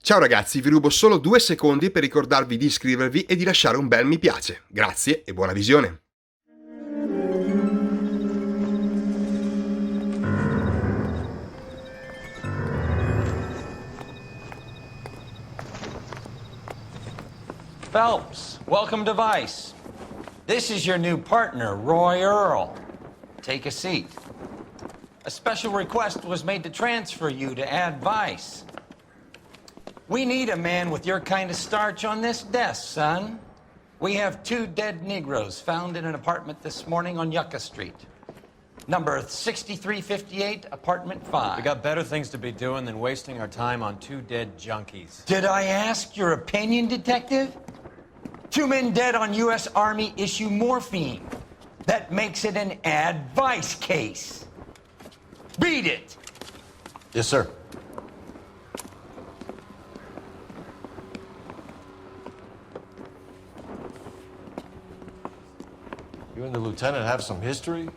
Ciao ragazzi, vi rubo solo 2 secondi per ricordarvi di iscrivervi e di lasciare un bel mi piace. Grazie e buona visione! Phelps, welcome to Vice. This is your new partner, Roy Earl. Take a seat. A special request was made to transfer you to add Vice. We need a man with your kind of starch on this desk, son. We have 2 dead Negroes found in an apartment this morning on Yucca Street. Number 6358, apartment 5. We got better things to be doing than wasting our time on 2 dead junkies. Did I ask your opinion, detective? 2 men dead on U.S. Army issue morphine. That makes it an advice case. Beat it! Yes, sir. You and the lieutenant have some history?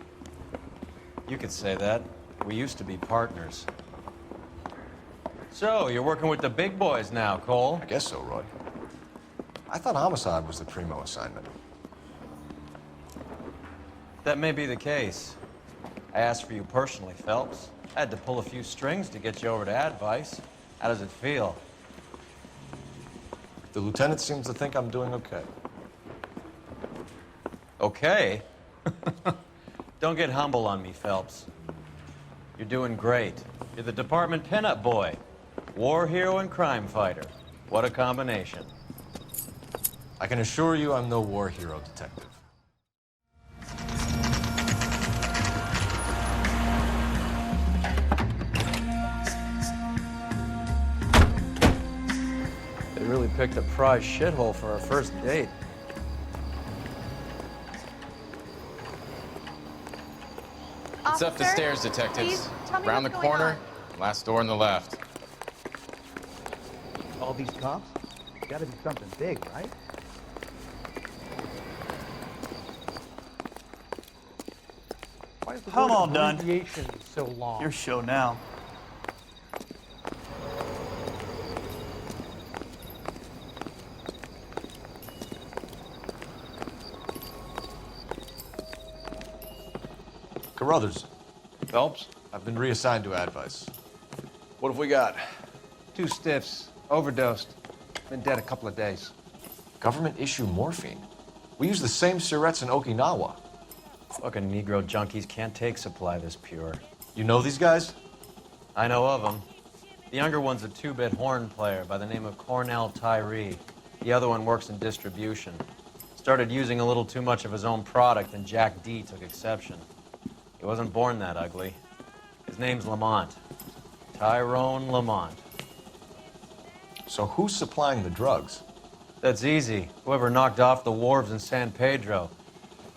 You could say that. We used to be partners. So, you're working with the big boys now, Cole? I guess so, Roy. I thought homicide was the primo assignment. That may be the case. I asked for you personally, Phelps. I had to pull a few strings to get you over to Advice. How does it feel? The lieutenant seems to think I'm doing okay. Okay? Don't get humble on me, Phelps. You're doing great. You're the department pinup boy. War hero and crime fighter. What a combination. I can assure you I'm no war hero, detective. They really picked a prize shithole for our first date. It's up the stairs, detectives. Round the corner, last door on the left. All these cops? Gotta be something big, right? Why is the I'm word all done. abbreviation so long? Your show now. Carruthers, Phelps, I've been reassigned to Advice. what have we got? 2 stiffs, overdosed, been dead a couple of days. Government issue morphine. We use the same syrettes in Okinawa. Fucking Negro junkies can't take supply this pure. You know these guys? I know of them. The younger one's a 2-bit horn player by the name of Cornell Tyree. The other one works in distribution. Started using a little too much of his own product, and Jack D took exception. He wasn't born that ugly. His name's Lamont. Tyrone Lamont. So who's supplying the drugs? That's easy. Whoever knocked off the wharves in San Pedro.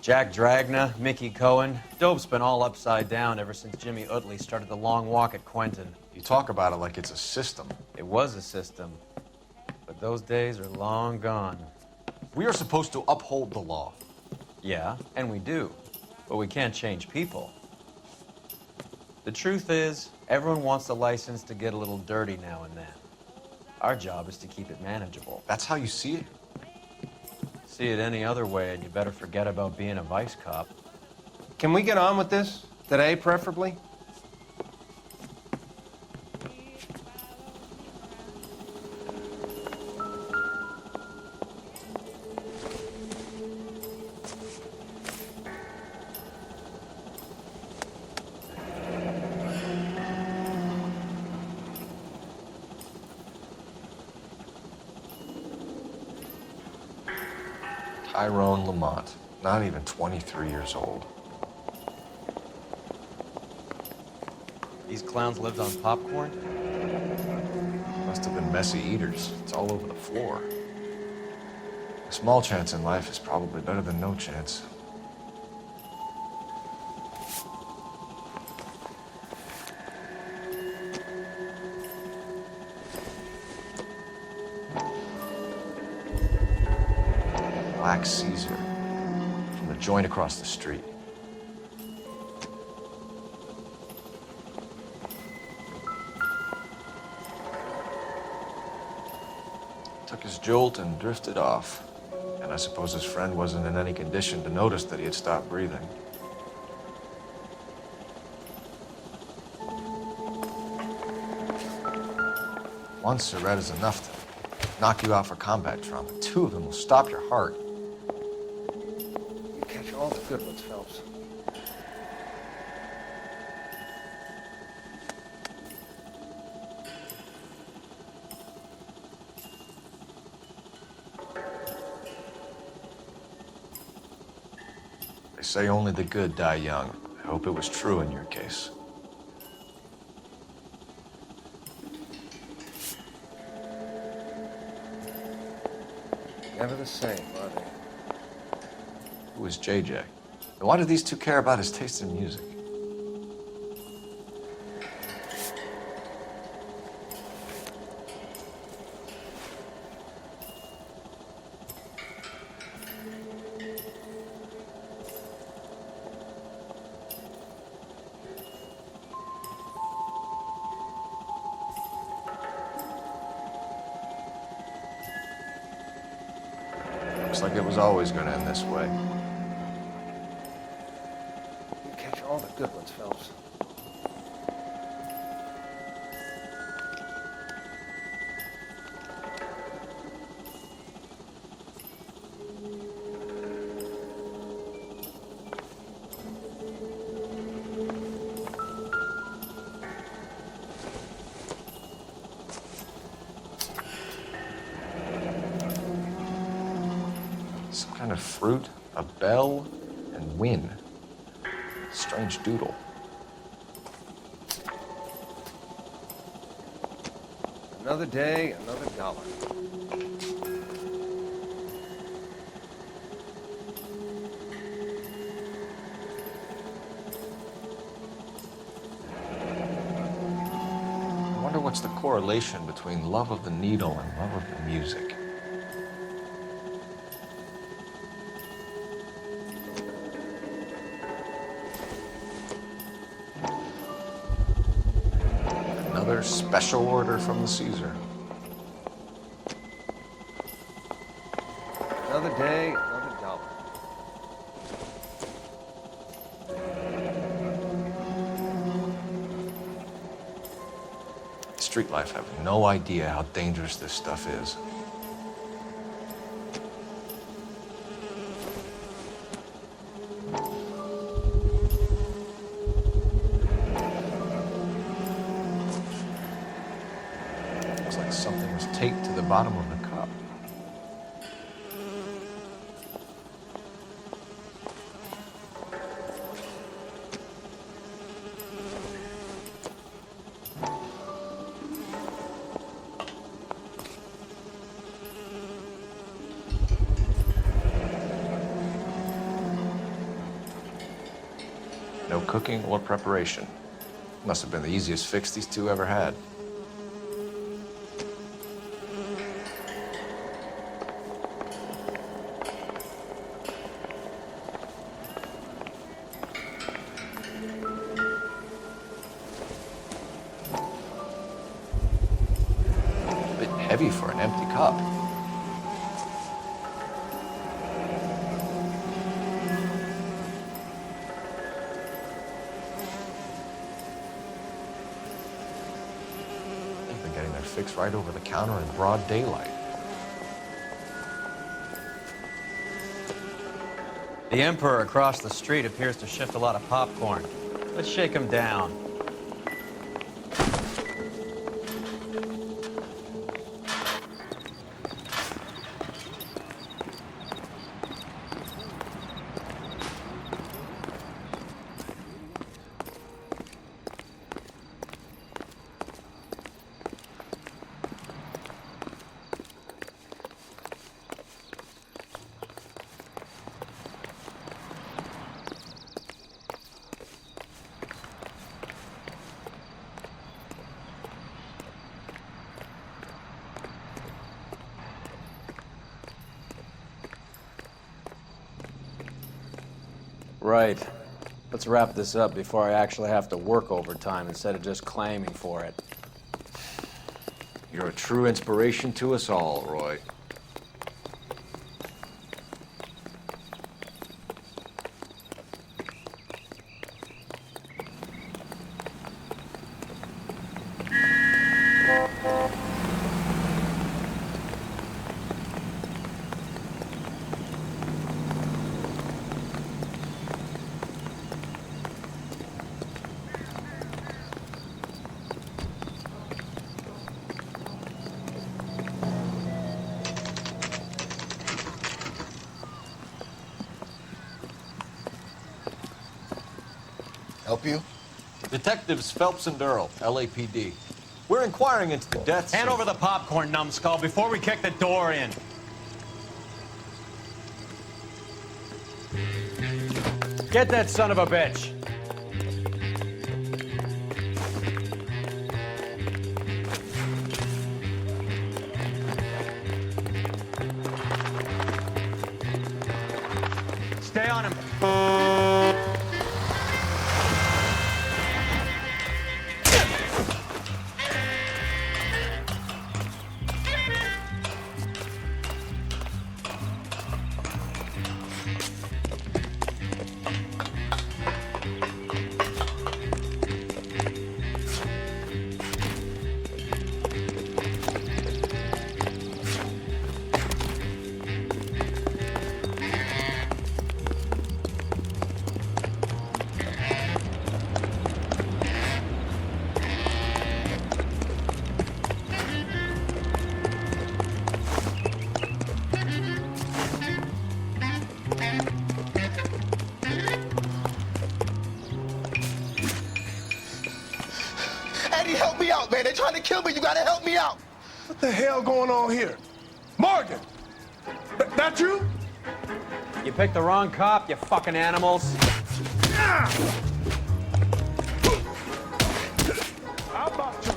Jack Dragna, Mickey Cohen. Dope's been all upside down ever since Jimmy Utley started the long walk at Quentin. You talk about it like it's a system. It was a system, but those days are long gone. We are supposed to uphold the law. Yeah, and we do, but we can't change people. The truth is, everyone wants a license to get a little dirty now and then. Our job is to keep it manageable. That's how you see it? See it any other way, and you better forget about being a vice cop. Can we get on with this? Today, preferably? Tyrone Lamont, not even 23 years old. These clowns lived on popcorn? Must have been messy eaters. It's all over the floor. A small chance in life is probably better than no chance. Black Caesar from the joint across the street. Took his jolt and drifted off. And I suppose his friend wasn't in any condition to notice that he had stopped breathing. One cigarette is enough to knock you out for combat trauma. Two of them will stop your heart. You catch all the good ones, Phelps. They say only the good die young. I hope it was true in your case. Never the same, are they? Who is JJ? And why do these two care about his taste in music? Looks like it was always going to end this way. You catch all the good ones, Phelps. Some kind of fruit, a bell, and win. Strange doodle. Another day, another dollar. I wonder what's the correlation between love of the needle and love of the music. Another special order from the Caesar. Another day, another dollar. Street life have no idea how dangerous this stuff is. Looks like something was taped to the bottom of the cup. No cooking or preparation. Must have been the easiest fix these two ever had. A bit heavy for an empty cup. They've been getting their fix right over the counter in broad daylight. The Emperor across the street appears to shift a lot of popcorn. Let's shake him down. Right. Let's wrap this up before I actually have to work overtime instead of just claiming for it. You're a true inspiration to us all, Roy. Help you? Detectives Phelps and Earl, LAPD. We're inquiring into the deaths. Hand over the popcorn, numbskull, before we kick the door in. Get that son of a bitch. Stay on him. Eddie, help me out, man. They're trying to kill me. You gotta help me out. What the hell going on here? Morgan! That you? You picked the wrong cop, you fucking animals. How about you?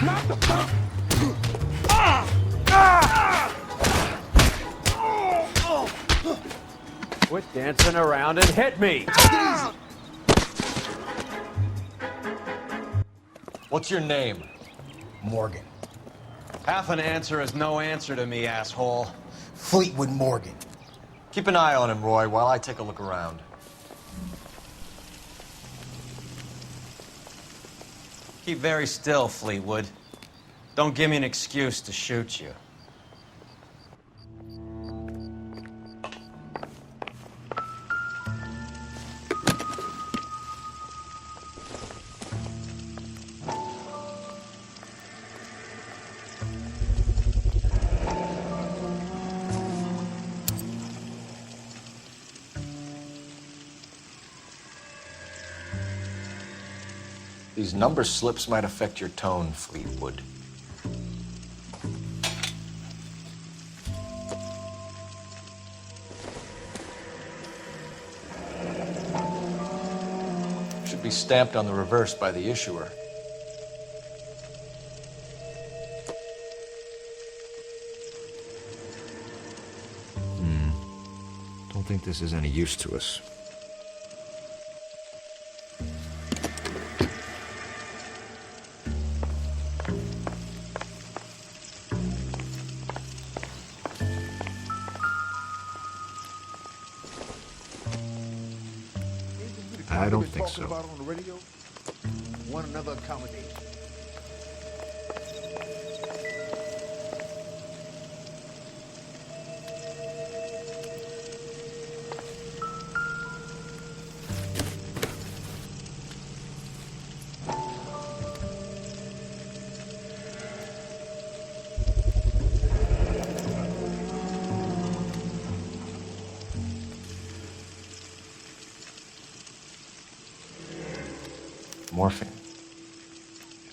Not the cop! Quit dancing around and hit me. What's your name? Morgan. Half an answer is no answer to me, asshole. Fleetwood Morgan. Keep an eye on him, Roy, while I take a look around. Keep very still, Fleetwood. Don't give me an excuse to shoot you. These number slips might affect your tone, Fleetwood. Should be stamped on the reverse by the issuer. Don't think this is any use to us. I don't think so. About on the radio? One another accommodation. Morphine.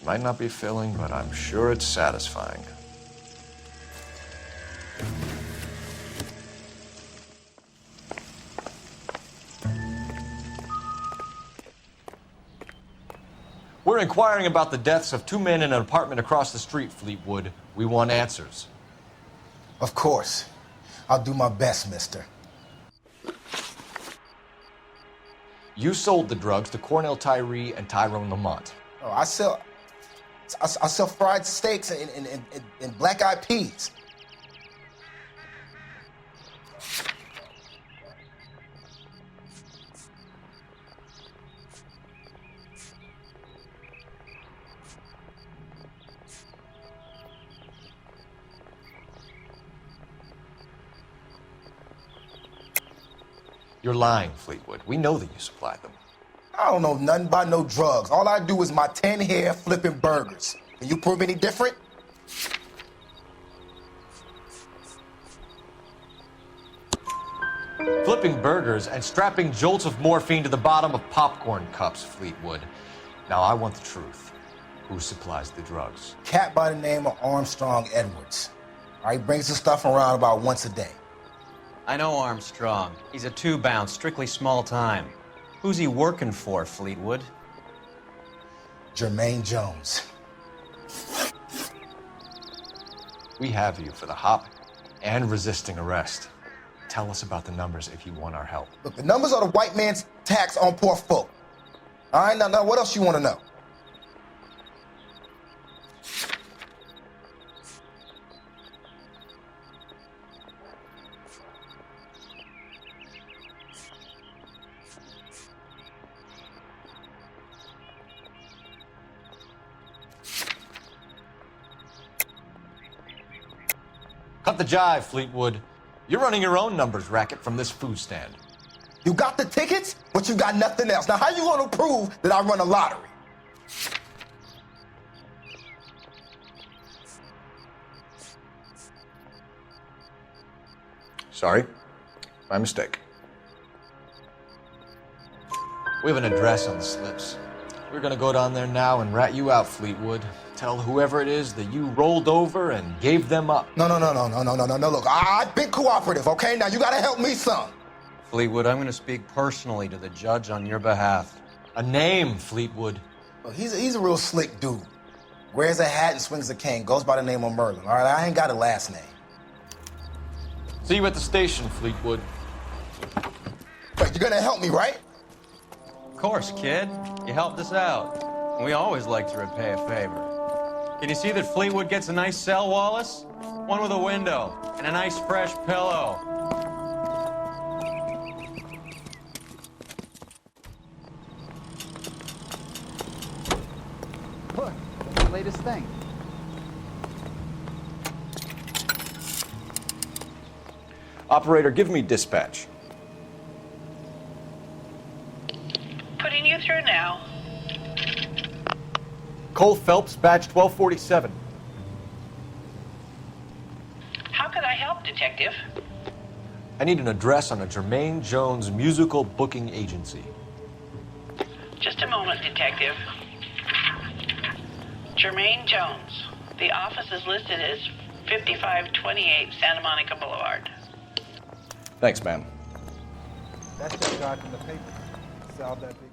It might not be filling, but I'm sure it's satisfying. We're inquiring about the deaths of two men in an apartment across the street, Fleetwood. We want answers. Of course. I'll do my best, mister. You sold the drugs to Cornell Tyree and Tyrone Lamont. Oh, I sell fried steaks and black-eyed peas. You're lying, Fleetwood. We know that you supplied them. I don't know nothing about no drugs. All I do is my 10 hair flipping burgers. Can you prove any different? Flipping burgers and strapping jolts of morphine to the bottom of popcorn cups, Fleetwood. Now, I want the truth. Who supplies the drugs? Cat by the name of Armstrong Edwards. All right, brings the stuff around about once a day. I know Armstrong. He's a two-bounce, strictly small time. Who's he working for, Fleetwood? Jermaine Jones. We have you for the hop and resisting arrest. Tell us about the numbers if you want our help. Look, the numbers are the white man's tax on poor folk. All right, now what else you want to know? Cut the jive, Fleetwood. You're running your own numbers racket from this food stand. You got the tickets, but you got nothing else. Now, how you going to prove that I run a lottery? Sorry. My mistake. We have an address on the slips. We're gonna go down there now and rat you out, Fleetwood. Tell whoever it is that you rolled over and gave them up. No. Look, I've been cooperative, okay? Now, you got to help me some. Fleetwood, I'm going to speak personally to the judge on your behalf. A name, Fleetwood. Look, he's a real slick dude. Wears a hat and swings a cane. Goes by the name of Merlin, all right? I ain't got a last name. See you at the station, Fleetwood. Wait, you're going to help me, right? Of course, kid. You helped us out. We always like to repay a favor. Can you see that Fleetwood gets a nice cell, Wallace? One with a window and a nice fresh pillow. Look, that's the latest thing. Operator, give me dispatch. Putting you through now. Cole Phelps, badge 1247. How could I help, Detective? I need an address on a Jermaine Jones musical booking agency. Just a moment, Detective. Jermaine Jones. The office is listed as 5528 Santa Monica Boulevard. Thanks, ma'am. That's that guy from the paper. Solved that big case.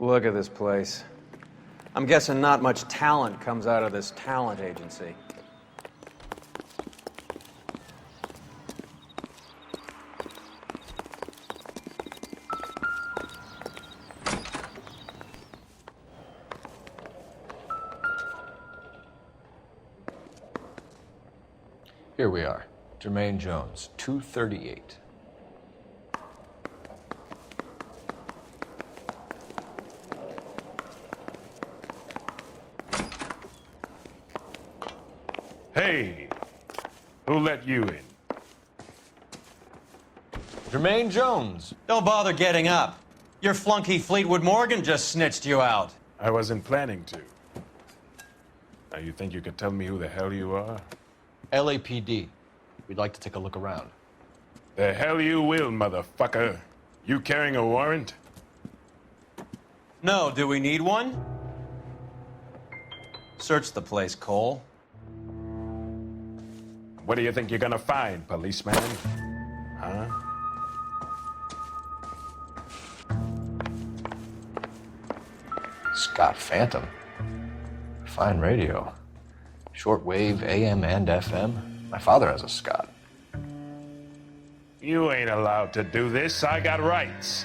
Look at this place. I'm guessing not much talent comes out of this talent agency. Here we are. Jermaine Jones, 238. Hey, who let you in? Jermaine Jones. Don't bother getting up. Your flunky Fleetwood Morgan just snitched you out. I wasn't planning to. Now, you think you could tell me who the hell you are? LAPD. We'd like to take a look around. The hell you will, motherfucker. You carrying a warrant? No, do we need one? Search the place, Cole. What do you think you're gonna find, policeman? Huh? Scott Phantom. Fine radio. Shortwave, AM and FM. My father has a Scott. You ain't allowed to do this. I got rights.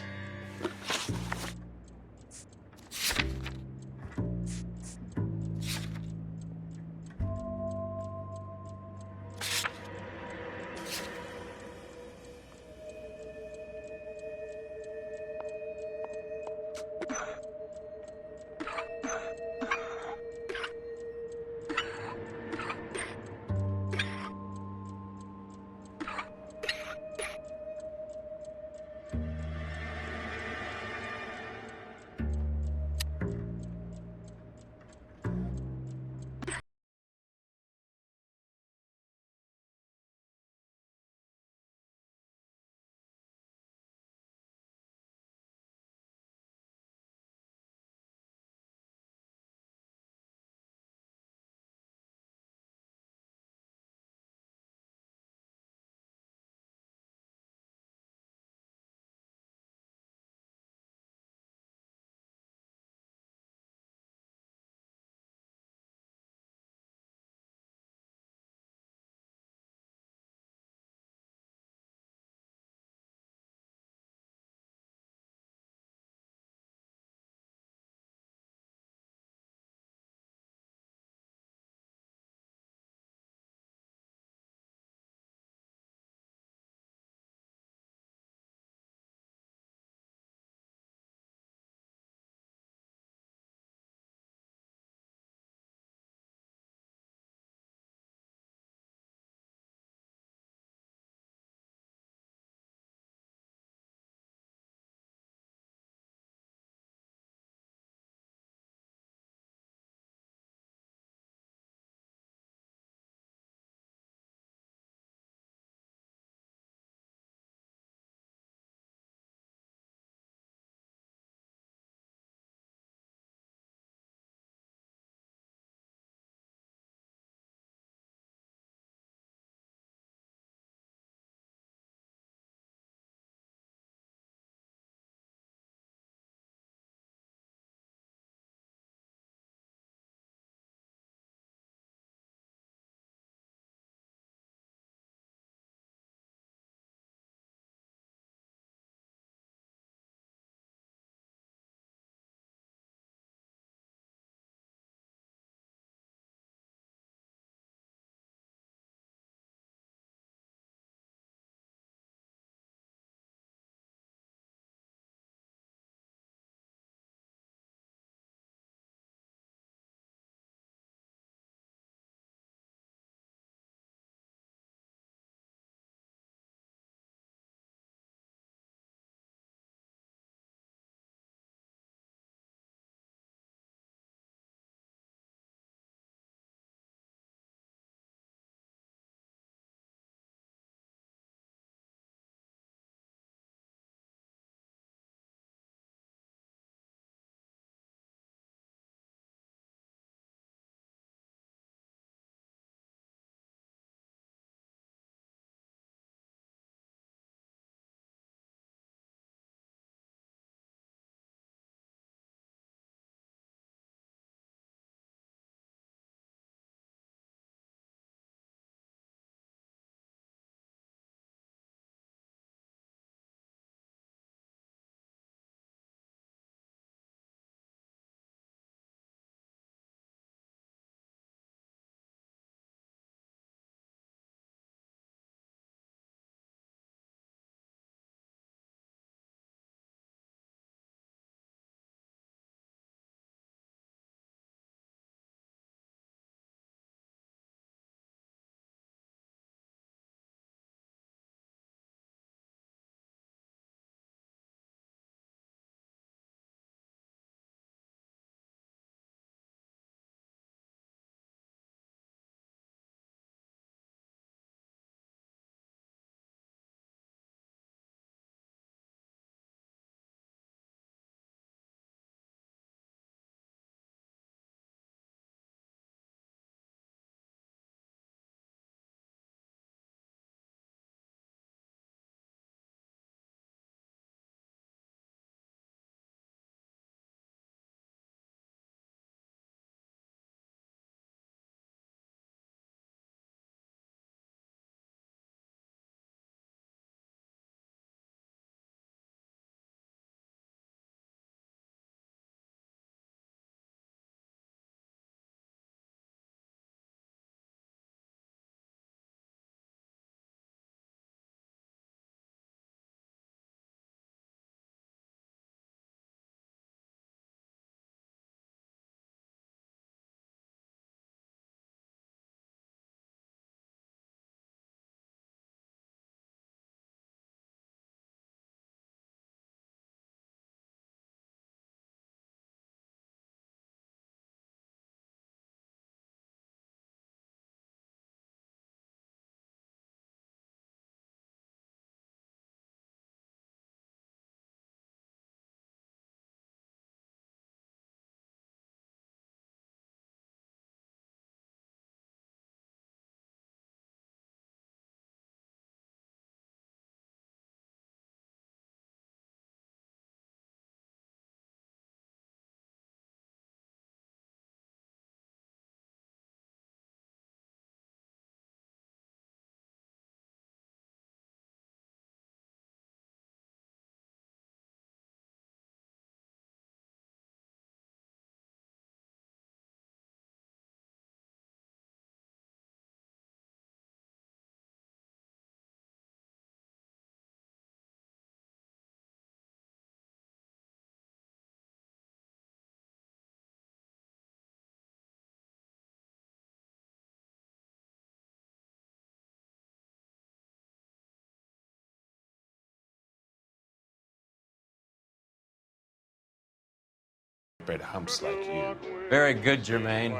incorporate humps like you. Very good, Jermaine.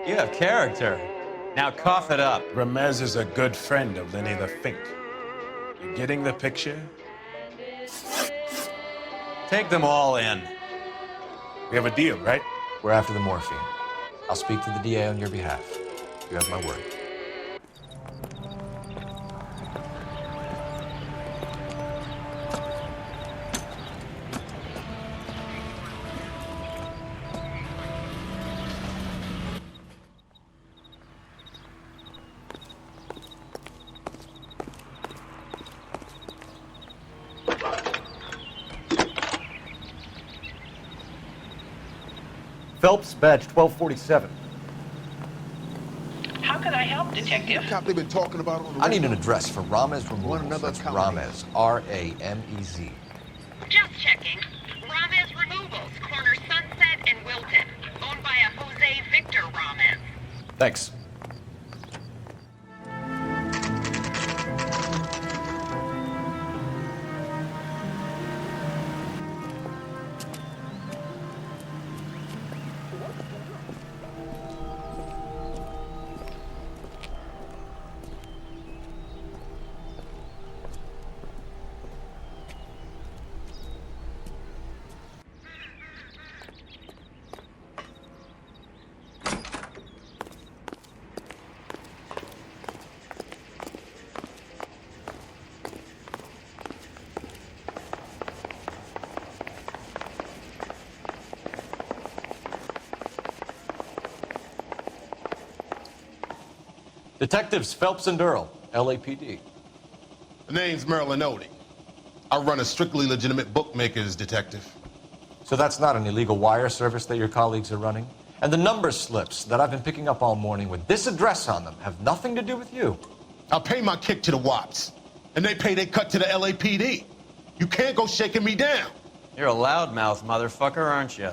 You have character. Now cough it up. Ramez is a good friend of Lenny the Fink. You getting the picture? Take them all in. We have a deal, right? We're after the morphine. I'll speak to the DA on your behalf. You have my word. Phelps, badge 1247. How can I help, Detective? Cop they've been talking about on the I need an address for Ramez Removals. One another That's company. Ramez, R-A-M-E-Z. Just checking. Ramez Removals, corner Sunset and Wilton. Owned by a Jose Victor Ramez. Thanks. Detectives Phelps and Earl, LAPD. The name's Merlin Odie. I run a strictly legitimate bookmaker's detective. So that's not an illegal wire service that your colleagues are running? And the number slips that I've been picking up all morning with this address on them have nothing to do with you? I pay my kick to the WAPs, and they pay their cut to the LAPD. You can't go shaking me down. You're a loudmouth motherfucker, aren't you?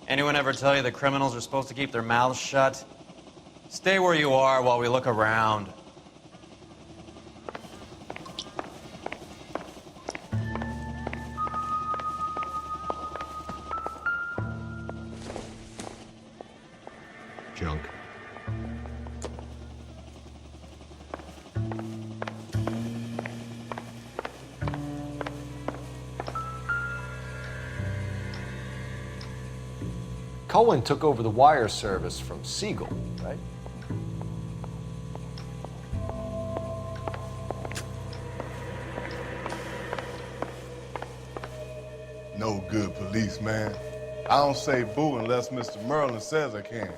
Anyone ever tell you that criminals are supposed to keep their mouths shut? Stay where you are while we look around. Junk. Cohen took over the wire service from Siegel, right? No good police, man. I don't say boo unless Mr. Merlin says I can.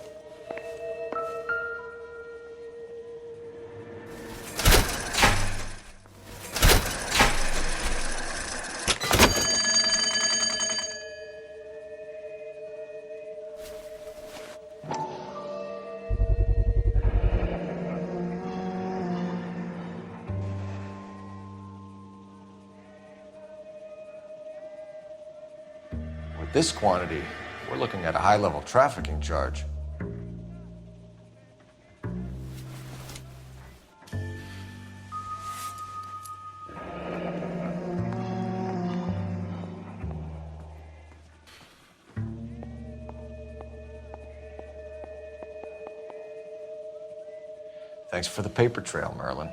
With this quantity, we're looking at a high-level trafficking charge. Thanks for the paper trail, Merlin.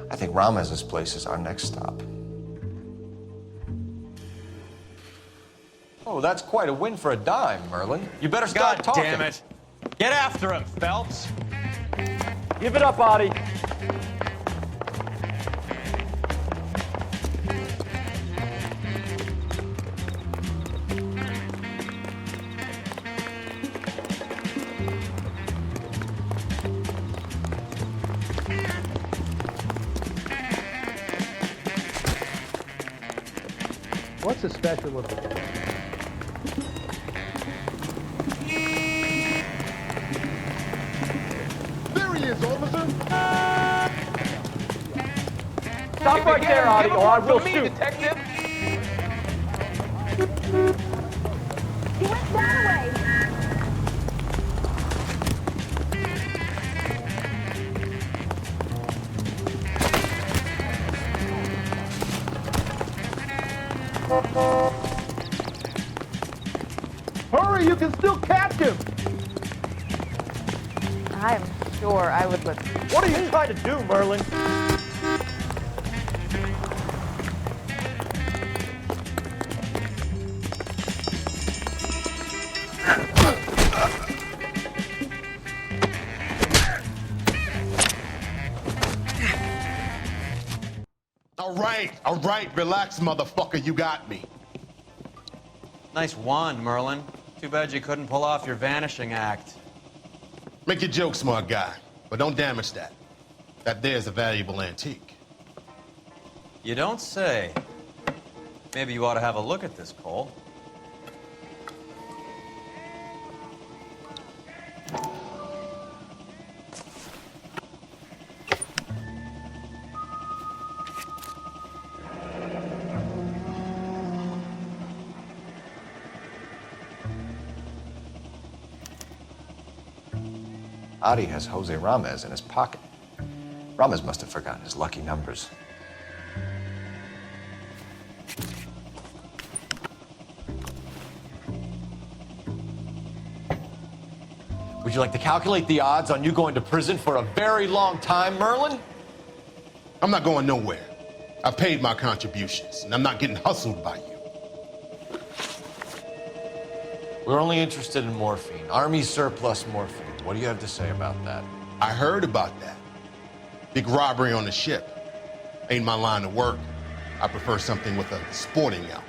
I think Ramez's place is our next stop. Oh, that's quite a win for a dime, Merlin. You better start talking. God damn it. Get after him, Phelps. Give it up, Adi. What's a special little... There he is, officer! Stop right there, Adi, or I will shoot. Detective. He went that way. I'm sure I would listen. What are you trying to do, Merlin? All right, relax, motherfucker, you got me. Nice wand, Merlin. Too bad you couldn't pull off your vanishing act. Make your joke, smart guy, but don't damage that. That there's a valuable antique. You don't say. Maybe you ought to have a look at this, Cole. Adi has Jose Ramez in his pocket. Ramez must have forgotten his lucky numbers. Would you like to calculate the odds on you going to prison for a very long time, Merlin? I'm not going nowhere. I've paid my contributions, and I'm not getting hustled by you. We're only interested in morphine. Army surplus morphine. What do you have to say about that? I heard about that. Big robbery on the ship. Ain't my line of work. I prefer something with a sporting outcome.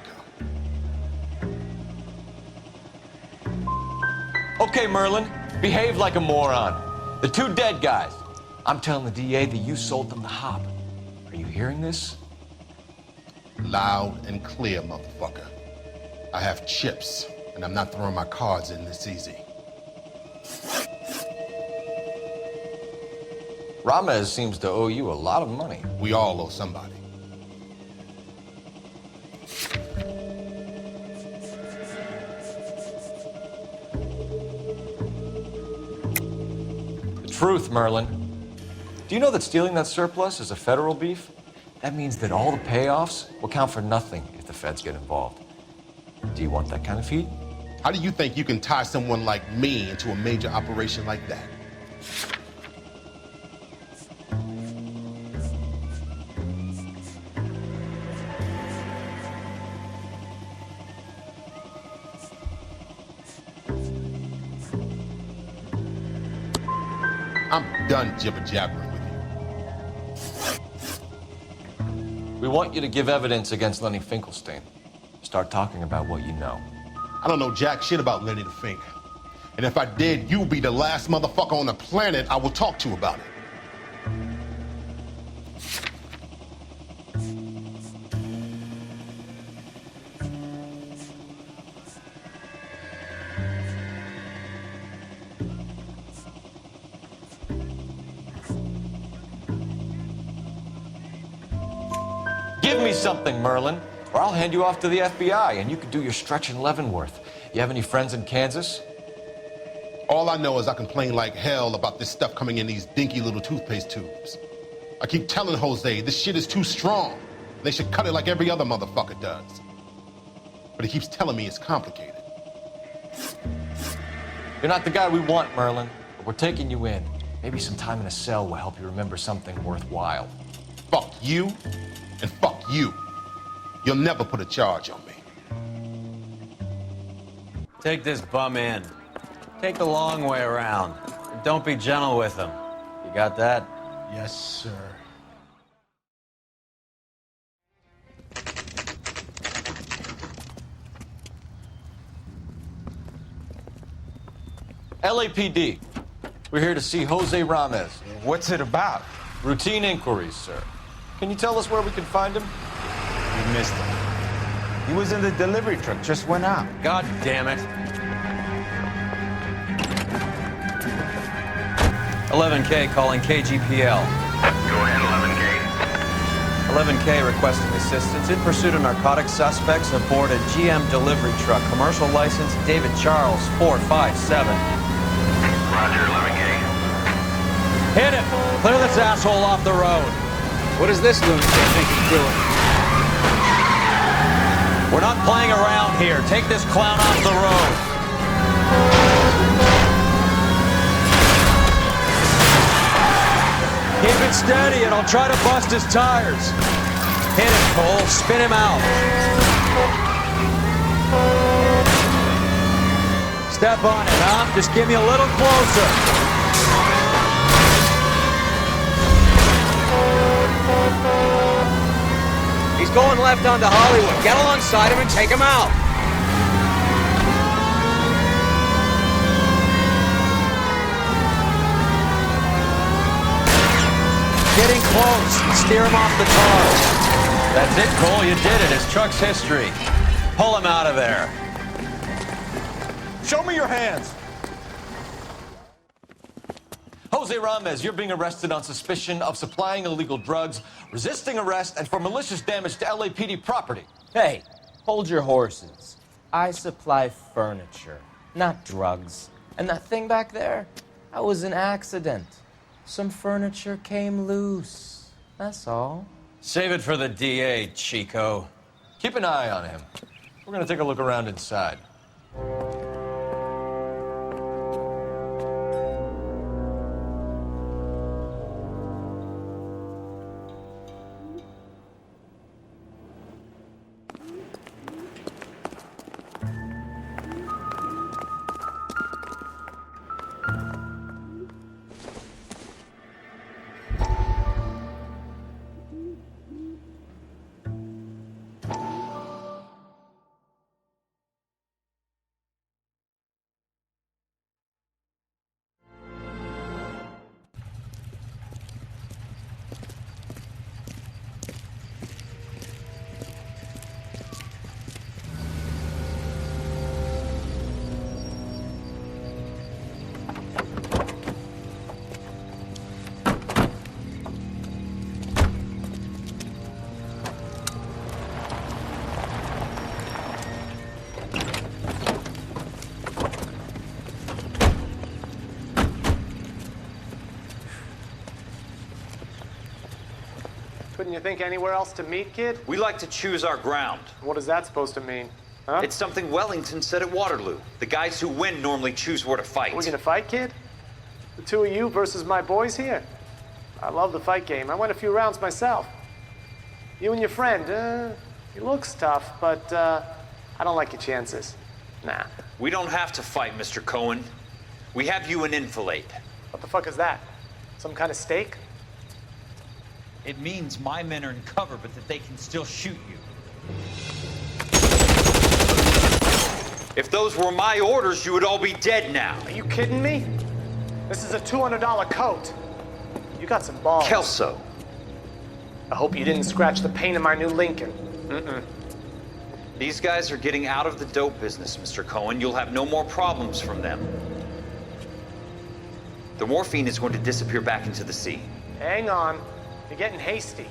Okay, Merlin, behave like a moron. The two dead guys. I'm telling the DA that you sold them the hop. Are you hearing this? Loud and clear, motherfucker. I have chips, and I'm not throwing my cards in this easy. Ramez seems to owe you a lot of money. We all owe somebody. The truth, Merlin. Do you know that stealing that surplus is a federal beef? That means that all the payoffs will count for nothing if the feds get involved. Do you want that kind of heat? How do you think you can tie someone like me into a major operation like that? I'm done jibber-jabbering with you. We want you to give evidence against Lenny Finkelstein. Start talking about what you know. I don't know jack shit about Lenny the Fink. And if I did, you'll be the last motherfucker on the planet I will talk to about it. Give me something, Merlin, or I'll hand you off to the FBI and you can do your stretch in Leavenworth. You have any friends in Kansas? All I know is I complain like hell about this stuff coming in these dinky little toothpaste tubes. I keep telling Jose this shit is too strong. They should cut it like every other motherfucker does. But he keeps telling me it's complicated. You're not the guy we want, Merlin, but we're taking you in. Maybe some time in a cell will help you remember something worthwhile. Fuck you, and fuck you. You'll never put a charge on me. Take this bum in. Take the long way around. And don't be gentle with him. You got that? Yes, sir. LAPD. We're here to see Jose Ramez. What's it about? Routine inquiries, sir. Can you tell us where we can find him? You missed him. He was in the delivery truck, just went out. God damn it. 11K calling KGPL. Go ahead, 11K. 11K requesting assistance in pursuit of narcotic suspects aboard a GM delivery truck. Commercial license David Charles 457. Roger, 11K. Hit him! Clear this asshole off the road. What does this lunatic think he's doing? We're not playing around here. Take this clown off the road. steady and I'll try to bust his tires. Hit him, Cole. Spin him out. Step on it, huh? Just give me a little closer. He's going left onto Hollywood. Get alongside him and take him out. Getting close. Steer him off the tar. That's it, Cole. You did it. His truck's history. Pull him out of there. Show me your hands. Jose Ramez, you're being arrested on suspicion of supplying illegal drugs, resisting arrest, and for malicious damage to LAPD property. Hey, hold your horses. I supply furniture, not drugs. And that thing back there, that was an accident. Some furniture came loose. That's all. Save it for the DA, Chico. Keep an eye on him. We're gonna take a look around inside. Couldn't you think anywhere else to meet, kid? We like to choose our ground. What is that supposed to mean? Huh? It's something Wellington said at Waterloo. The guys who win normally choose where to fight. We're gonna fight, kid? The two of you versus my boys here? I love the fight game. I went a few rounds myself. You and your friend, he looks tough, but I don't like your chances. Nah. We don't have to fight, Mr. Cohen. We have you an enfilade. What the fuck is that? Some kind of steak? It means my men are in cover, but that they can still shoot you. If those were my orders, you would all be dead now. Are you kidding me? This is a $200 coat. You got some balls. Kelso. I hope you didn't scratch the paint of my new Lincoln. These guys are getting out of the dope business, Mr. Cohen. You'll have no more problems from them. The morphine is going to disappear back into the sea. Hang on. You're getting hasty.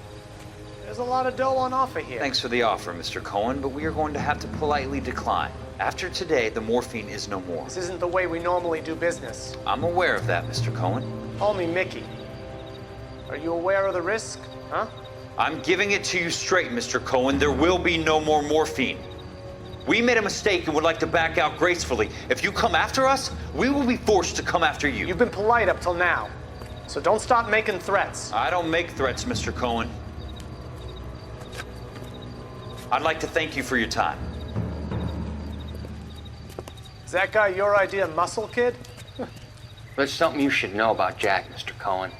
There's a lot of dough on offer here. Thanks for the offer, Mr. Cohen, but we are going to have to politely decline. After today, the morphine is no more. This isn't the way we normally do business. I'm aware of that, Mr. Cohen. Call me Mickey. Are you aware of the risk, huh? I'm giving it to you straight, Mr. Cohen. There will be no more morphine. We made a mistake and would like to back out gracefully. If you come after us, we will be forced to come after you. You've been polite up till now, so don't stop making threats. I don't make threats, Mr. Cohen. I'd like to thank you for your time. Is that guy your idea of muscle, kid? There's something you should know about Jack, Mr. Cohen.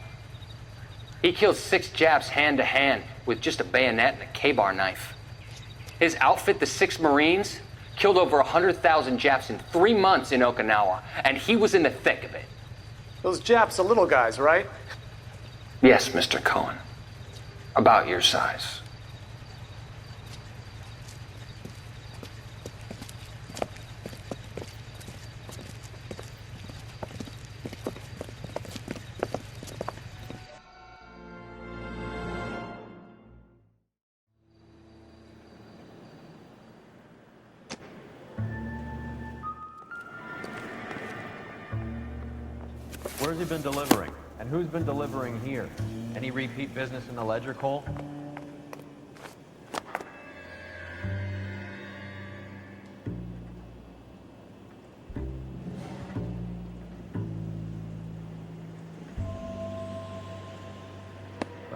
He killed 6 Japs hand to hand with just a bayonet and a K-bar knife. His outfit, the 6 Marines, killed over 100,000 Japs in 3 months in Okinawa, and he was in the thick of it. Those Japs are little guys, right? Yes, Mr. Cohen. About your size. Where's he been delivering? And who's been delivering here? Any repeat business in the ledger, Cole?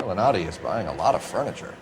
Abbonati is buying a lot of furniture.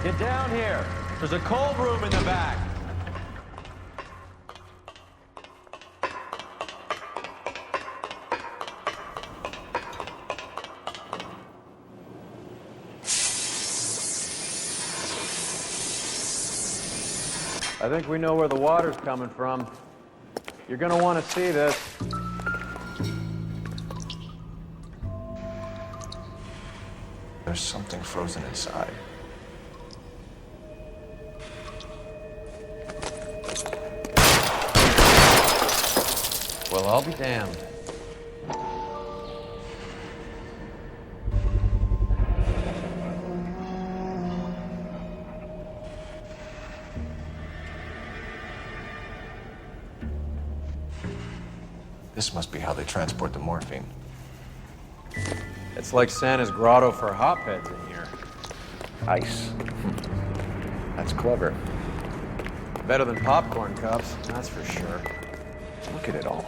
Get down here. There's a cold room in the back. I think we know where the water's coming from. You're gonna want to see this. There's something frozen inside. Well, I'll be damned. This must be how they transport the morphine. It's like Santa's grotto for hotbeds in here. Ice. That's clever. Better than popcorn cups, that's for sure. Look at it all.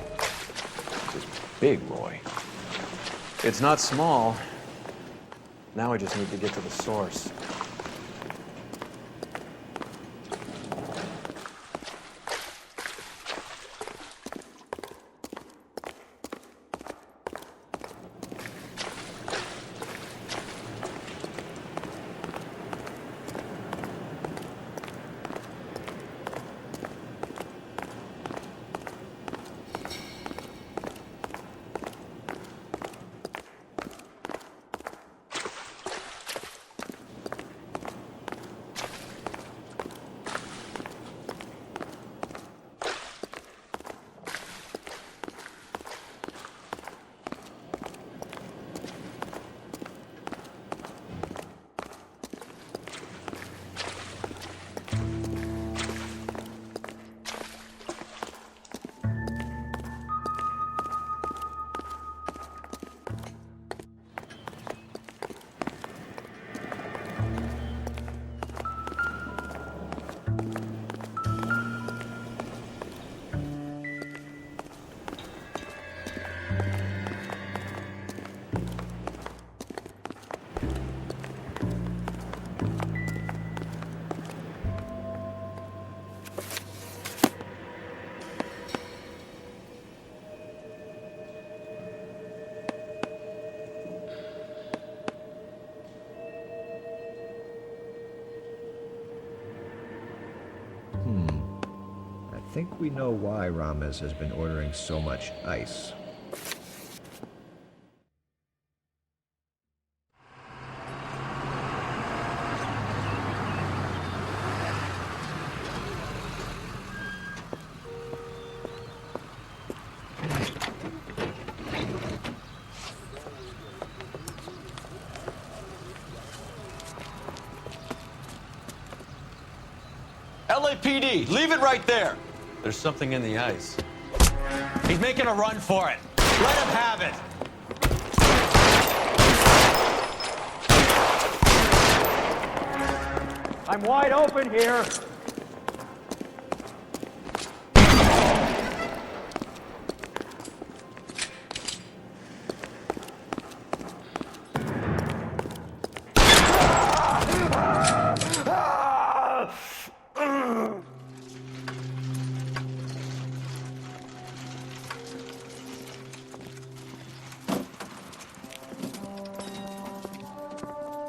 This big, Roy. It's not small. Now we just need to get to the source. think we know why Ramos has been ordering so much ice. LAPD, leave it right there. There's something in the ice. He's making a run for it. Let him have it. I'm wide open here.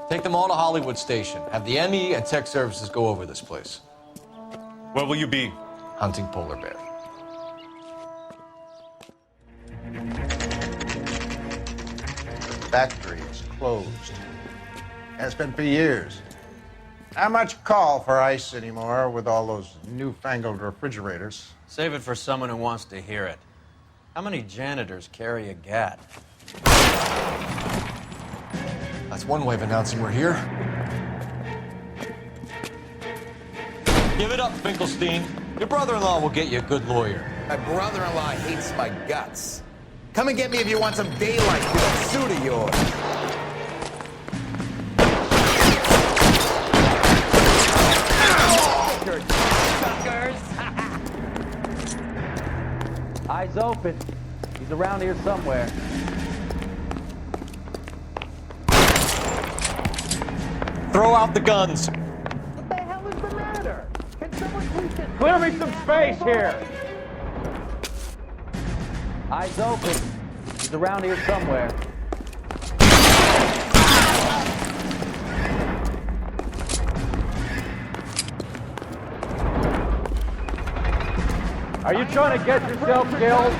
Take them all to Hollywood Station. Have the ME and tech services go over this place. Where will you be? Hunting polar bear. Factory is closed. And it's been for years. Not much call for ice anymore with all those newfangled refrigerators. Save it for someone who wants to hear it. How many janitors carry a gat? That's one way of announcing we're here. Give it up, Finkelstein. Your brother-in-law will get you a good lawyer. My brother-in-law hates my guts. Come and get me if you want some daylight through that suit of yours. Eyes open. He's around here somewhere. Throw out the guns. What the hell is the matter? Can someone please just clear me some space here? Eyes open. He's around here somewhere. Are you trying to get yourself killed?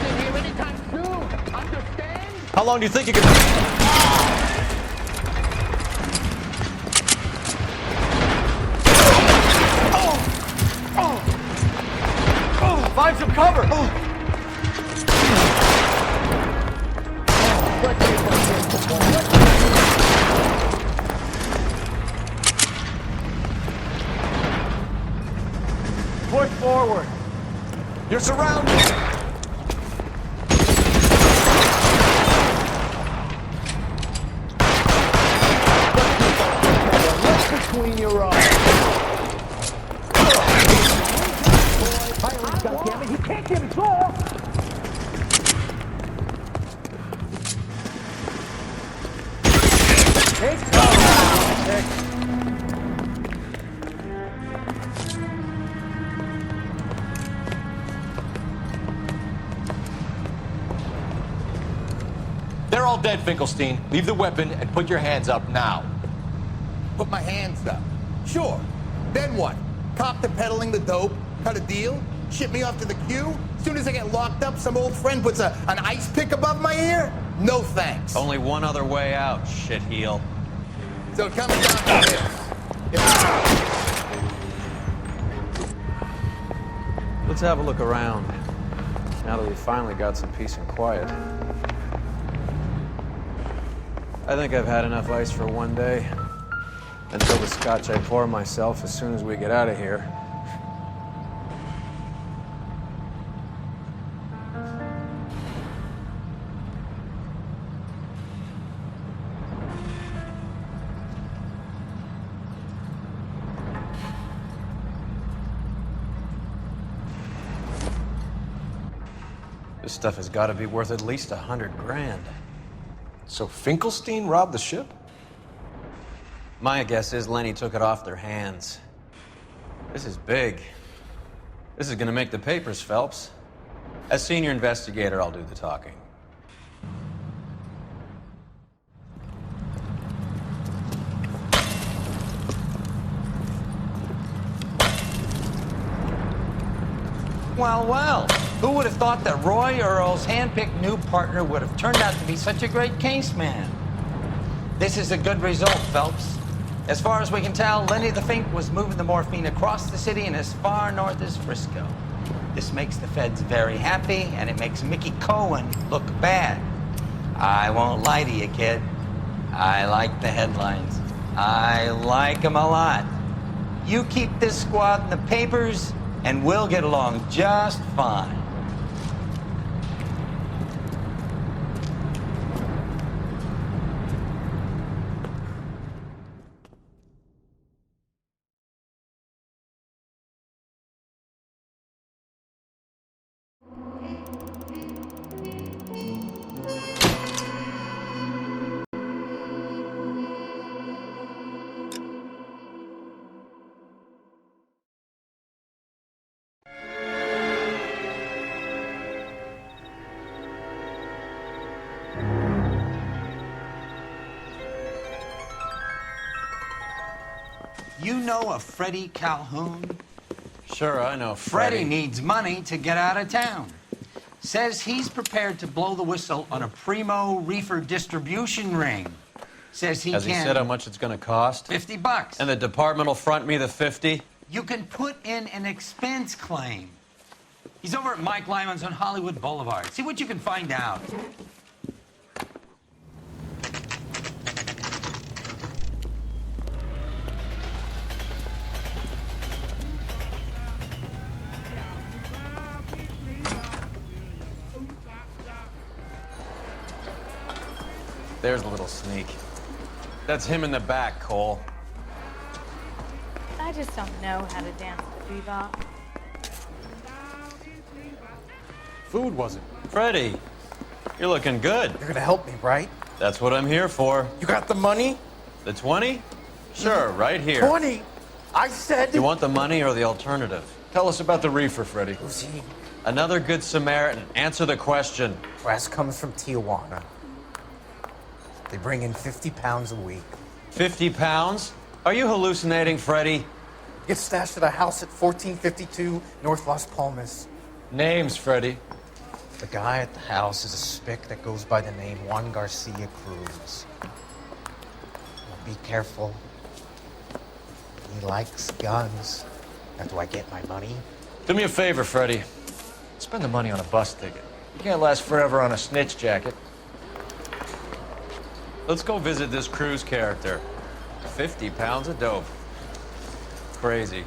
How long do you think you can... Find some cover! Push forward. You're surrounded! Look between your eyes. Goddammit, he can't get us off! Take cover! They're all dead, Finkelstein. Leave the weapon and put your hands up now. Put my hands up. Sure. Then what? Cop to peddling the dope? Cut a deal? Ship me off to the queue? As soon as I get locked up, some old friend puts an ice pick above my ear? No thanks. Only one other way out, shitheel. So it comes down to this. Let's have a look around, now that we finally got some peace and quiet. I think I've had enough ice for one day. Until the scotch I pour myself as soon as we get out of here. This stuff has got to be worth at least 100 grand. So Finkelstein robbed the ship? My guess is Lenny took it off their hands. This is big. This is gonna make the papers, Phelps. As senior investigator, I'll do the talking. Well, well, who would have thought that Roy Earl's hand-picked new partner would have turned out to be such a great case man? This is a good result, Phelps. As far as we can tell, Lenny the Fink was moving the morphine across the city and as far north as Frisco. This makes the feds very happy, and it makes Mickey Cohen look bad. I won't lie to you, kid. I like the headlines. I like them a lot. You keep this squad in the papers, and we'll get along just fine. You know a Freddie Calhoun? Sure, I know Freddie needs money to get out of town. Says he's prepared to blow the whistle on a primo reefer distribution ring. Says he Has he said how much it's going to cost? $50. And the department will front me the 50? You can put in an expense claim. He's over at Mike Lyman's on Hollywood Boulevard. See what you can find out. There's a little sneak. That's him in the back, Cole. I just don't know how to dance to bebop. Food wasn't. Freddie, you're looking good. You're gonna help me, right? That's what I'm here for. You got the money? The 20? Sure, right here. 20? I said... You want the money or the alternative? Tell us about the reefer, Freddie. Who's he? Another good Samaritan. Answer the question. Brass comes from Tijuana. They bring in 50 pounds a week. 50 pounds? Are you hallucinating, Freddie? Gets stashed at a house at 1452 North Las Palmas. Names, Freddie. The guy at the house is a spick that goes by the name Juan Garcia Cruz. Now be careful. He likes guns. Now, do I get my money? Do me a favor, Freddie. Spend the money on a bus ticket. You can't last forever on a snitch jacket. Let's go visit this Cruz character. 50 pounds of dope. Crazy.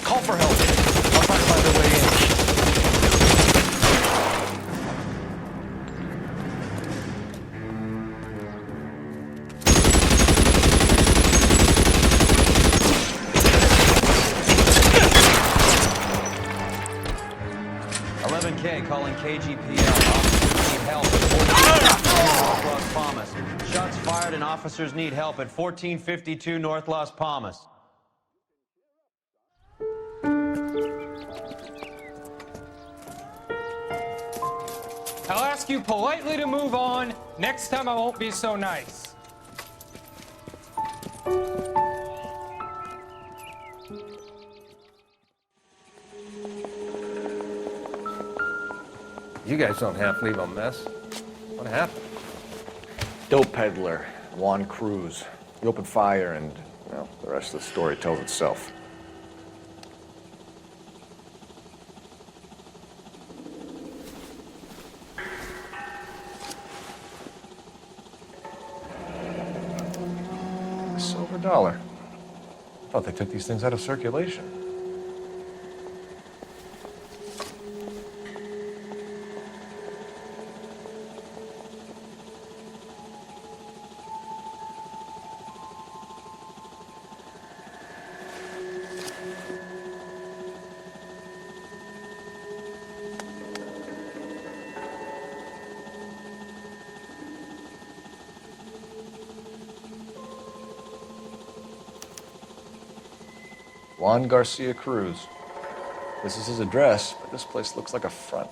Call for help. I'll try to find a way in. Calling KGPL. Officers need help at 1452 North Las Palmas. Shots fired and officers need help at 1452 North Las Palmas. I'll ask you politely to move on. Next time I won't be so nice. You guys don't half leave a mess. What happened? Dope peddler, Juan Cruz. He opened fire and, well, the rest of the story tells itself. Silver dollar. I thought they took these things out of circulation. Juan Garcia Cruz. This is his address, but this place looks like a front.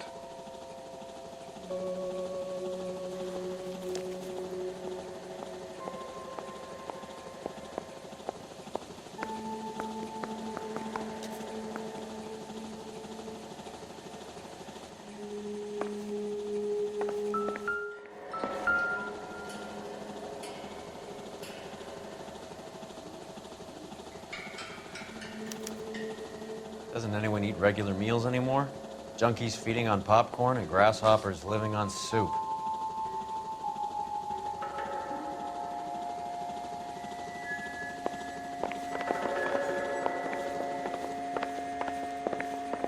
Doesn't anyone eat regular meals anymore? Junkies feeding on popcorn and grasshoppers living on soup.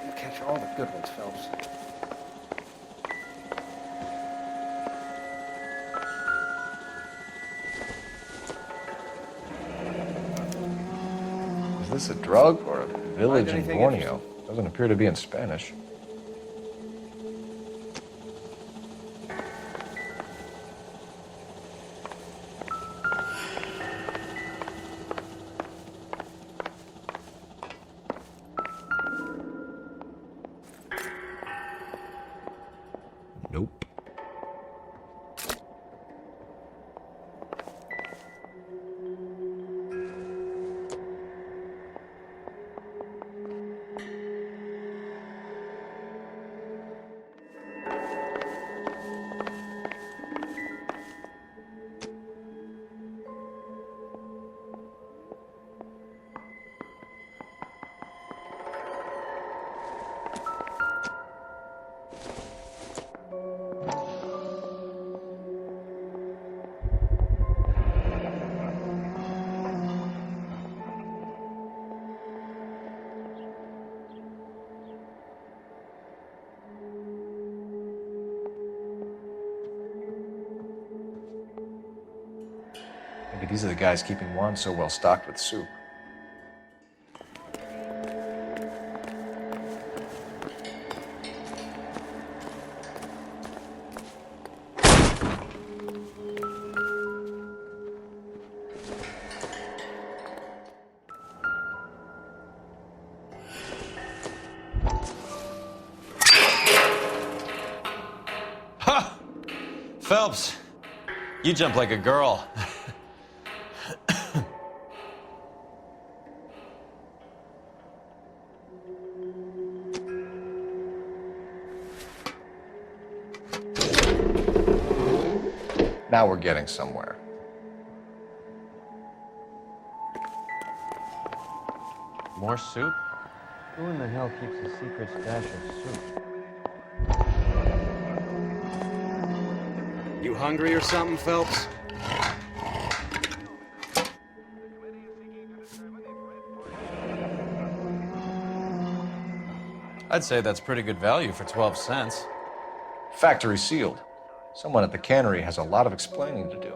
You catch all the good ones, Phelps. Is this a drug or a village in anything Borneo? Doesn't appear to be in Spanish. Nope. Maybe these are the guys keeping Juan so well stocked with soup. Ha! Phelps, you jump like a girl. Now we're getting somewhere. More soup? Who in the hell keeps a secret stash of soup? You hungry or something, Phelps? I'd say that's pretty good value for 12 cents. Factory sealed. Someone at the cannery has a lot of explaining to do.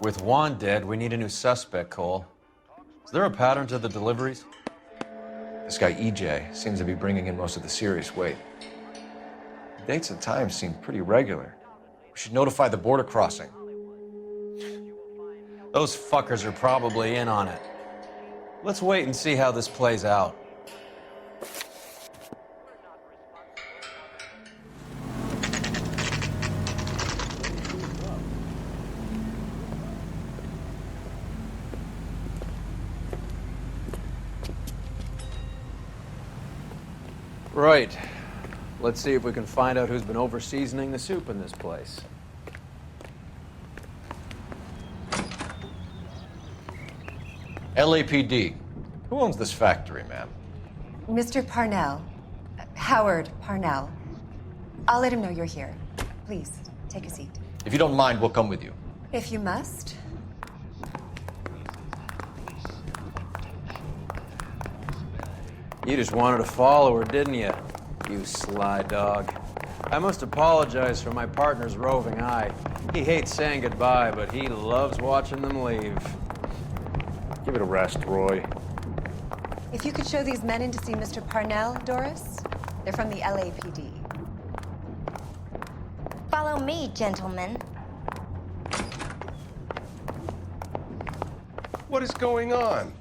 With Juan dead, we need a new suspect, Cole. Is there a pattern to the deliveries? This guy EJ seems to be bringing in most of the serious weight. The dates and times seem pretty regular. We should notify the border crossing. Those fuckers are probably in on it. Let's wait and see how this plays out. Right. Let's see if we can find out who's been over-seasoning the soup in this place. LAPD. Who owns this factory, ma'am? Mr. Parnell. Howard Parnell. I'll let him know you're here. Please, take a seat. If you don't mind, we'll come with you. If you must. You just wanted a follower, didn't you? You sly dog. I must apologize for my partner's roving eye. He hates saying goodbye, but he loves watching them leave. Give it a rest, Roy. If you could show these men in to see Mr. Parnell, Doris. They're from the LAPD. Follow me, gentlemen. What is going on?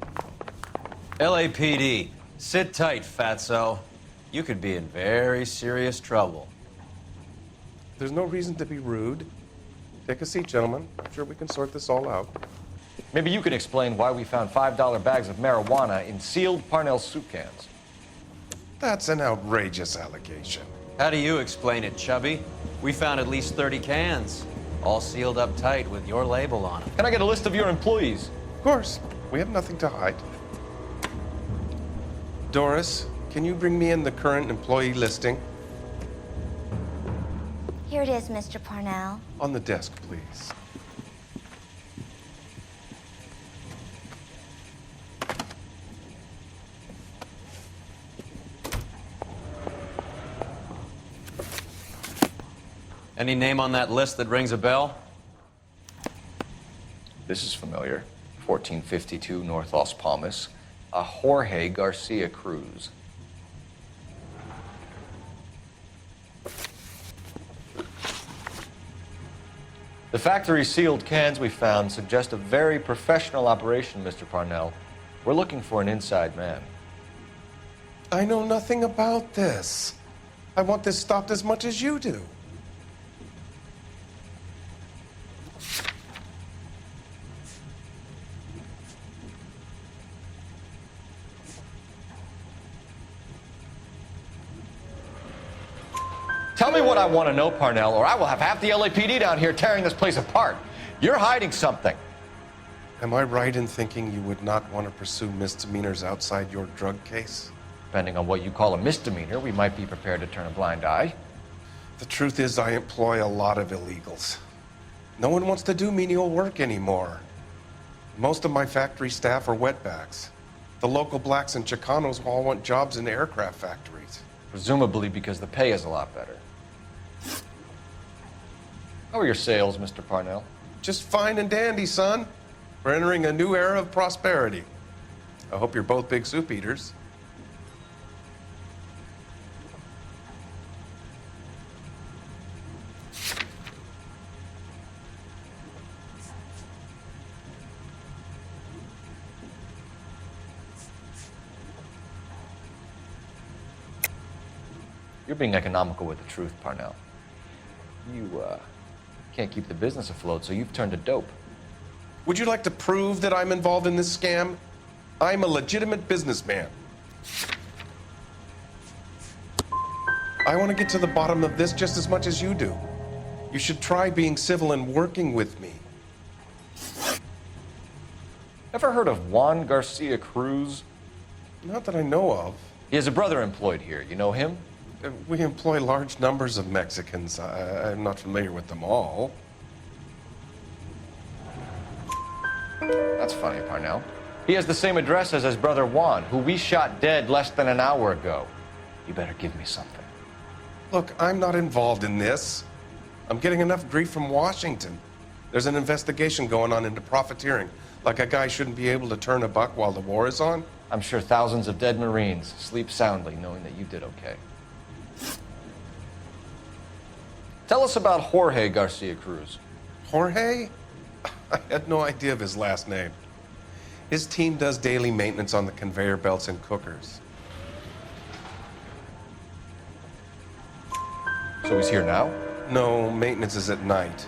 LAPD, sit tight, fatso. You could be in very serious trouble. There's no reason to be rude. Take a seat, gentlemen. I'm sure we can sort this all out. Maybe you can explain why we found $5 bags of marijuana in sealed Parnell soup cans. That's an outrageous allegation. How do you explain it, Chubby? We found at least 30 cans, all sealed up tight with your label on them. Can I get a list of your employees? Of course. We have nothing to hide. Doris, can you bring me in the current employee listing? Here it is, Mr. Parnell. On the desk, please. Any name on that list that rings a bell? This is familiar. 1452 North Las Palmas. A Jorge Garcia Cruz. The factory sealed cans we found suggest a very professional operation, Mr. Parnell. We're looking for an inside man. I know nothing about this. I want this stopped as much as you do. Tell me what I want to know, Parnell, or I will have half the LAPD down here tearing this place apart. You're hiding something. Am I right in thinking you would not want to pursue misdemeanors outside your drug case? Depending on what you call a misdemeanor, we might be prepared to turn a blind eye. The truth is, I employ a lot of illegals. No one wants to do menial work anymore. Most of my factory staff are wetbacks. The local blacks and Chicanos all want jobs in aircraft factories. Presumably because the pay is a lot better. How are your sales, Mr. Parnell? Just fine and dandy, son. We're entering a new era of prosperity. I hope you're both big soup eaters. You're being economical with the truth, Parnell. You, can't keep the business afloat, so you've turned to dope. Would you like to prove that I'm involved in this scam? I'm a legitimate businessman. I want to get to the bottom of this just as much as you do. You should try being civil and working with me. Ever heard of Juan Garcia Cruz? Not that I know of. He has a brother employed here. You know him? We employ large numbers of Mexicans. I'm not familiar with them all. That's funny, Parnell. He has the same address as his brother Juan, who we shot dead less than an hour ago. You better give me something. Look, I'm not involved in this. I'm getting enough grief from Washington. There's an investigation going on into profiteering. Like a guy shouldn't be able to turn a buck while the war is on. I'm sure thousands of dead Marines sleep soundly knowing that you did okay. Tell us about Jorge Garcia Cruz. Jorge? I had no idea of his last name. His team does daily maintenance on the conveyor belts and cookers. So he's here now? No, maintenance is at night.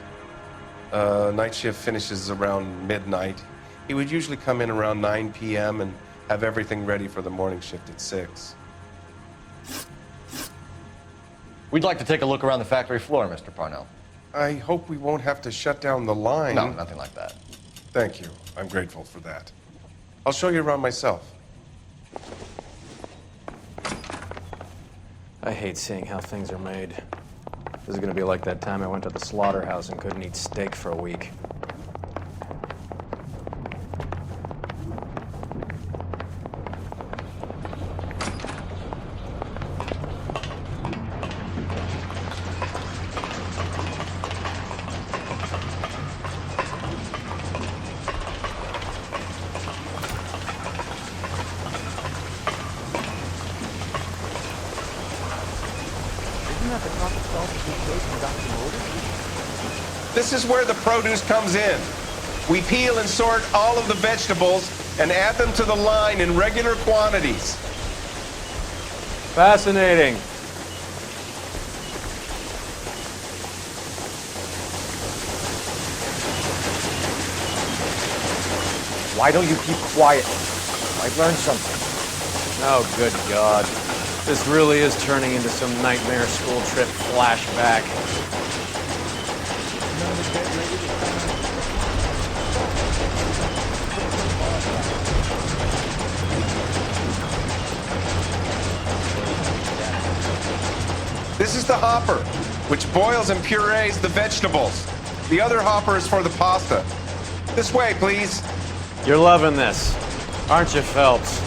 Night shift finishes around midnight. He would usually come in around 9 p.m. and have everything ready for the morning shift at 6. We'd like to take a look around the factory floor, Mr. Parnell. I hope we won't have to shut down the line. No, nothing like that. Thank you. I'm grateful for that. I'll show you around myself. I hate seeing how things are made. This is gonna be like that time I went to the slaughterhouse and couldn't eat steak for a week. not the top installed suitcase and got promoted? This is where the produce comes in. We peel and sort all of the vegetables and add them to the line in regular quantities. Fascinating. Why don't you keep quiet? I've learned something. Oh, good God. This really is turning into some nightmare school trip flashback. This is the hopper, which boils and purees the vegetables. The other hopper is for the pasta. This way, please. You're loving this, aren't you, Phelps?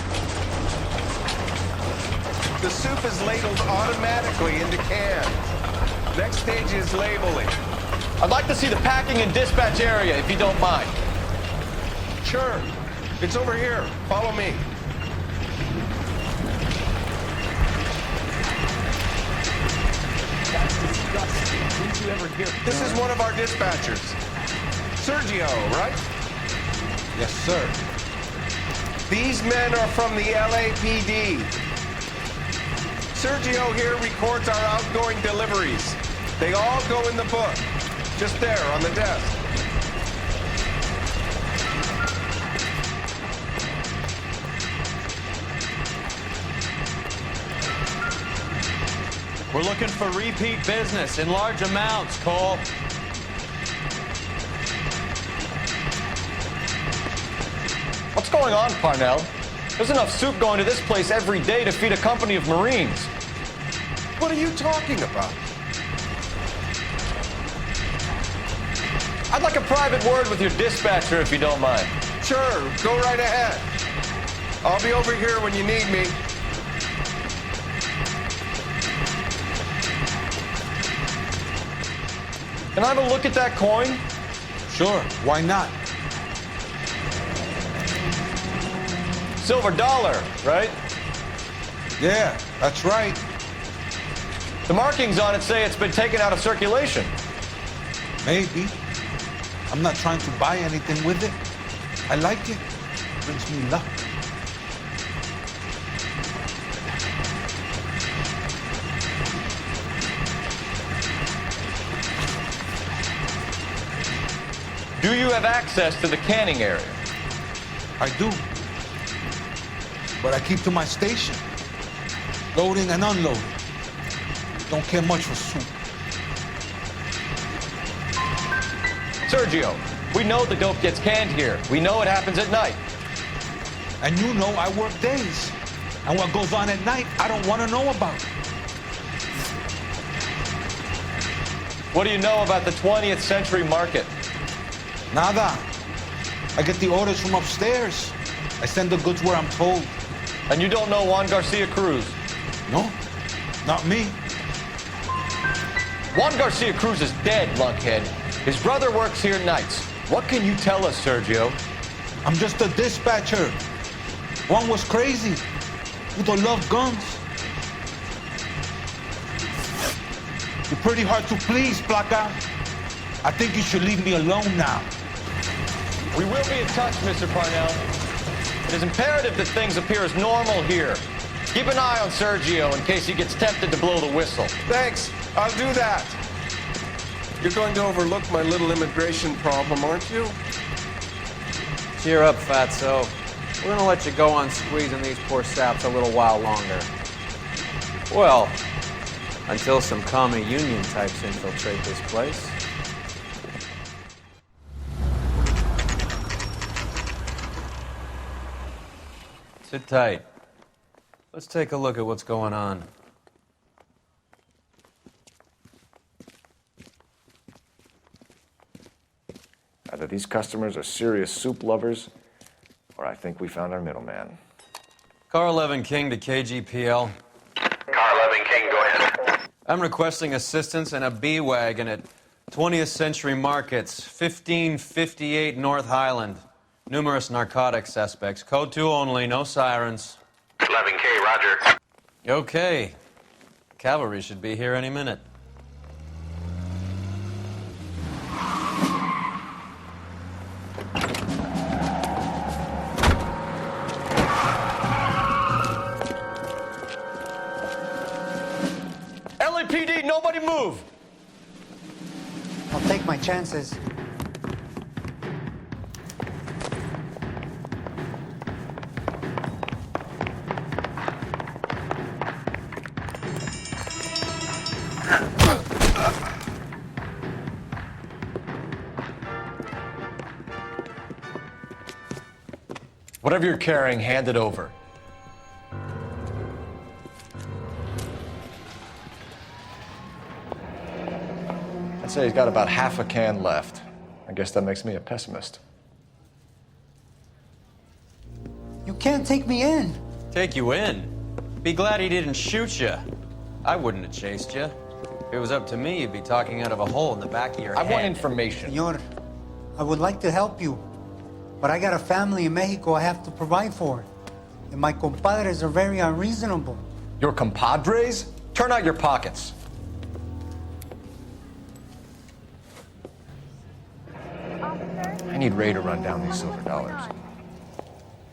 The soup is ladled automatically into cans. Next stage is labeling. I'd like to see the packing and dispatch area, if you don't mind. Sure. It's over here. Follow me. That's disgusting. Didn't you ever hear? This is one of our dispatchers. Sergio, right? Yes, sir. These men are from the LAPD. Sergio here records our outgoing deliveries. They all go in the book, just there on the desk. We're looking for repeat business in large amounts, Cole. What's going on, Parnell? There's enough soup going to this place every day to feed a company of Marines. What are you talking about? I'd like a private word with your dispatcher, if you don't mind. Sure, go right ahead. I'll be over here when you need me. Can I have a look at that coin? Sure, why not? Silver dollar, right? Yeah, that's right. The markings on it say it's been taken out of circulation. Maybe. I'm not trying to buy anything with it. I like it. It brings me luck. Do you have access to the canning area? I do. But I keep to my station. Loading and unloading. Don't care much for soup. Sergio, we know the dope gets canned here. We know it happens at night. And you know I work days. And what goes on at night, I don't want to know about. What do you know about the 20th century market? Nada. I get the orders from upstairs. I send the goods where I'm told. And you don't know Juan Garcia Cruz? No, not me. Juan Garcia Cruz is dead, lunkhead. His brother works here nights. What can you tell us, Sergio? I'm just a dispatcher. Juan was crazy. You don't love guns. You're pretty hard to please, Placa. I think you should leave me alone now. We will be in touch, Mr. Parnell. It is imperative that things appear as normal here. Keep an eye on Sergio in case he gets tempted to blow the whistle. Thanks. I'll do that. You're going to overlook my little immigration problem, aren't you? Cheer up, Fatso. We're gonna let you go on squeezing these poor saps a little while longer. Well, until some commie union types infiltrate this place. Sit tight. Let's take a look at what's going on. Either these customers are serious soup lovers, or I think we found our middleman. Car 11 King to KGPL. Car 11 King, go ahead. I'm requesting assistance in a B-Wagon at 20th Century Markets, 1558 North Highland. Numerous narcotic suspects. Code 2 only, no sirens. 11K, roger. Okay. Cavalry should be here any minute. LAPD, nobody move! I'll take my chances. Whatever you're carrying, hand it over. I'd say he's got about half a can left. I guess that makes me a pessimist. You can't take me in. Take you in? Be glad he didn't shoot you. I wouldn't have chased you. If it was up to me, you'd be talking out of a hole in the back of your head. I want information. Senor, I would like to help you, but I got a family in Mexico I have to provide for. And my compadres are very unreasonable. Your compadres? Turn out your pockets. I need Ray to run down these silver dollars.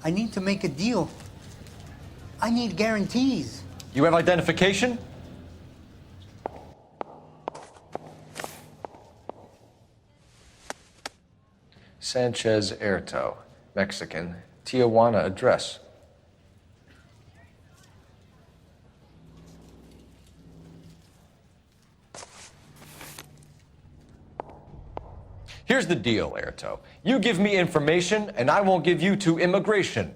I need to make a deal. I need guarantees. You have identification? Sanchez Erto, Mexican, Tijuana address. Here's the deal, Erto. You give me information, and I won't give you to immigration.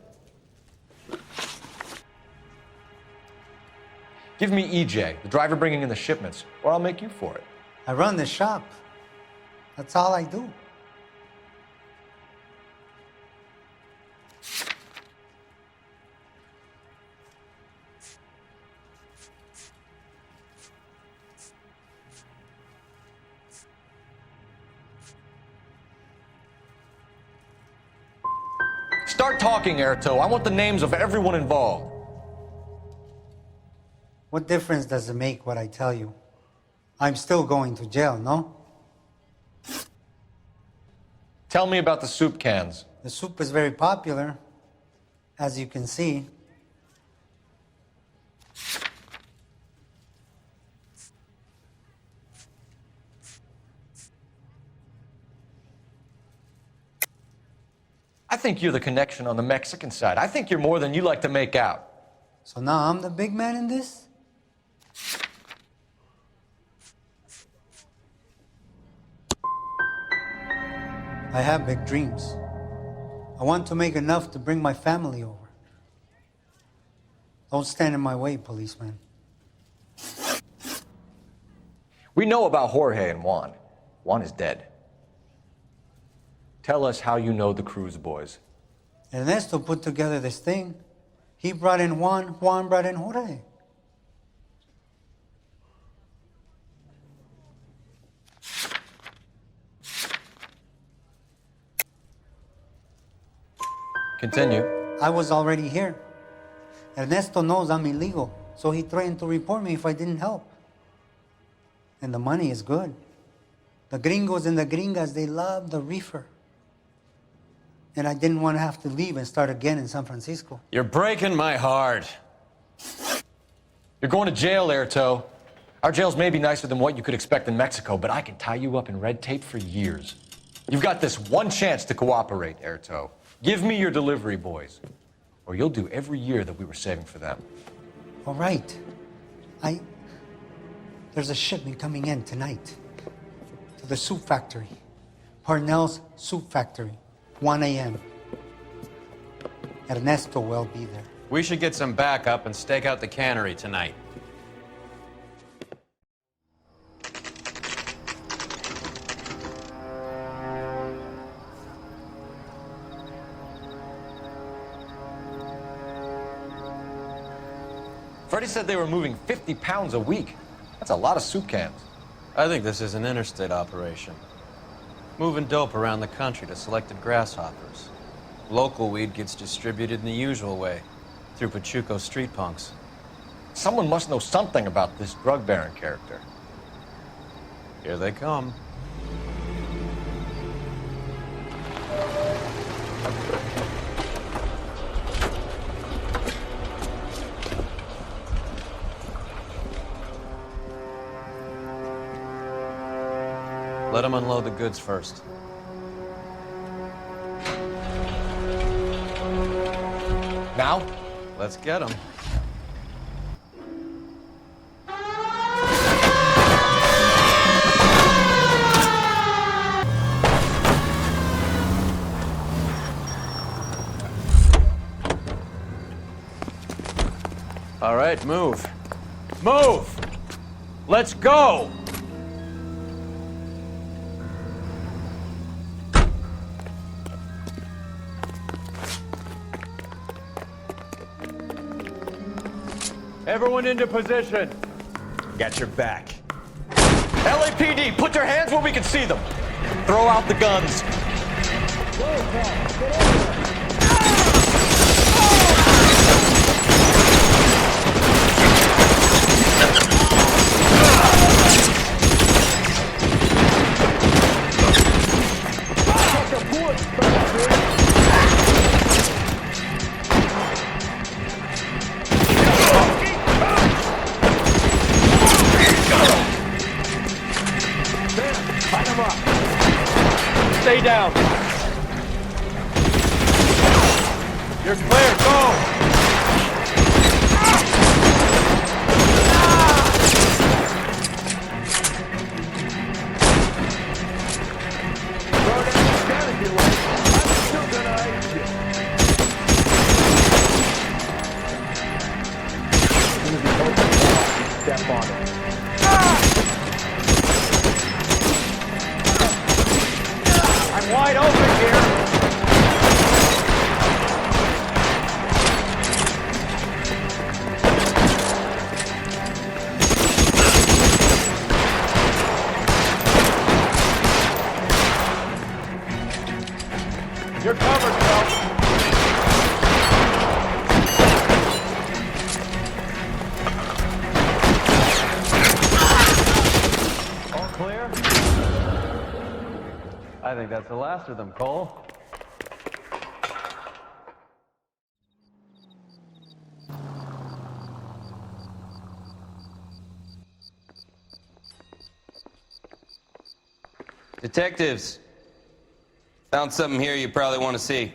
Give me EJ, the driver bringing in the shipments, or I'll make you for it. I run the shop. That's all I do. Start talking, Erto. I want the names of everyone involved. What difference does it make what I tell you? I'm still going to jail, no? Tell me about the soup cans. The soup is very popular, as you can see. I think you're the connection on the Mexican side. I think you're more than you like to make out. So now I'm the big man in this? I have big dreams. I want to make enough to bring my family over. Don't stand in my way, policeman. We know about Jorge and Juan. Juan is dead. Tell us how you know the Cruz boys. Ernesto put together this thing. He brought in Juan, Juan brought in Jorge. Continue. I was already here. Ernesto knows I'm illegal, so he threatened to report me if I didn't help. And the money is good. The gringos and the gringas, they love the reefer. And I didn't want to have to leave and start again in San Francisco. You're breaking my heart. You're going to jail, Erto. Our jails may be nicer than what you could expect in Mexico, but I can tie you up in red tape for years. You've got this one chance to cooperate, Erto. Give me your delivery boys, or you'll do every year that we were saving for them. All right. There's a shipment coming in tonight to the soup factory. Parnell's Soup Factory, 1 a.m. Ernesto will be there. We should get some backup and stake out the cannery tonight. Freddie said they were moving 50 pounds a week. That's a lot of soup cans. I think this is an interstate operation. Moving dope around the country to selected grasshoppers. Local weed gets distributed in the usual way, through Pachuco street punks. Someone must know something about this drug baron character. Here they come. Let them unload the goods first. Now? Let's get them. All right, move. Move! Let's go! Everyone into position. Got your back. LAPD, put your hands where we can see them. Throw out the guns. Stay down. You're clear. Go. Throw down the gun if you like. I'm still gonna ice you. Step on it. I'm wide open here. You're covered, Phelps. All clear? I think that's the last of them, Cole. Detectives, found something here you probably want to see.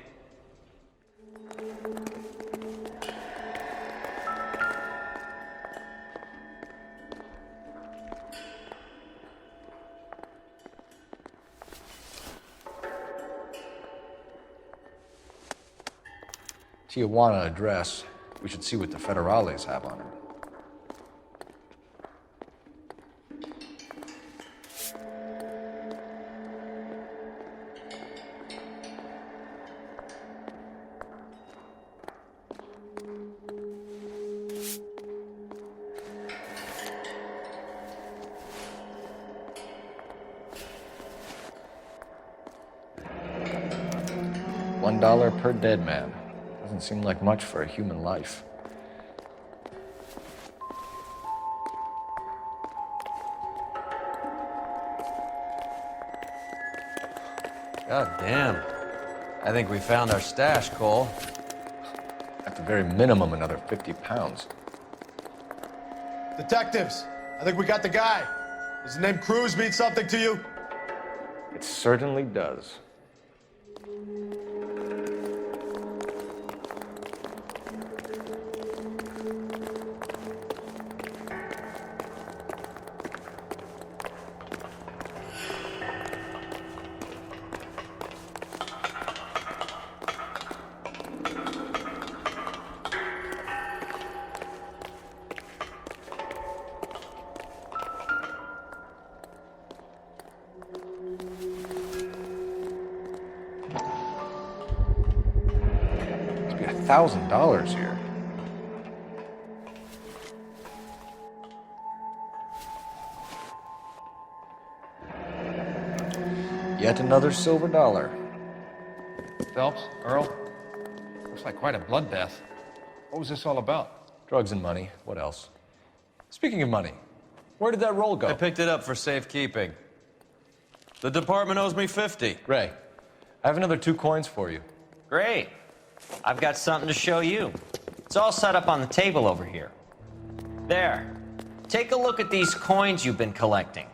Tijuana address. We should see what the federales have on her. $1 per dead man. Doesn't seem like much for a human life. God damn. I think we found our stash, Cole. At the very minimum, another 50 pounds. Detectives, I think we got the guy. Does the name Cruz mean something to you? It certainly does. $1,000 here. Yet another silver dollar. Phelps, Earl, looks like quite a bloodbath. What was this all about? Drugs and money. What else? Speaking of money, where did that roll go? I picked it up for safekeeping. The department owes me 50. Ray, I have another 2 coins for you. Great. I've got something to show you. It's all set up on the table over here. There. Take a look at these coins you've been collecting.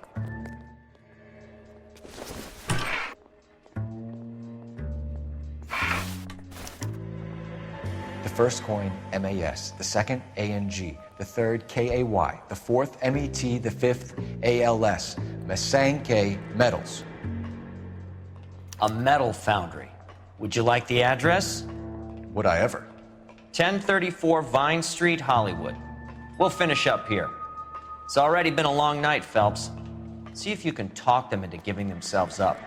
The first coin, MAS. The second, ANG. The third, KAY. The fourth, MET. The fifth, ALS. Masanke Metals. A metal foundry. Would you like the address? Would I ever? 1034 Vine Street, Hollywood. We'll finish up here. It's already been a long night, Phelps. See if you can talk them into giving themselves up.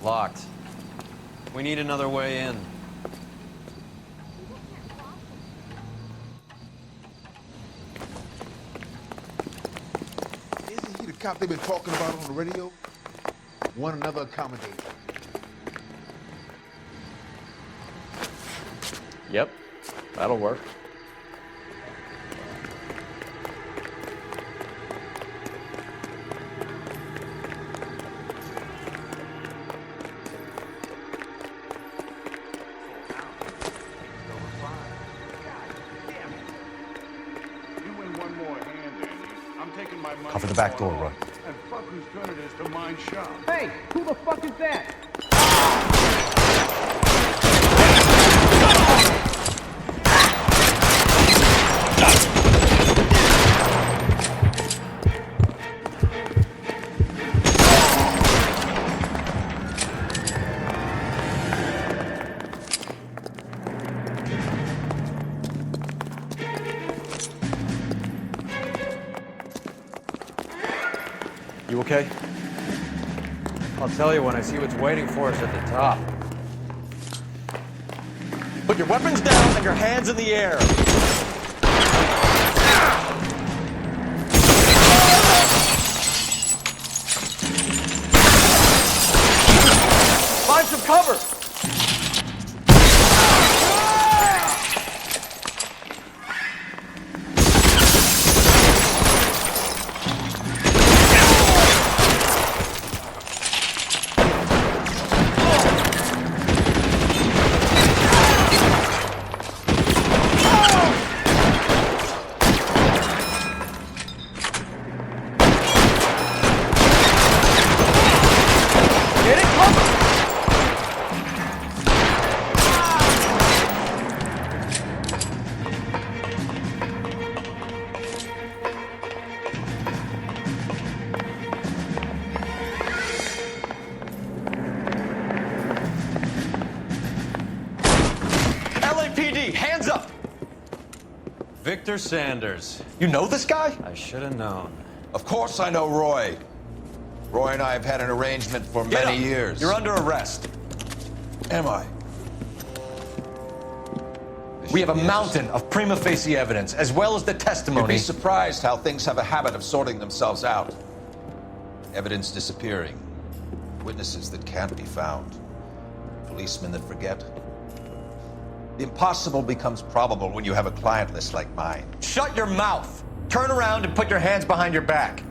Locked. We need another way in. Isn't he the cop they've been talking about on the radio? One another accommodator. Yep, that'll work. Cover the back door, Roy. And fuck whose turn it is to mind shop. Hey, who the fuck is that? You okay? I'll tell you when I see what's waiting for us at the top. Put your weapons down and your hands in the air. Find some cover. Victor Sanders. You know this guy? I should have known. Of course I know Roy. Roy and I have had an arrangement for many years. You're under arrest. Am I? We have a mountain of prima facie evidence, as well as the testimony. You'd be surprised how things have a habit of sorting themselves out. Evidence disappearing. Witnesses that can't be found. Policemen that forget. The impossible becomes probable when you have a client list like mine. Shut your mouth! Turn around and put your hands behind your back.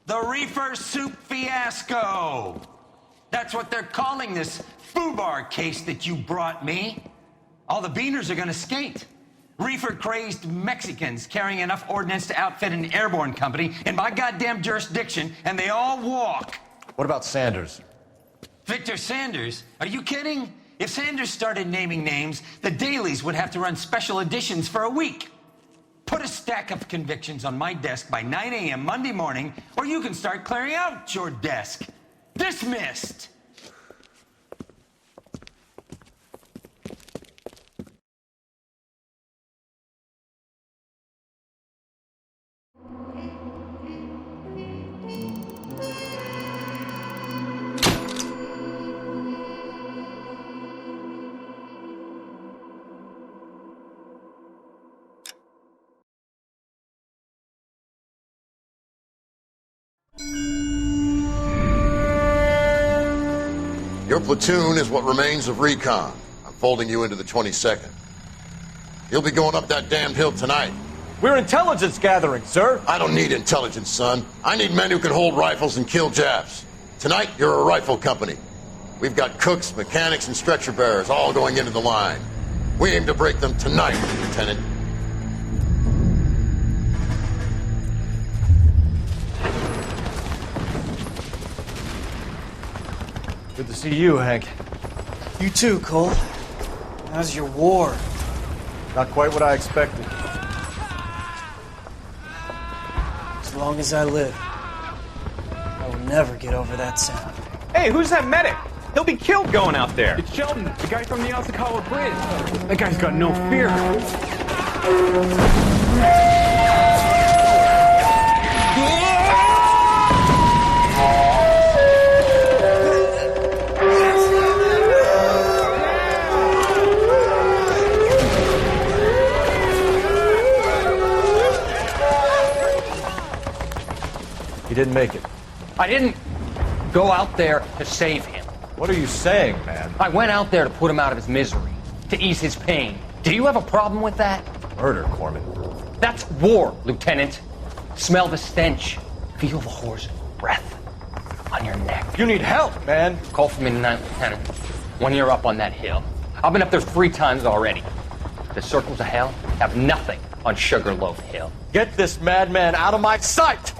The reefer soup fiasco! That's what they're calling this foobar case that you brought me. All the beaners are gonna skate. Reefer-crazed Mexicans carrying enough ordnance to outfit an airborne company in my goddamn jurisdiction, and they all walk. What about Sanders? Victor Sanders? Are you kidding? If Sanders started naming names, the dailies would have to run special editions for a week. Put a stack of convictions on my desk by 9 a.m. Monday morning, or you can start clearing out your desk. Dismissed! Your platoon is what remains of recon. I'm folding you into the 22nd. You'll be going up that damned hill tonight. We're intelligence gathering, sir. I don't need intelligence, son. I need men who can hold rifles and kill Japs. Tonight, you're a rifle company. We've got cooks, mechanics, and stretcher bearers all going into the line. We aim to break them tonight, Lieutenant. Good to see you, Hank. You too, Cole. How's your war? Not quite what I expected. As long as I live, I will never get over that sound. Hey, who's that medic? He'll be killed going out there. It's Sheldon, the guy from the Osakawa Bridge. That guy's got no fear. He didn't make it. I didn't go out there to save him. What are you saying, man? I went out there to put him out of his misery, to ease his pain. Do you have a problem with that? Murder, Corman. That's war, Lieutenant. Smell the stench. Feel the whore's breath on your neck. You need help, man. Call for me tonight, Lieutenant. When you're up on that hill. I've been up there 3 times already. The circles of hell have nothing on Sugarloaf Hill. Get this madman out of my sight!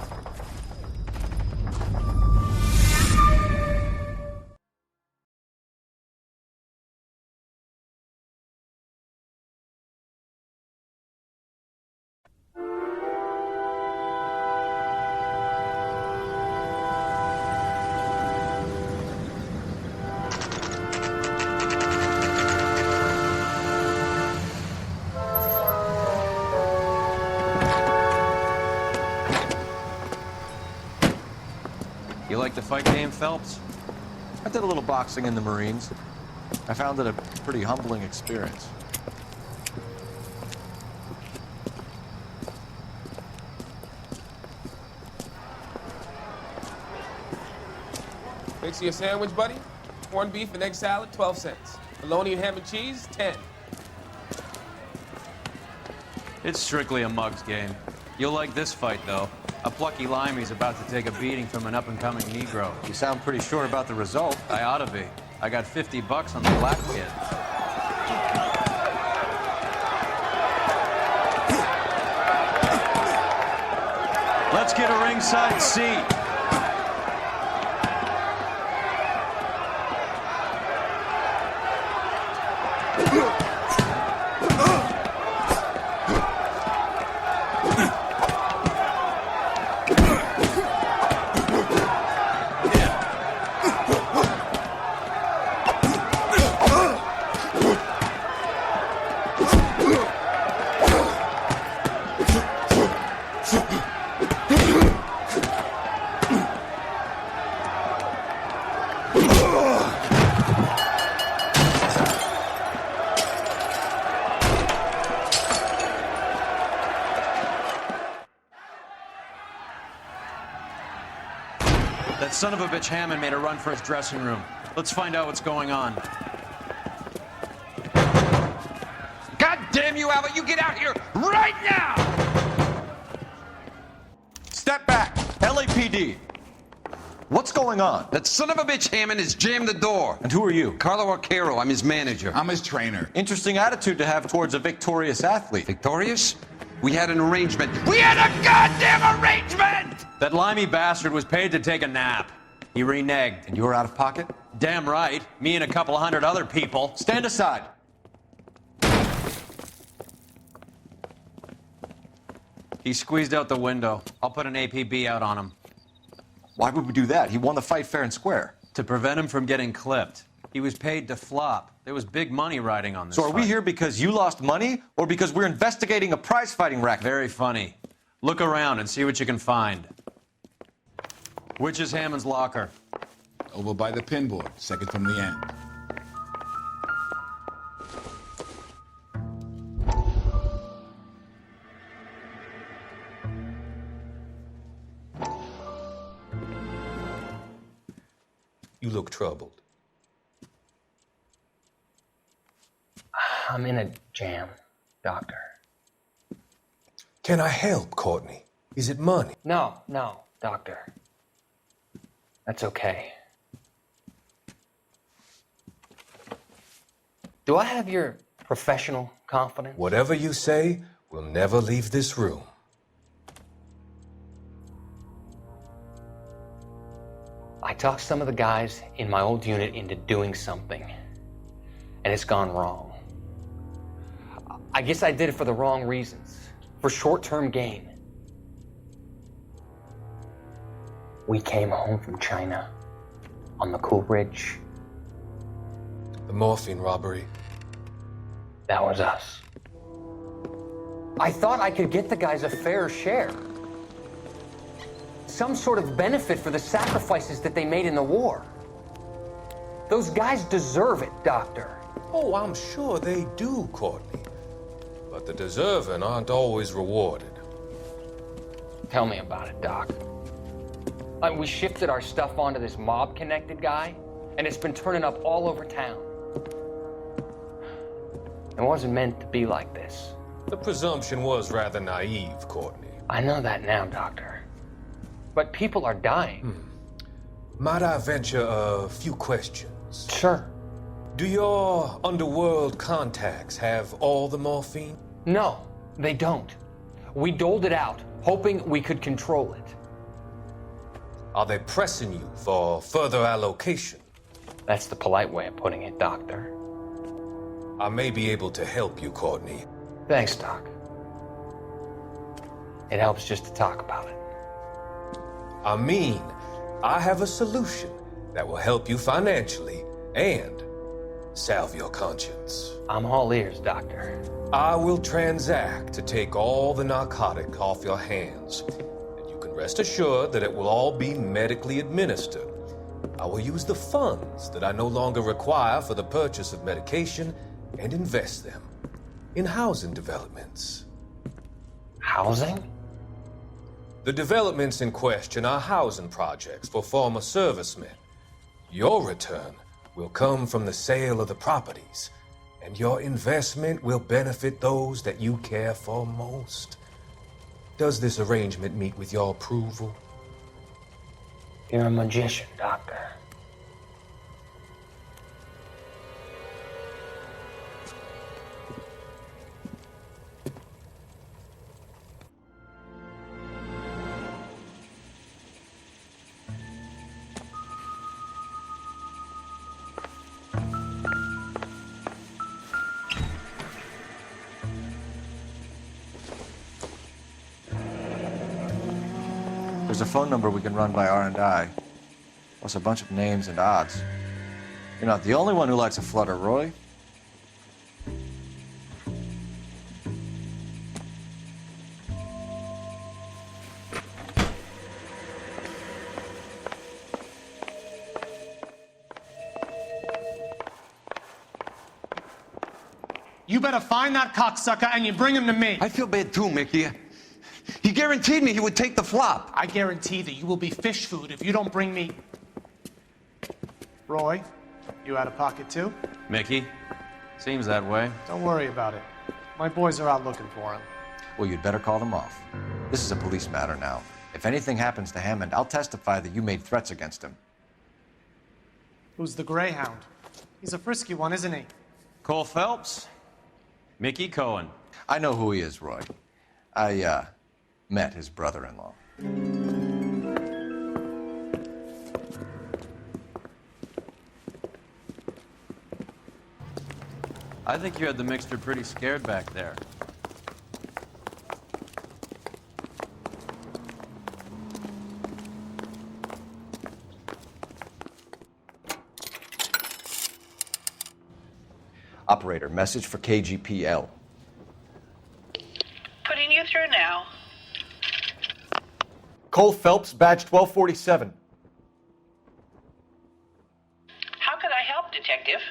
You like the fight game, Phelps? I did a little boxing in the Marines. I found it a pretty humbling experience. Fix you a sandwich, buddy? Corned beef and egg salad, 12 cents. Bologna and ham and cheese, 10. It's strictly a mug's game. You'll like this fight, though. A plucky limey's about to take a beating from an up-and-coming Negro. You sound pretty sure about the result. I ought to be. I got $50 on the black kid. Let's get a ringside seat. That son of a bitch Hammond made a run for his dressing room. Let's find out what's going on. God damn you, Albert! You get out here right now! Step back! LAPD! What's going on? That son of a bitch Hammond has jammed the door. And who are you? Carlo Arcaro. I'm his manager. I'm his trainer. Interesting attitude to have towards a victorious athlete. Victorious? We had an arrangement. We had a goddamn arrangement! That limey bastard was paid to take a nap. He reneged. And you were out of pocket? Damn right. Me and a couple hundred other people. Stand aside. He squeezed out the window. I'll put an APB out on him. Why would we do that? He won the fight fair and square. To prevent him from getting clipped. He was paid to flop. There was big money riding on this So are we fight. here because you lost money or because we're investigating a prize-fighting racket? Very funny. Look around and see what you can find. Which is Hammond's locker? Over by the pinboard, second from the end. You look troubled. I'm in a jam, Doctor. Can I help, Courtney? Is it money? No, Doctor. That's okay. Do I have your professional confidence? Whatever you say, we'll never leave this room. I talked some of the guys in my old unit into doing something, and it's gone wrong. I guess I did it for the wrong reasons, for short-term gain. We came home from China on the Cool Ridge. The morphine robbery. That was us. I thought I could get the guys a fair share. Some sort of benefit for the sacrifices that they made in the war. Those guys deserve it, Doctor. Oh, I'm sure they do, Courtney. But the deserving aren't always rewarded. Tell me about it, Doc. We shifted our stuff onto this mob-connected guy, and it's been turning up all over town. It wasn't meant to be like this. The presumption was rather naive, Courtney. I know that now, Doctor. But people are dying. Might I venture a few questions? Sure. Do your underworld contacts have all the morphine? No, they don't. We doled it out, hoping we could control it. Are they pressing you for further allocation? That's the polite way of putting it, Doctor. I may be able to help you, Courtney. Thanks, Doc. It helps just to talk about it. I mean, I have a solution that will help you financially and salve your conscience. I'm all ears, Doctor. I will transact to take all the narcotic off your hands. And you can rest assured that it will all be medically administered. I will use the funds that I no longer require for the purchase of medication and invest them in housing developments. Housing? The developments in question are housing projects for former servicemen. Your return will come from the sale of the properties, and your investment will benefit those that you care for most. Does this arrangement meet with your approval? You're a magician, Doctor. There's a phone number we can run by R&I, plus a bunch of names and odds. You're not the only one who likes a flutter, Roy. You better find that cocksucker and you bring him to me. I feel bad too, Mickey. He guaranteed me he would take the flop. I guarantee that you will be fish food if you don't bring me... Roy, you out of pocket too? Mickey, seems that way. Don't worry about it. My boys are out looking for him. Well, you'd better call them off. This is a police matter now. If anything happens to Hammond, I'll testify that you made threats against him. Who's the Greyhound? He's a frisky one, isn't he? Cole Phelps? Mickey Cohen. I know who he is, Roy. I, met his brother-in-law. I think you had the mixture pretty scared back there. Operator, message for KGPL. Putting you through now. Cole Phelps, badge 1247. How could I help, Detective?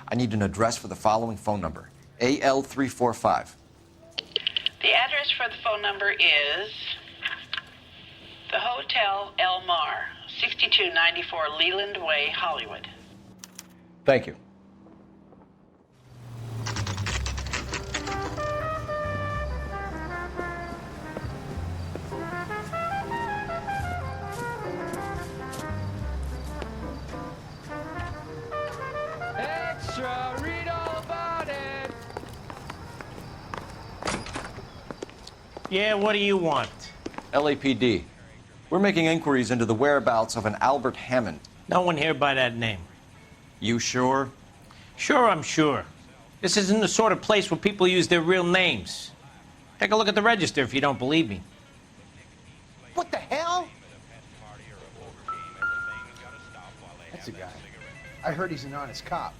I need an address for the following phone number, AL345. The address for the phone number is the Hotel El Mar, 6294 Leland Way, Hollywood. Thank you. Yeah, what do you want? LAPD. We're making inquiries into the whereabouts of an Albert Hammond. No one here by that name. You sure? Sure, I'm sure. This isn't the sort of place where people use their real names. Take a look at the register if you don't believe me. What the hell? That's a guy. I heard he's an honest cop.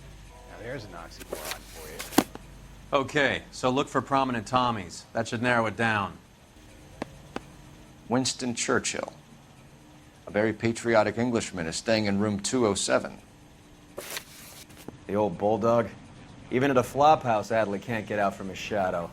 Now there's an oxymoron for you. Okay, so look for prominent Tommies. That should narrow it down. Winston Churchill. A very patriotic Englishman is staying in room 207. The old bulldog. Even at a flop house, Adley can't get out from his shadow.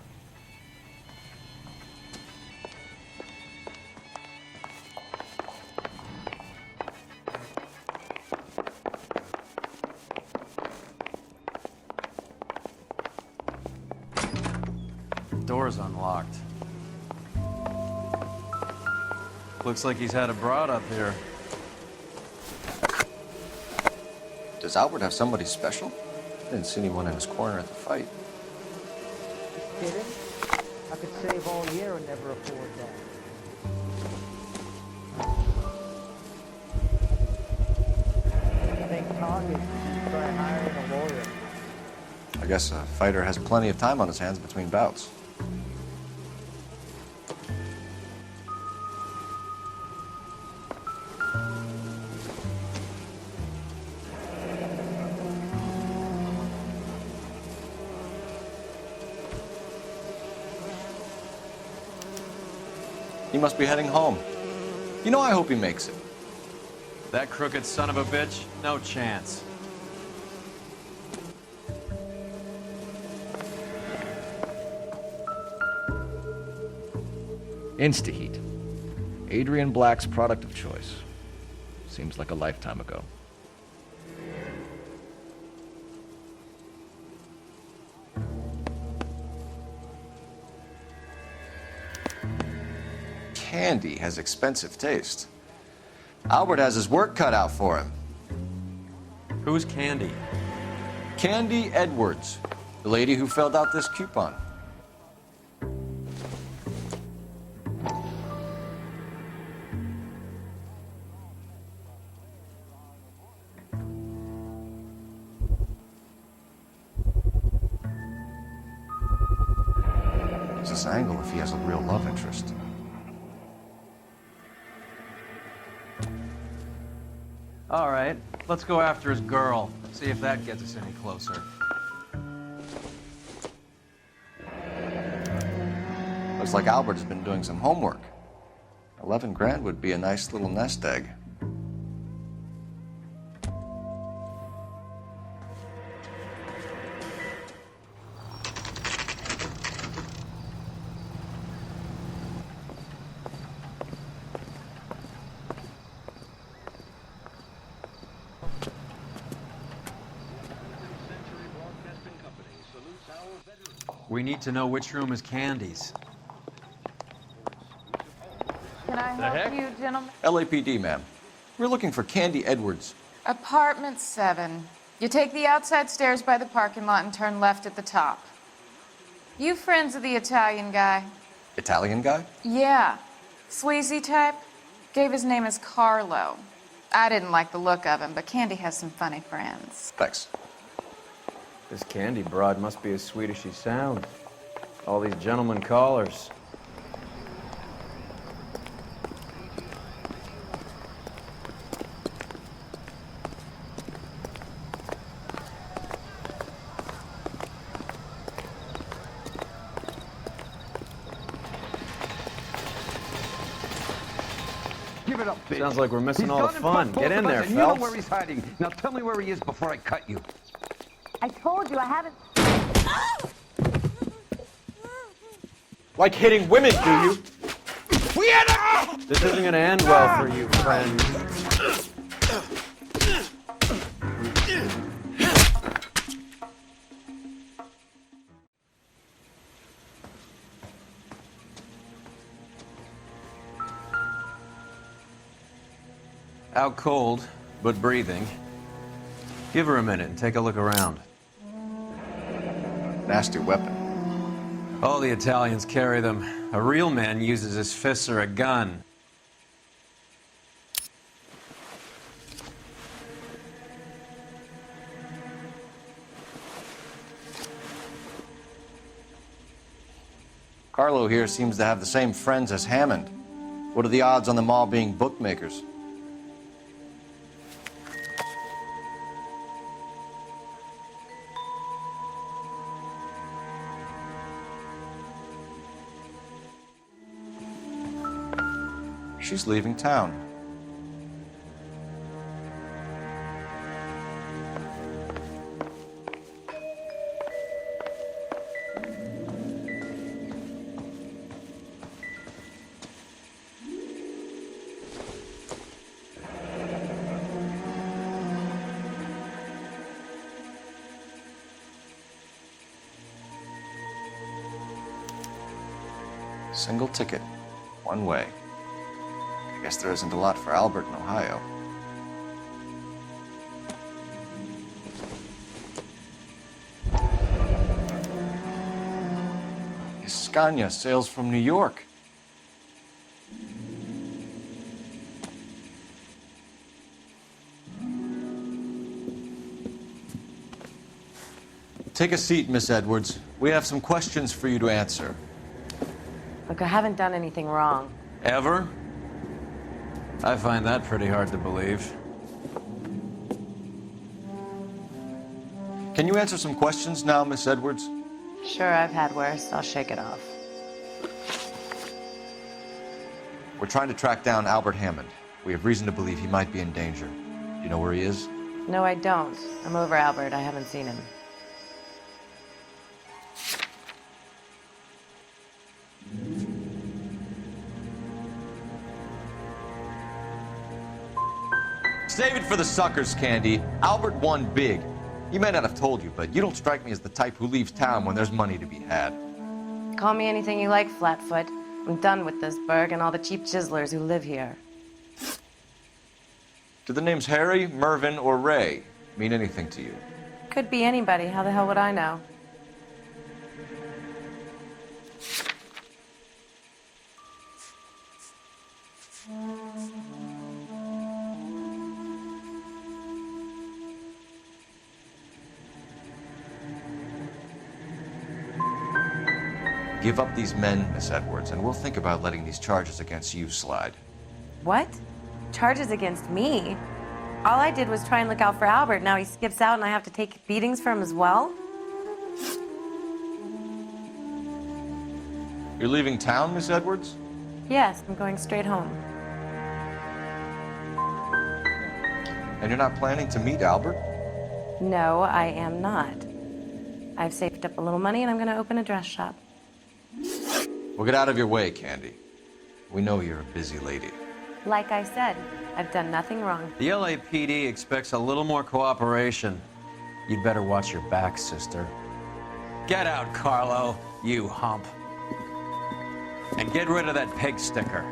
Door's unlocked. Looks like he's had a broad up here. Does Albert have somebody special? I didn't see anyone in his corner at the fight. Kidding? I could save all year and never afford that. I think target should try hiring a lawyer. I guess a fighter has plenty of time on his hands between bouts. He must be heading home. You know, I hope he makes it. That crooked son of a bitch? No chance. Instaheat. Adrian Black's product of choice. Seems like a lifetime ago. Candy has expensive taste. Albert has his work cut out for him. Who's Candy? Candy Edwards, the lady who filled out this coupon. It's this angle if he has a real love interest. All right, let's go after his girl. See if that gets us any closer. Looks like Albert has been doing some homework. 11 grand would be a nice little nest egg. We need to know which room is Candy's. Can I help you, gentlemen? LAPD, ma'am. We're looking for Candy Edwards. Apartment 7. You take the outside stairs by the parking lot and turn left at the top. You friends of the Italian guy? Italian guy? Yeah. Sleazy type? Gave his name as Carlo. I didn't like the look of him, but Candy has some funny friends. Thanks. This Candy broad must be as sweet as she sounds. All these gentlemen callers. Give it up, bitch. Sounds like we're missing He's all the done fun. and fucked Get in both of there, us, and you know Phelps. where he's hiding. Now tell me where he is before I cut you. I told you I haven't... Like hitting women, do you? This isn't gonna end well for you, friend. Out cold, but breathing. Give her a minute and take a look around. Nasty weapon. All the Italians carry them. A real man uses his fists or a gun. Carlo here seems to have the same friends as Hammond. What are the odds on them all being bookmakers? She's leaving town. Single ticket, one way. I guess there isn't a lot for Albert in Ohio. Scania sails from New York. Take a seat, Miss Edwards. We have some questions for you to answer. Look, I haven't done anything wrong. Ever? I find that pretty hard to believe. Can you answer some questions now, Miss Edwards? Sure, I've had worse. I'll shake it off. We're trying to track down Albert Hammond. We have reason to believe he might be in danger. Do you know where he is? No, I don't. I'm over Albert. I haven't seen him. Save it for the suckers, Candy. Albert won big. He may not have told you, but you don't strike me as the type who leaves town when there's money to be had. Call me anything you like, Flatfoot. I'm done with this burg and all the cheap chiselers who live here. Do the names Harry, Mervyn, or Ray mean anything to you? Could be anybody. How the hell would I know? Give up these men, Miss Edwards, and we'll think about letting these charges against you slide. What? Charges against me? All I did was try and look out for Albert. Now he skips out and I have to take beatings for him as well? You're leaving town, Miss Edwards? Yes, I'm going straight home. And you're not planning to meet Albert? No, I am not. I've saved up a little money and I'm going to open a dress shop. Well, get out of your way, Candy. We know you're a busy lady. Like I said, I've done nothing wrong. The LAPD expects a little more cooperation. You'd better watch your back, sister. Get out, Carlo, you hump. And get rid of that pig sticker.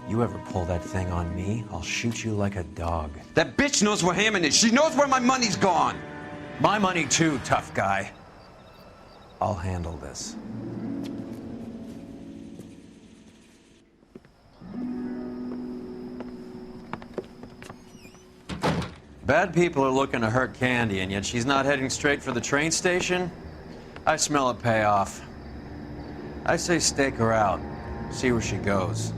You ever pull that thing on me, I'll shoot you like a dog. That bitch knows where Hammond is. She knows where my money's gone. My money too, tough guy. I'll handle this. Bad people are looking to hurt Candy, and yet she's not heading straight for the train station? I smell a payoff. I say stake her out. See where she goes.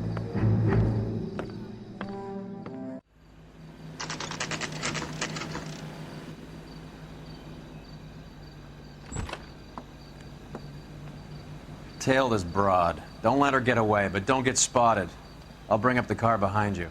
Tail this broad. Don't let her get away, but don't get spotted. I'll bring up the car behind you.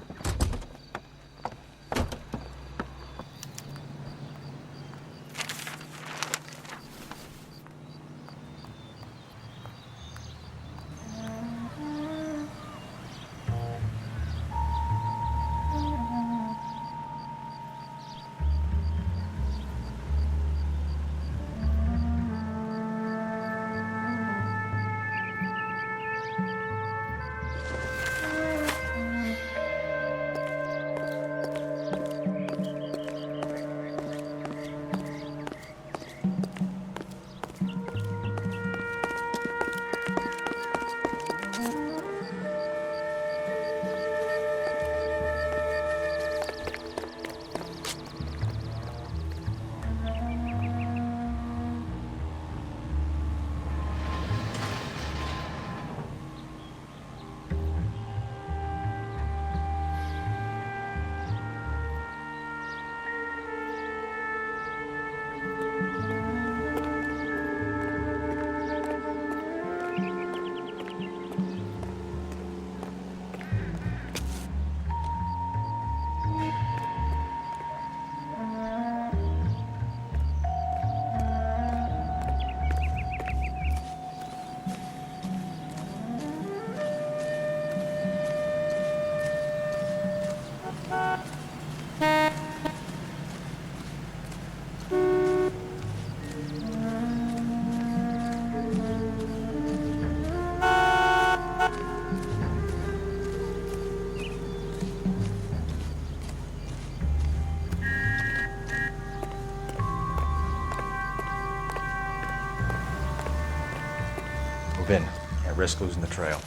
jump in. Can't risk losing the trail.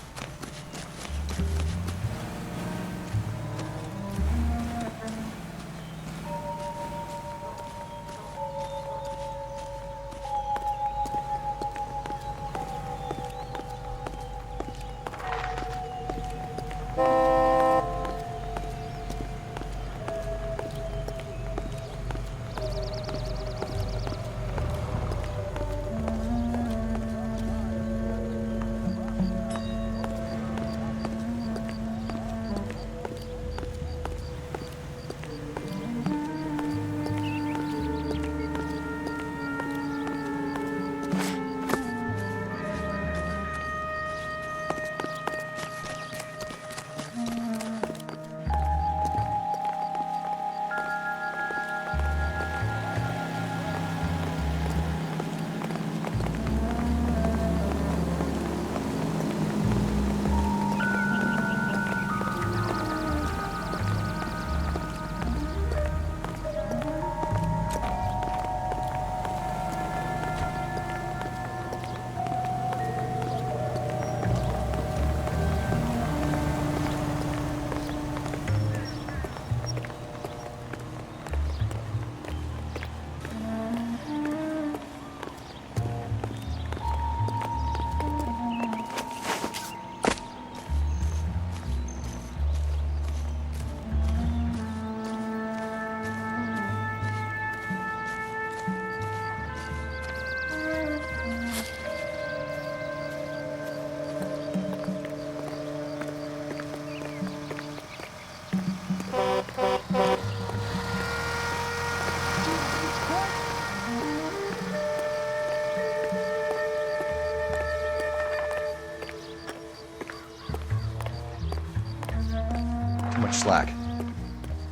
Slack.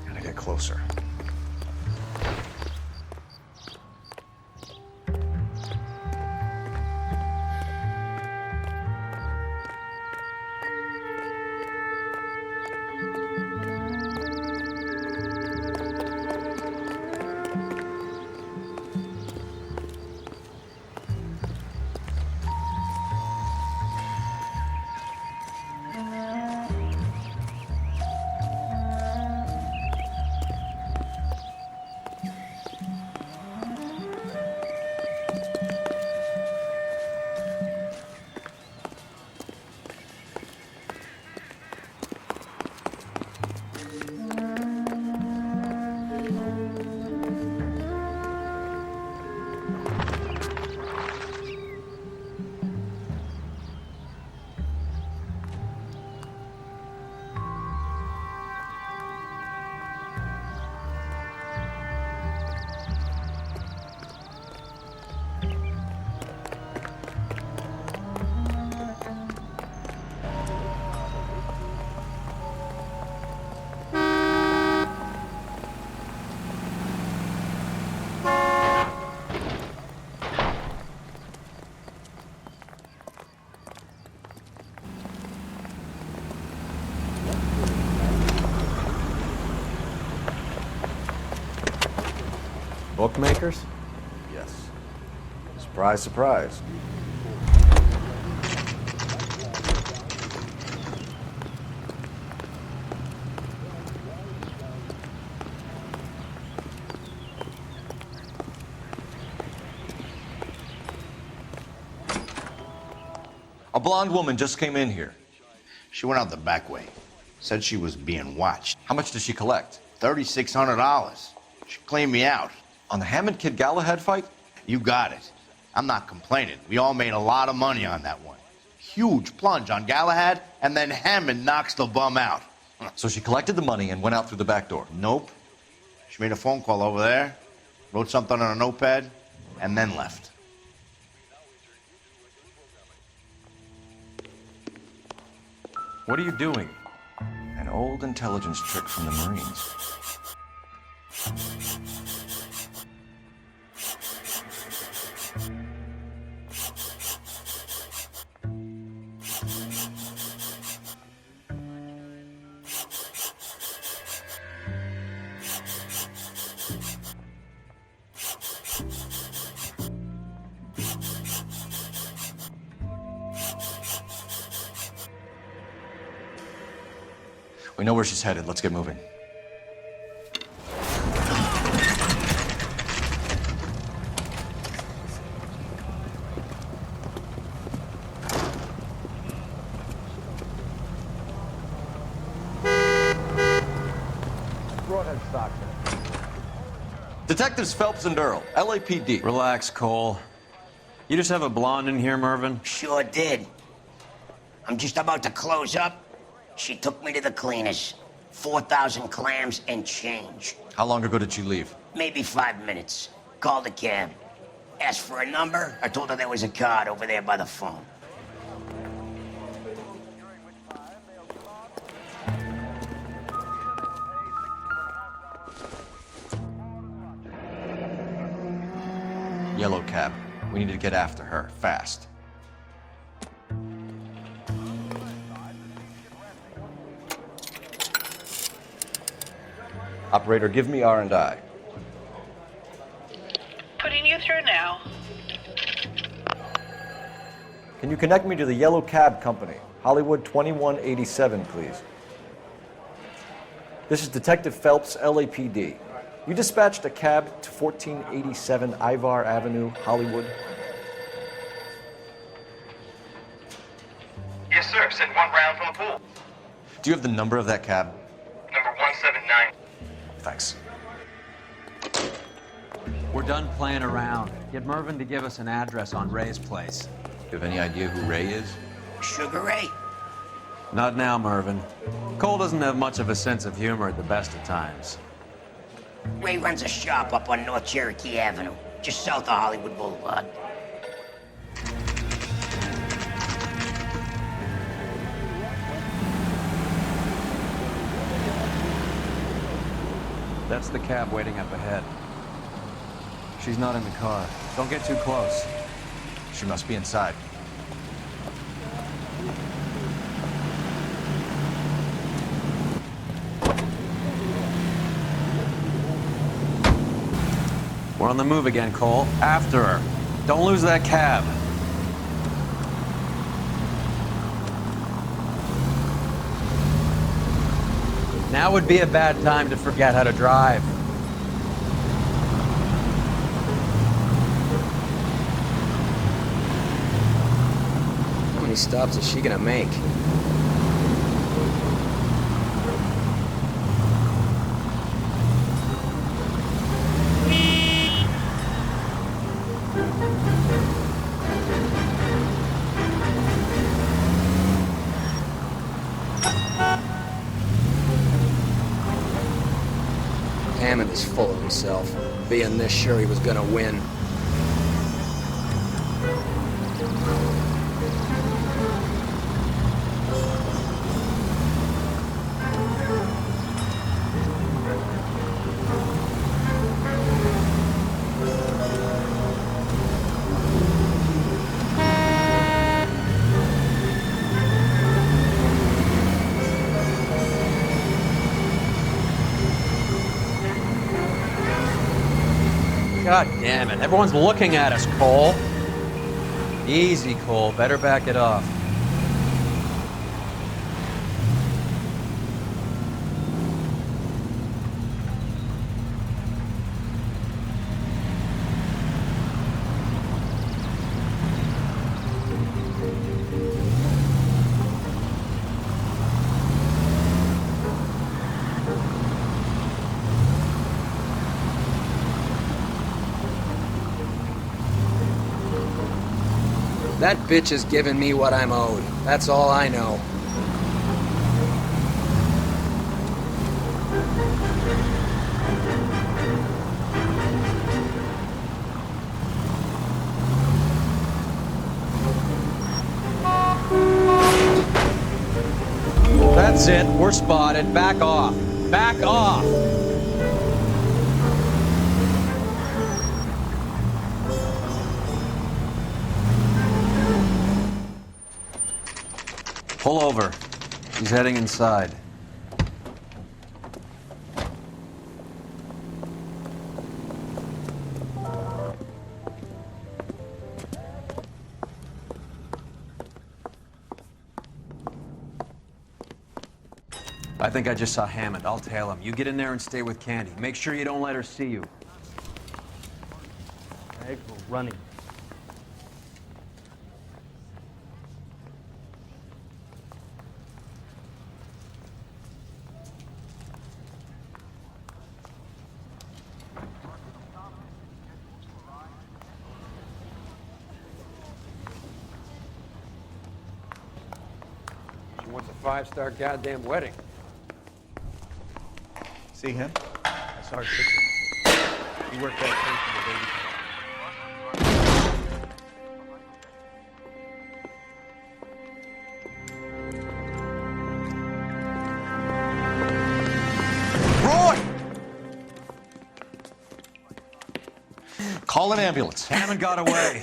Gotta get closer. Bookmakers? Yes. Surprise, surprise. A blonde woman just came in here. She went out the back way. Said she was being watched. How much did she collect? $3,600. She cleaned me out. On the Hammond Kid Galahad fight? You got it. I'm not complaining. We all made a lot of money on that one. Huge plunge on Galahad, and then Hammond knocks the bum out. So she collected the money and went out through the back door? Nope. She made a phone call over there, wrote something on a notepad, and then left. What are you doing? An old intelligence trick from the Marines. We know where she's headed. Let's get moving. Broadhead stock. Detectives Phelps and Earl, LAPD. Relax, Cole. You just have a blonde in here, Mervyn? Sure did. I'm just about to close up. She took me to the cleaners. 4,000 clams and change. How long ago did she leave? Maybe 5 minutes. Called a cab. Asked for a number. I told her there was a card over there by the phone. Yellow cab. We need to get after her, fast. Operator, give me R&I. Putting you through now. Can you connect me to the Yellow Cab Company? Hollywood 2187, please. This is Detective Phelps, LAPD. You dispatched a cab to 1487 Ivar Avenue, Hollywood. Yes, sir. Send one round from the pool. Do you have the number of that cab? Number 179. Thanks. We're done playing around. Get Mervyn to give us an address on Ray's place. Do you have any idea who Ray is? Sugar Ray? Not now, Mervyn. Cole doesn't have much of a sense of humor at the best of times. Ray runs a shop up on North Cherokee Avenue, just south of Hollywood Boulevard. That's the cab waiting up ahead. She's not in the car. Don't get too close. She must be inside. We're on the move again, Cole. After her. Don't lose that cab. Now would be a bad time to forget how to drive. How many stops is she gonna make? Hammond is full of himself, being this sure he was gonna win. God damn it. Everyone's looking at us, Cole. Easy, Cole. Better back it off. That bitch is giving me what I'm owed. That's all I know. That's it. We're spotted. Back off. Back off. Pull over. He's heading inside. I I think I just saw Hammond. I'll tail him. You get in there and stay with Candy. Make sure you don't let her see you. We're running. She wants a 5-star goddamn wedding. See him? That's our picture. He worked that thing for the baby. Call an ambulance. Hammond got away.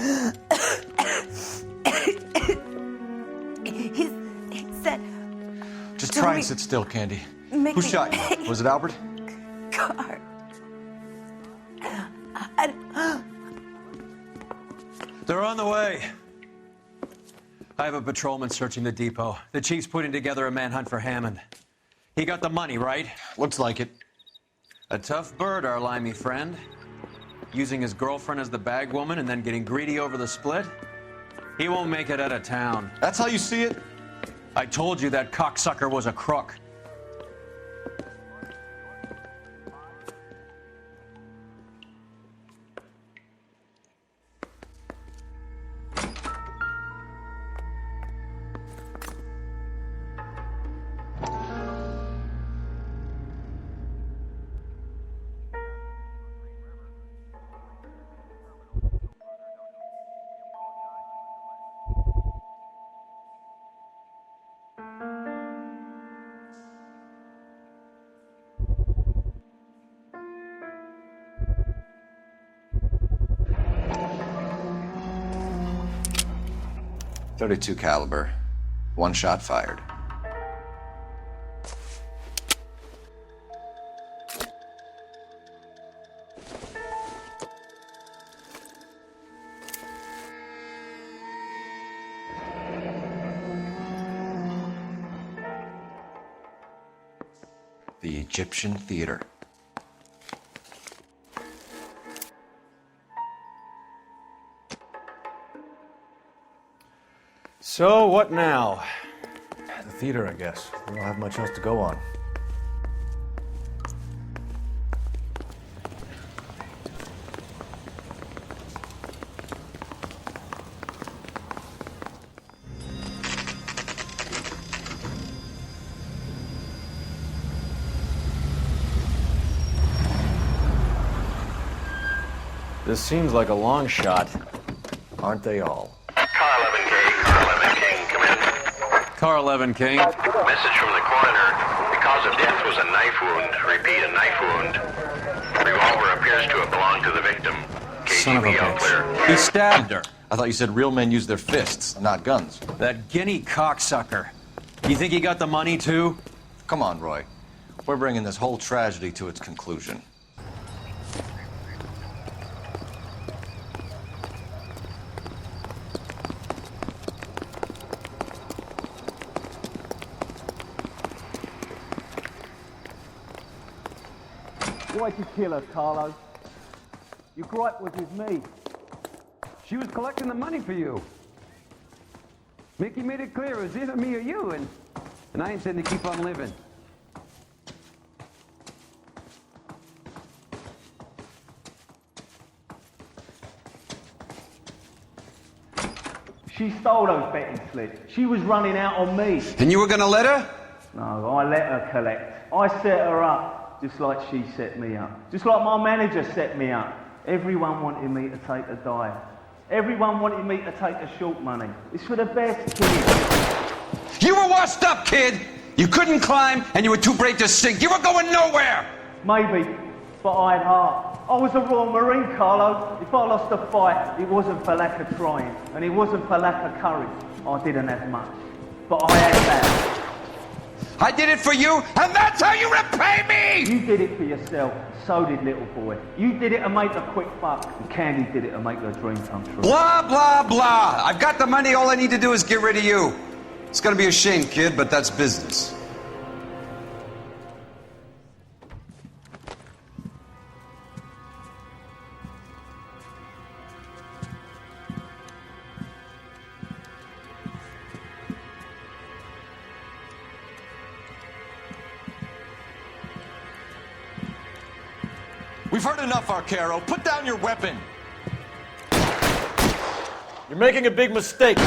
He said... Just try and sit still, Candy. Make Who me- shot you? Was it Albert? Car. They're on the way. I have a patrolman searching the depot. The chief's putting together a manhunt for Hammond. He got the money, right? Looks like it. A tough bird, our limey friend. Using his girlfriend as the bag woman and then getting greedy over the split. He won't make it out of town. That's how you see it? I told you that cocksucker was a crook. .32 caliber. One shot fired. The Egyptian Theater. So, what now? The theater, I guess. We don't have much else to go on. This seems like a long shot. Aren't they all? Car 11 King. Message from the coroner. The cause of death was a knife wound. Repeat, a knife wound. Revolver appears to have belonged to the victim. Son of a bitch. He stabbed her. I thought you said real men use their fists, not guns. That guinea cocksucker. You think he got the money too? Come on, Roy. We're bringing this whole tragedy to its conclusion. Why'd you kill her, Carlo? Your gripe was with me. She was collecting the money for you. Mickey made it clear it was either me or you, and I intend to keep on living. She stole those betting slips. She was running out on me. And you were gonna let her? No, I let her collect. I set her up, just like she set me up. Just like my manager set me up. Everyone wanted me to take a dive. Everyone wanted me to take the short money. It's for the best, kid. You were washed up, kid! You couldn't climb, and you were too brave to sink. You were going nowhere! Maybe, but I had heart. I was a Royal Marine, Carlo. If I lost a fight, it wasn't for lack of trying, and it wasn't for lack of courage. I didn't have much, but I had that. I did it for you, and that's how you repay me! You did it for yourself, so did little boy. You did it to make a quick buck, and Candy did it to make her dream come true. Blah, blah, blah. I've got the money, all I need to do is get rid of you. It's gonna be a shame, kid, but that's business. We've heard enough, Arcaro. Put down your weapon. You're making a big mistake.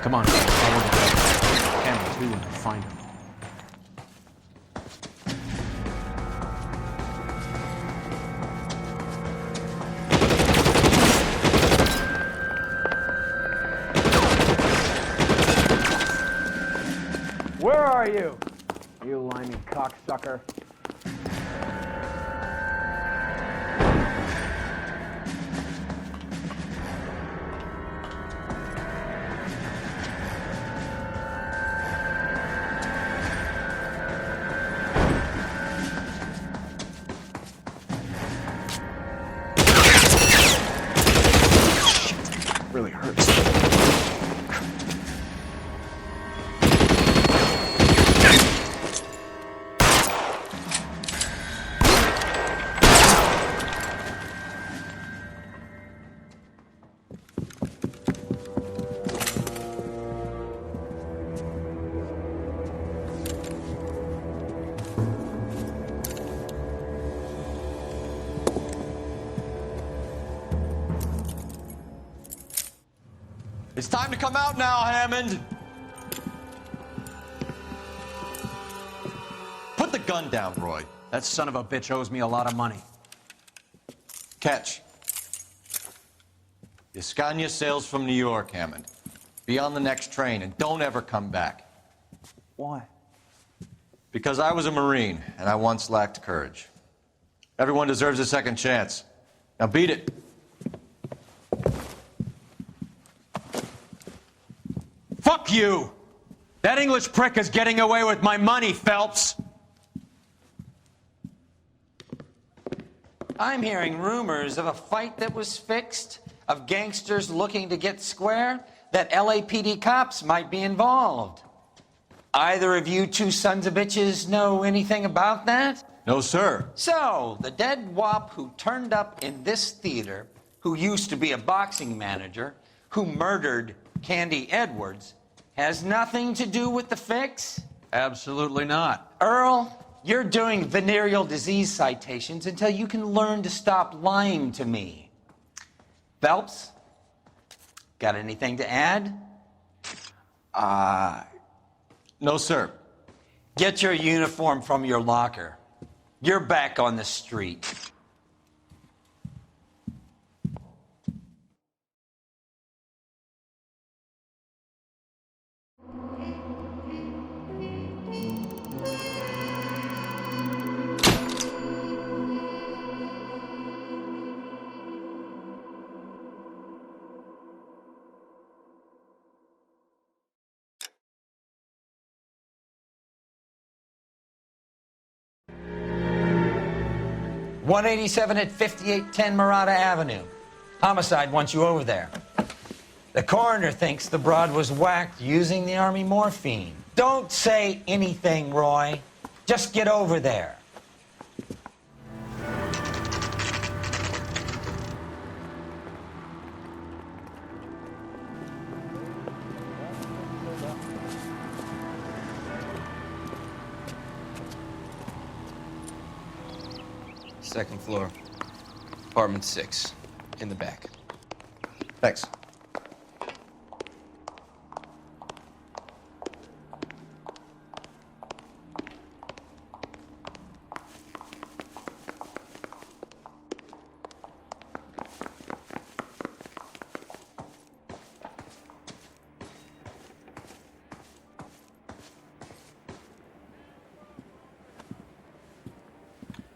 Come on, follow the camera too and find him. Where are you? You limey cocksucker. Really hurts. It's time to come out now, Hammond. Put the gun down, Roy. That son of a bitch owes me a lot of money. Catch. Escania sails from New York, Hammond. Be on the next train and don't ever come back. Why? Because I was a Marine and I once lacked courage. Everyone deserves a second chance. Now beat it. Fuck you! That English prick is getting away with my money, Phelps! I'm hearing rumors of a fight that was fixed, of gangsters looking to get square, that LAPD cops might be involved. Either of you two sons of bitches know anything about that? No, sir. So, the dead wop who turned up in this theater, who used to be a boxing manager, who murdered Candy Edwards, has nothing to do with the fix? Absolutely not. Earl, you're doing venereal disease citations until you can learn to stop lying to me. Phelps, got anything to add? No, sir. Get your uniform from your locker. You're back on the street. .187 at 5810 Murata Avenue. Homicide wants you over there. The coroner thinks the broad was whacked using the Army morphine. Don't say anything, Roy. Just get over there. Second floor. Apartment 6. In the back. Thanks.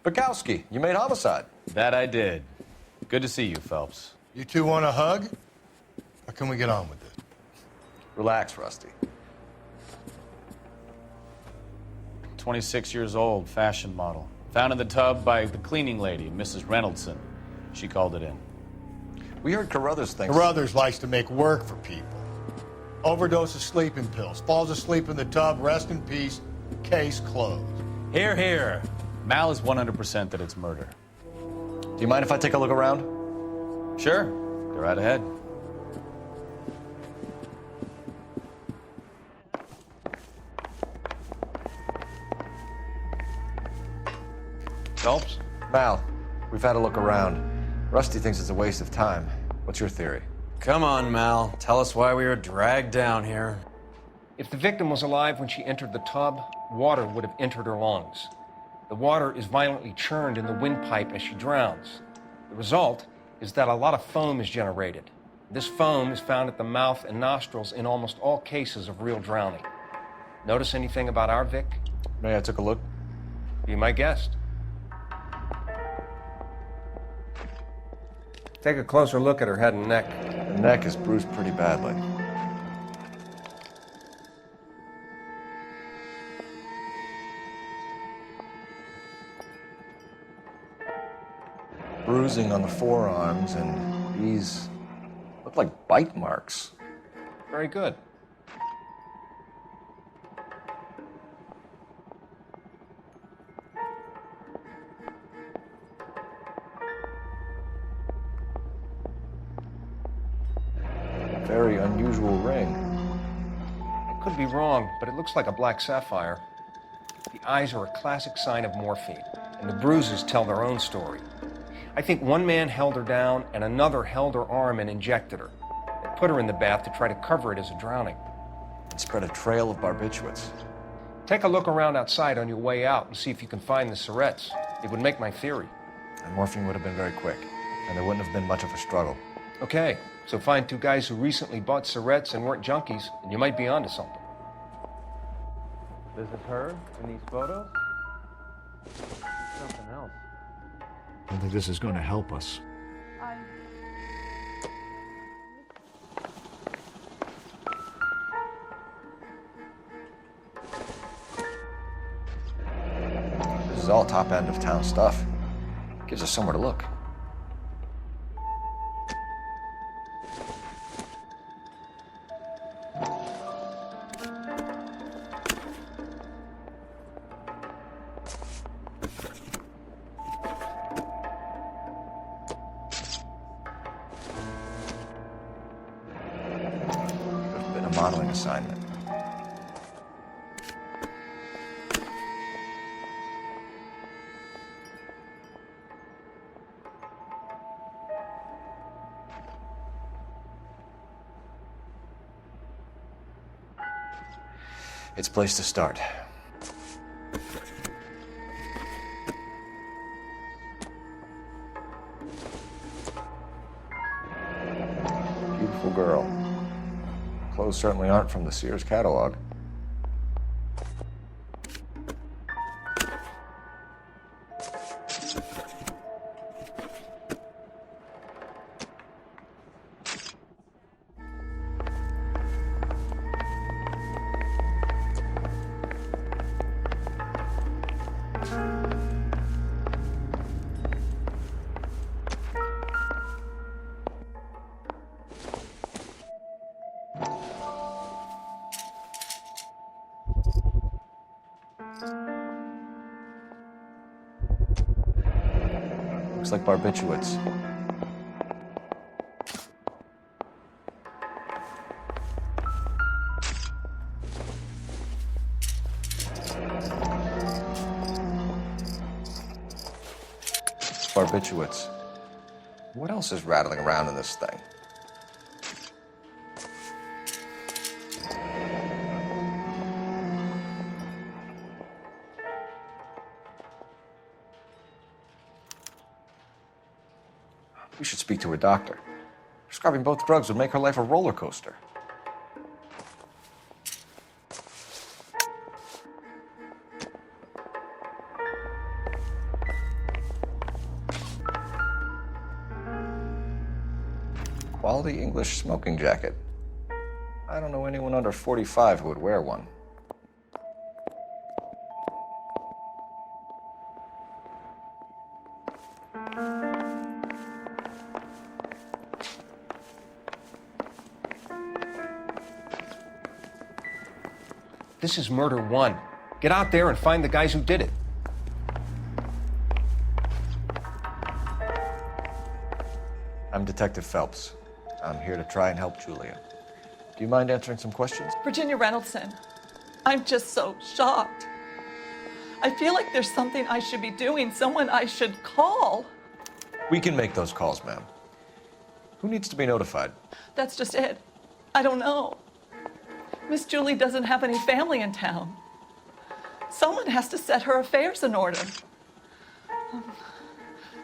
Bukowski, you made homicide. That I did. Good to see you, Phelps. You two want a hug? Or can we get on with it? Relax, Rusty. 26 years old, fashion model. Found in the tub by the cleaning lady, Mrs. Reynoldson. She called it in. We heard Carruthers thinks... Carruthers likes to make work for people. Overdose of sleeping pills. Falls asleep in the tub. Rest in peace. Case closed. Here, here. Mal is 100% that it's murder. Do you mind if I take a look around? Sure. Go right ahead. Phelps? Mal, we've had a look around. Rusty thinks it's a waste of time. What's your theory? Come on, Mal. Tell us why we were dragged down here. If the victim was alive when she entered the tub, water would have entered her lungs. The water is violently churned in the windpipe as she drowns. The result is that a lot of foam is generated. This foam is found at the mouth and nostrils in almost all cases of real drowning. Notice anything about our Vic? May I take a look? Be my guest. Take a closer look at her head and neck. The neck is bruised pretty badly. Bruising on the forearms, and these look like bite marks. Very good. Very unusual ring. I could be wrong, but it looks like a black sapphire. The eyes are a classic sign of morphine, and the bruises tell their own story. I think one man held her down and another held her arm and injected her. They put her in the bath to try to cover it as a drowning. And spread a trail of barbiturates. Take a look around outside on your way out and see if you can find the syrettes. It would make my theory. And morphine would have been very quick, and there wouldn't have been much of a struggle. Okay, so find two guys who recently bought syrettes and weren't junkies, and you might be onto something. This is her in these photos? Something else. I don't think this is going to help us. This is all top end of town stuff. Gives us somewhere to look. Modeling assignment. It's a place to start. Beautiful girl. Clothes certainly aren't from the Sears catalog. Looks like barbiturates. Barbiturates. What else is rattling around in this thing? We should speak to her doctor. Prescribing both drugs would make her life a roller coaster. Quality English smoking jacket. I don't know anyone under 45 who would wear one. This is murder one. Get out there and find the guys who did it. I'm Detective Phelps. I'm here to try and help Julia. Do you mind answering some questions? Virginia Reynoldson, I'm just so shocked. I feel like there's something I should be doing, someone I should call. We can make those calls, ma'am. Who needs to be notified? That's just it. I don't know. Miss Julie doesn't have any family in town. Someone has to set her affairs in order.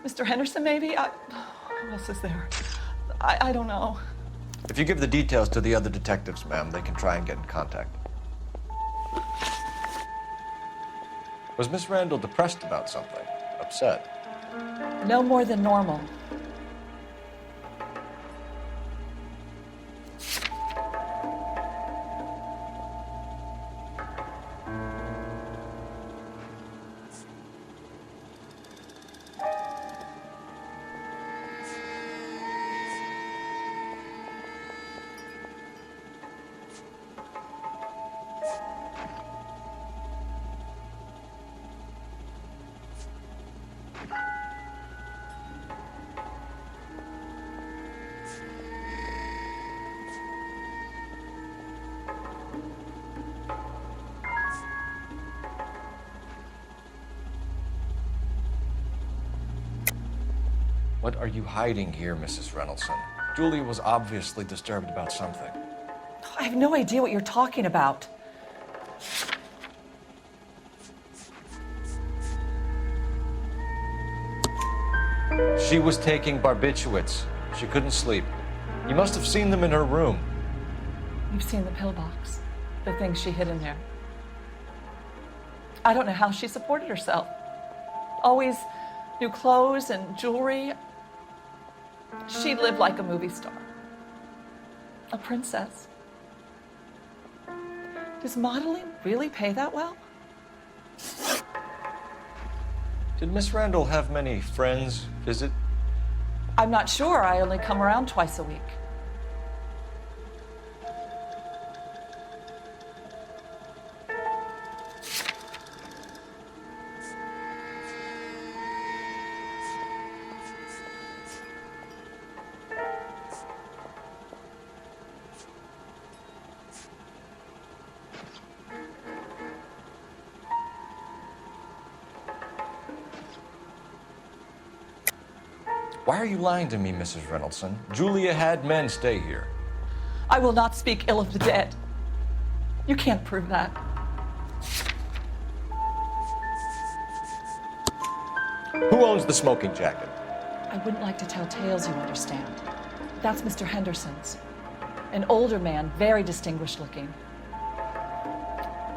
Mr. Henderson, maybe? Who else is there? I don't know. If you give the details to the other detectives, ma'am, they can try and get in contact. Was Miss Randall depressed about something? Upset? No more than normal. What are you hiding here, Mrs. Reynoldson? Julia was obviously disturbed about something. I have no idea what you're talking about. She was taking barbiturates. She couldn't sleep. You must have seen them in her room. You've seen the pillbox, the things she hid in there. I don't know how she supported herself. Always new clothes and jewelry. She lived like a movie star. A princess. Does modeling really pay that well? Did Miss Randall have many friends visit? I'm not sure. I only come around twice a week. Why are you lying to me, Mrs. Reynoldson? Julia had men stay here. I will not speak ill of the dead. You can't prove that. Who owns the smoking jacket? I wouldn't like to tell tales, you understand. That's Mr. Henderson's. An older man, very distinguished looking.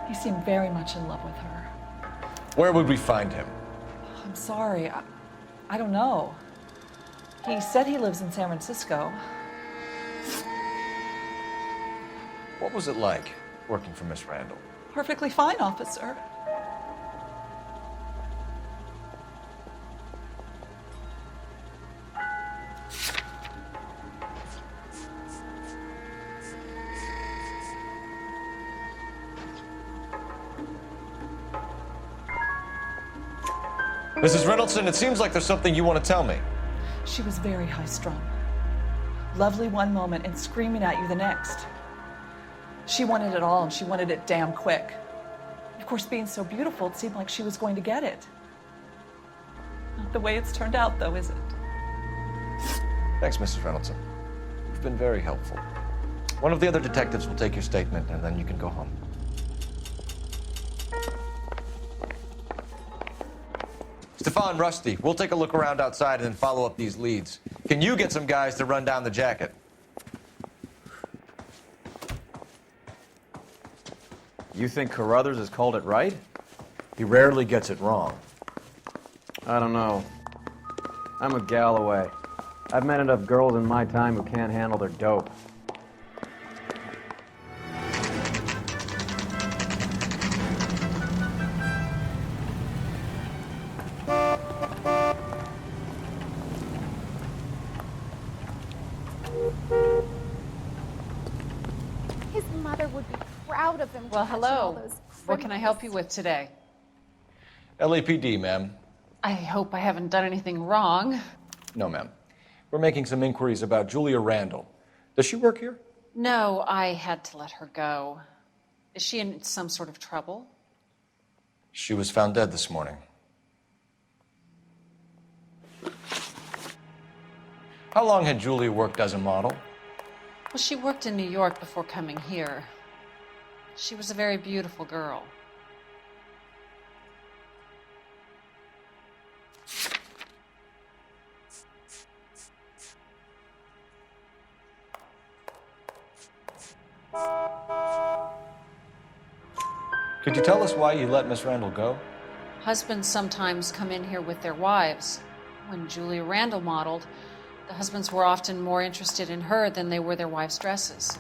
He seemed very much in love with her. Where would we find him? I'm sorry. I don't know. He said he lives in San Francisco. What was it like working for Miss Randall? Perfectly fine, officer. Mrs. Reynoldson, it seems like there's something you want to tell me. She was very high-strung. Lovely one moment and screaming at you the next. She wanted it all, and she wanted it damn quick. Of course, being so beautiful, it seemed like she was going to get it. Not the way it's turned out, though, is it? Thanks, Mrs. Reynoldson. You've been very helpful. One of the other detectives will take your statement, and then you can go home. Stefan, Rusty, we'll take a look around outside and then follow up these leads. Can you get some guys to run down the jacket? You think Carruthers has called it right? He rarely gets it wrong. I don't know. I'm with Galloway. I've met enough girls in my time who can't handle their dope. His mother would be proud of him. Well, catching all hello. those What can I help you with today? LAPD, ma'am. I hope I haven't done anything wrong. No, ma'am. We're making some inquiries about Julia Randall. Does she work here? No, I had to let her go. Is she in some sort of trouble? She was found dead this morning. How long had Julia worked as a model? Well, she worked in New York before coming here. She was a very beautiful girl. Could you tell us why you let Miss Randall go? Husbands sometimes come in here with their wives. When Julia Randall modeled, the husbands were often more interested in her than they were their wives' dresses.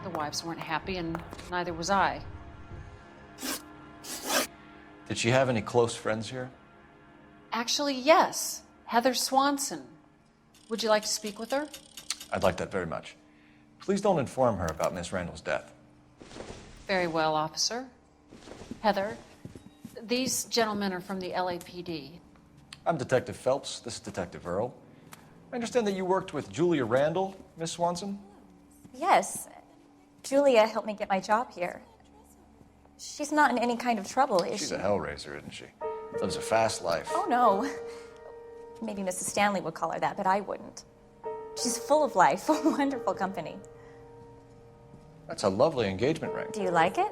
The wives weren't happy, and neither was I. Did she have any close friends here? Actually, yes. Heather Swanson. Would you like to speak with her? I'd like that very much. Please don't inform her about Miss Randall's death. Very well, officer. Heather, these gentlemen are from the LAPD. I'm Detective Phelps. This is Detective Earl. I understand that you worked with Julia Randall, Miss Swanson? Yes. Julia helped me get my job here. She's not in any kind of trouble, is she? She's a hellraiser, isn't she? Lives a fast life. Oh, no. Maybe Mrs. Stanley would call her that, but I wouldn't. She's full of life, a wonderful company. That's a lovely engagement ring. Do you like it?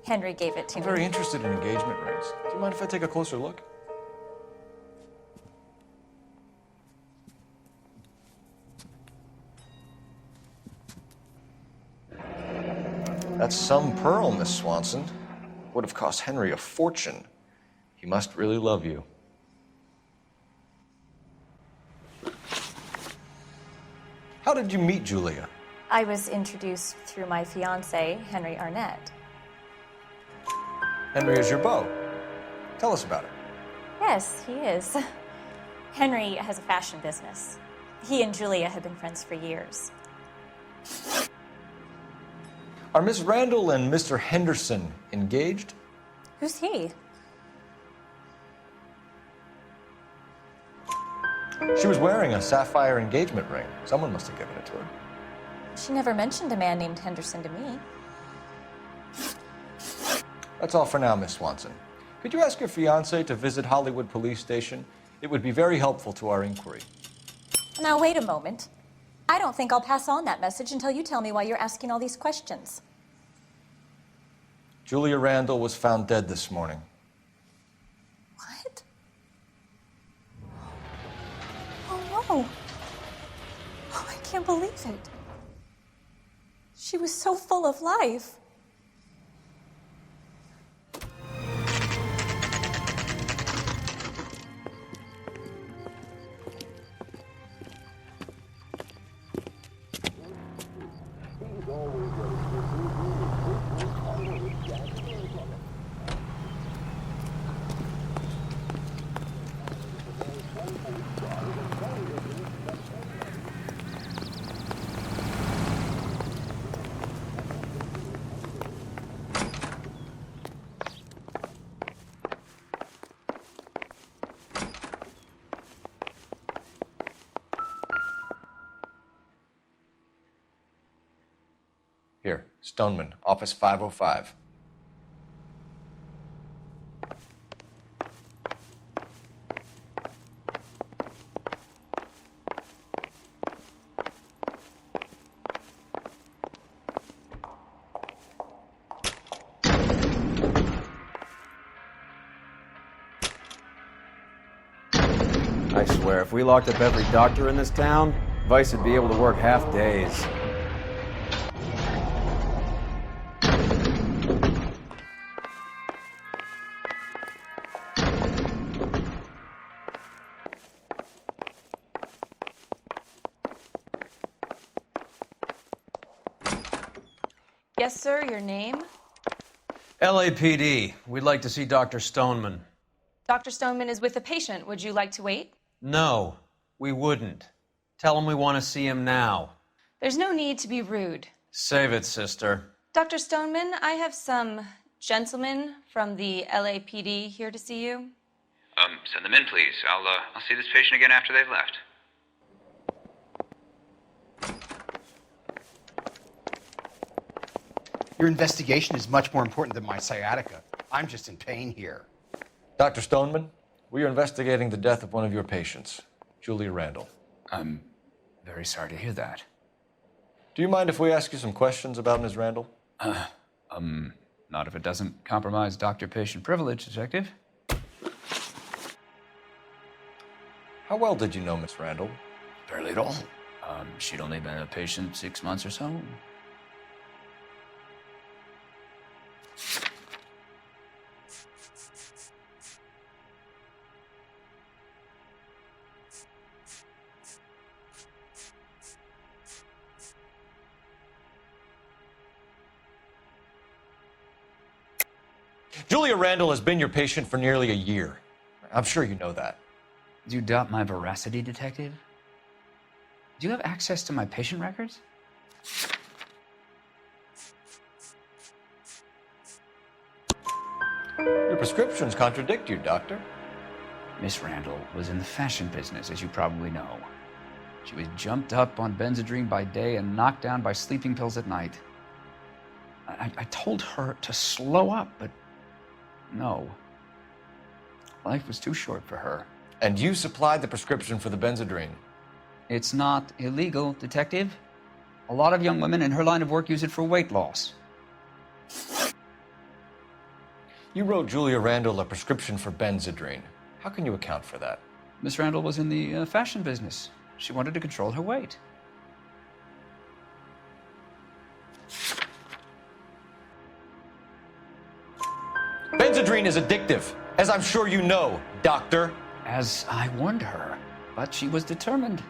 Henry gave it to me. I'm very interested in engagement rings. Do you mind if I take a closer look? That's some pearl, Miss Swanson. Would have cost Henry a fortune. He must really love you. How did you meet Julia? I was introduced through my fiancé, Henry Arnett. Henry is your beau. Tell us about it. Yes, he is. Henry has a fashion business. He and Julia have been friends for years. Are Miss Randall and Mr. Henderson engaged? Who's he? She was wearing a sapphire engagement ring. Someone must have given it to her. She never mentioned a man named Henderson to me. That's all for now, Miss Swanson. Could you ask your fiancé to visit Hollywood Police Station? It would be very helpful to our inquiry. Now, wait a moment. I don't think I'll pass on that message until you tell me why you're asking all these questions. Julia Randall was found dead this morning. What? Oh, no. Oh, I can't believe it. She was so full of life. Here, Stoneman, office 505. I swear, if we locked up every doctor in this town, Vice would be able to work half days. Yes, sir, your name? LAPD. We'd like to see Dr. Stoneman. Dr. Stoneman is with a patient. Would you like to wait? No, we wouldn't. Tell him we want to see him now. There's no need to be rude. Save it, sister. Dr. Stoneman, I have some gentlemen from the LAPD here to see you. Send them in, please. I'll see this patient again after they've left. Your investigation is much more important than my sciatica. I'm just in pain here. Dr. Stoneman, we are investigating the death of one of your patients, Julia Randall. I'm very sorry to hear that. Do you mind if we ask you some questions about Ms. Randall? Not if it doesn't compromise doctor-patient privilege, Detective. How well did you know Miss Randall? Barely at all. She'd only been a patient 6 months or so. Julia Randall has been your patient for nearly a year. I'm sure you know that. Do you doubt my veracity, Detective? Do you have access to my patient records? Your prescriptions contradict you, Doctor. Miss Randall was in the fashion business, as you probably know. She was jumped up on Benzedrine by day and knocked down by sleeping pills at night. I told her to slow up, but no. Life was too short for her. And you supplied the prescription for the Benzedrine? It's not illegal, Detective. A lot of young women in her line of work use it for weight loss. You wrote Julia Randall a prescription for Benzedrine. How can you account for that? Miss Randall was in the fashion business. She wanted to control her weight. Benzedrine is addictive, as I'm sure you know, Doctor. As I warned her, but she was determined.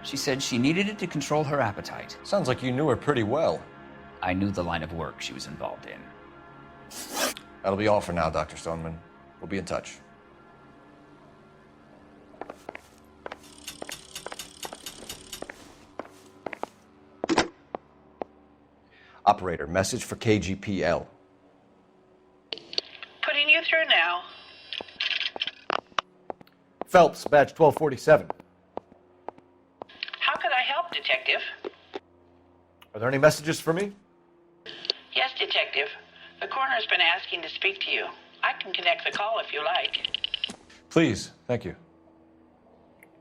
She said she needed it to control her appetite. Sounds like you knew her pretty well. I knew the line of work she was involved in. That'll be all for now, Dr. Stoneman. We'll be in touch. Operator, message for KGPL. Putting you through now. Phelps, badge 1247. How could I help, Detective? Are there any messages for me? Yes, Detective. The coroner's been asking to speak to you. I can connect the call if you like. Please, thank you.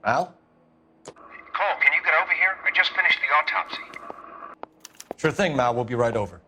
Al? Cole, can you get over here? I just finished the autopsy. Sure thing, Mal. We'll be right over.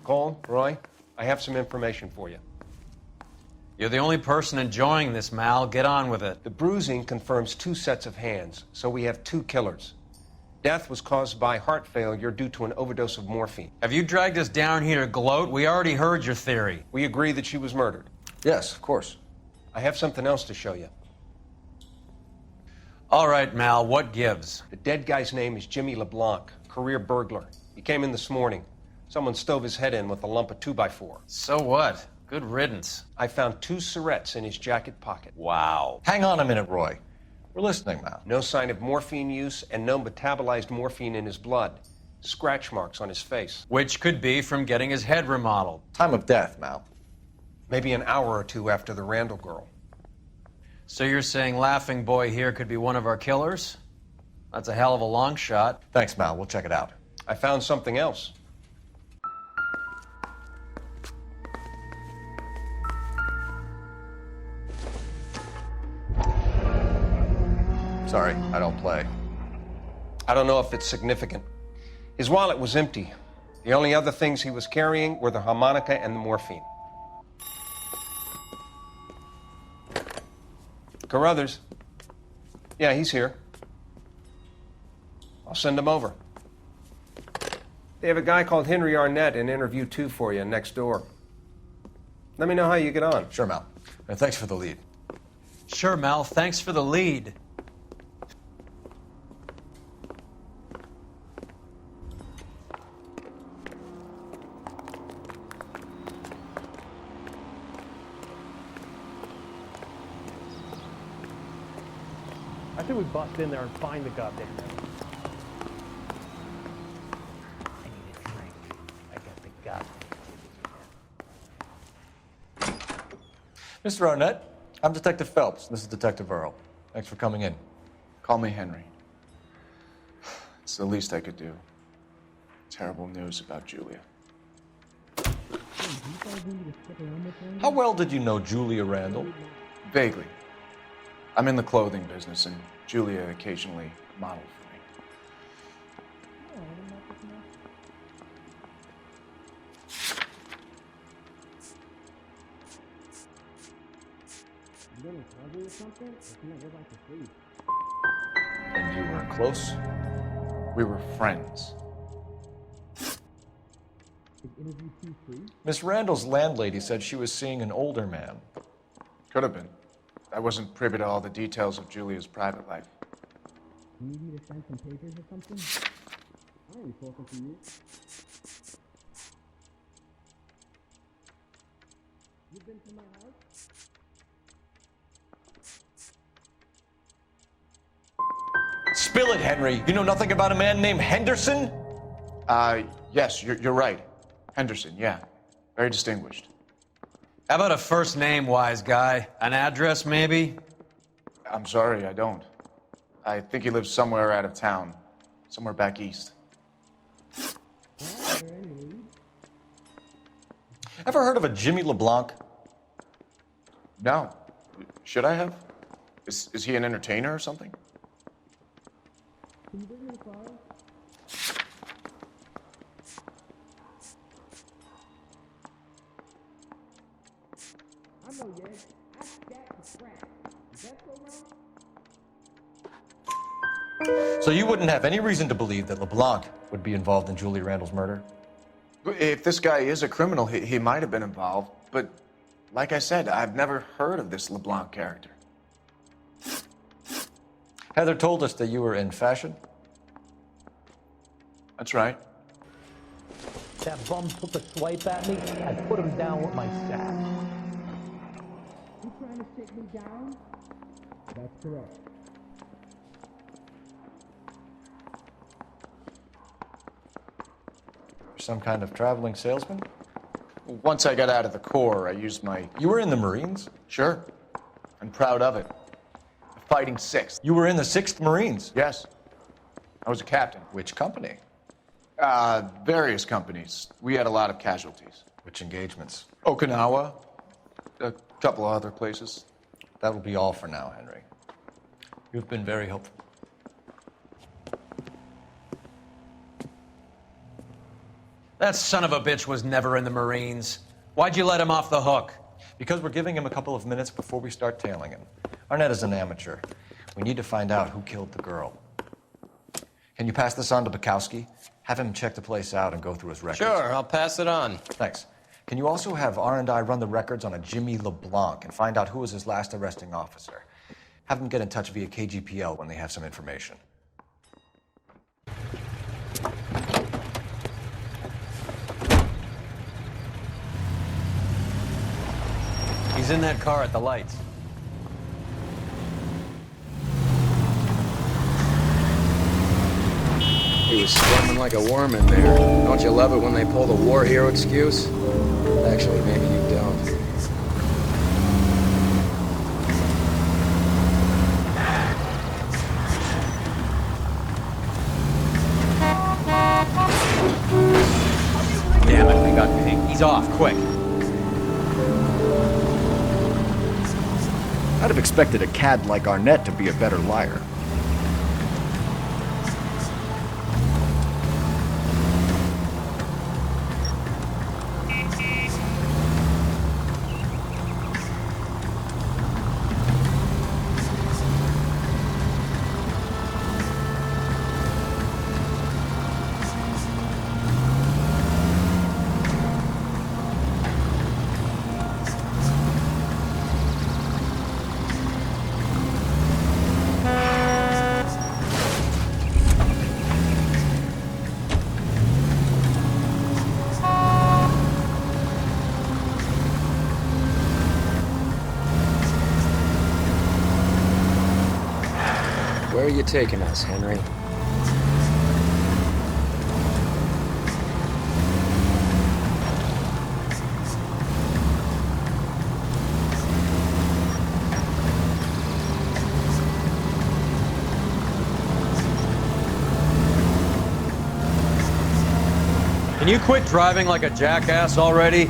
Cole, Roy, I have some information for you. You're the only person enjoying this, Mal. Get on with it. The bruising confirms 2 sets of hands, so we have 2 killers. Death was caused by heart failure due to an overdose of morphine. Have you dragged us down here to gloat? We already heard your theory. We agree that she was murdered. Yes, of course. I have something else to show you. All right, Mal, what gives? The dead guy's name is Jimmy LeBlanc, career burglar. He came in this morning. Someone stove his head in with a lump of 2x4. So what? Good riddance. I found 2 syrettes in his jacket pocket. Wow. Hang on a minute, Roy. We're listening, Mal. No sign of morphine use and no metabolized morphine in his blood. Scratch marks on his face. Which could be from getting his head remodeled. Time of death, Mal. Maybe an hour or 2 after the Randall girl. So you're saying Laughing Boy here could be one of our killers? That's a hell of a long shot. Thanks, Mal. We'll check it out. I found something else. Sorry, I don't play. I don't know if it's significant. His wallet was empty. The only other things he was carrying were the harmonica and the morphine. Carruthers. Yeah, he's here. I'll send him over. They have a guy called Henry Arnett in interview 2 for you next door. Let me know how you get on. Sure, Mal. And thanks for the lead. Sure, Mal. Thanks for the lead. say we bust in there and find the goddamn thing. I need a drink. I got the goddamn. Mr. Arnett, I'm Detective Phelps. This is Detective Earl. Thanks for coming in. Call me Henry. It's the least I could do. Terrible news about Julia. How well did you know Julia Randall? Vaguely. I'm in the clothing business, and Julia occasionally modeled for me. And you were close? We were friends. Miss Randall's landlady said she was seeing an older man. Could have been. I wasn't privy to all the details of Julia's private life. You need me to send some papers or something? I ain't talking to you. You been to my house? Spill it, Henry. You know nothing about a man named Henderson? Yes, you're right. Henderson, yeah. Very distinguished. How about a first name, wise guy? An address, maybe? I'm sorry, I don't. I think he lives somewhere out of town. Somewhere back east. Ever heard of a Jimmy LeBlanc? No. Should I have? Is he an entertainer or something? Can you bring me the file? I know, yeah. That's Jack the Crack. Is that so wrong? So you wouldn't have any reason to believe that LeBlanc would be involved in Julia Randall's murder? If this guy is a criminal, he might have been involved. But like I said, I've never heard of this LeBlanc character. Heather told us that you were in fashion. That's right. That bum took a swipe at me. I put him down with my sack. You trying to take me down? That's correct. Some kind of traveling salesman? Once I got out of the Corps, I used my... You were in the Marines? Sure. I'm proud of it. The Fighting 6th. You were in the 6th Marines? Yes. I was a captain. Which company? Various companies. We had a lot of casualties. Which engagements? Okinawa. A couple of other places. That will be all for now, Henry. You've been very helpful. That son of a bitch was never in the Marines. Why'd you let him off the hook? Because we're giving him a couple of minutes before we start tailing him. Arnett is an amateur. We need to find out who killed the girl. Can you pass this on to Bukowski? Have him check the place out and go through his records. Sure, I'll pass it on. Thanks. Can you also have R&I run the records on a Jimmy LeBlanc and find out who was his last arresting officer? Have them get in touch via KGPL when they have some information. He's in that car at the lights. He was squirming like a worm in there. Don't you love it when they pull the war hero excuse? Actually, maybe you don't. Damn it, we got pink. He's off, quick. I'd have expected a cad like Arnett to be a better liar. Where are you taking us, Henry? Can you quit driving like a jackass already?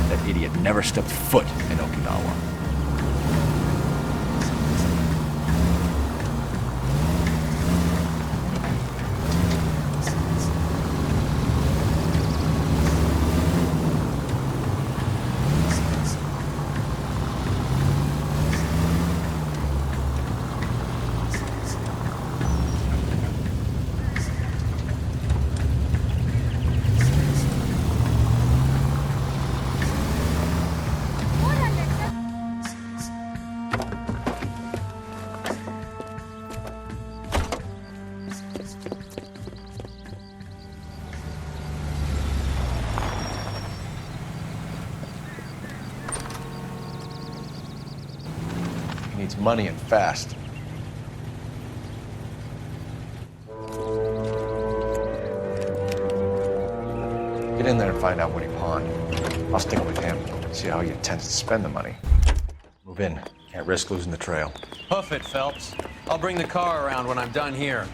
That idiot never stepped foot in Okinawa. Needs money and fast. Get in there and find out what he pawned. I'll stick with him, see how he intends to spend the money. Move in. Can't risk losing the trail. Hoof it, Phelps. I'll bring the car around when I'm done here.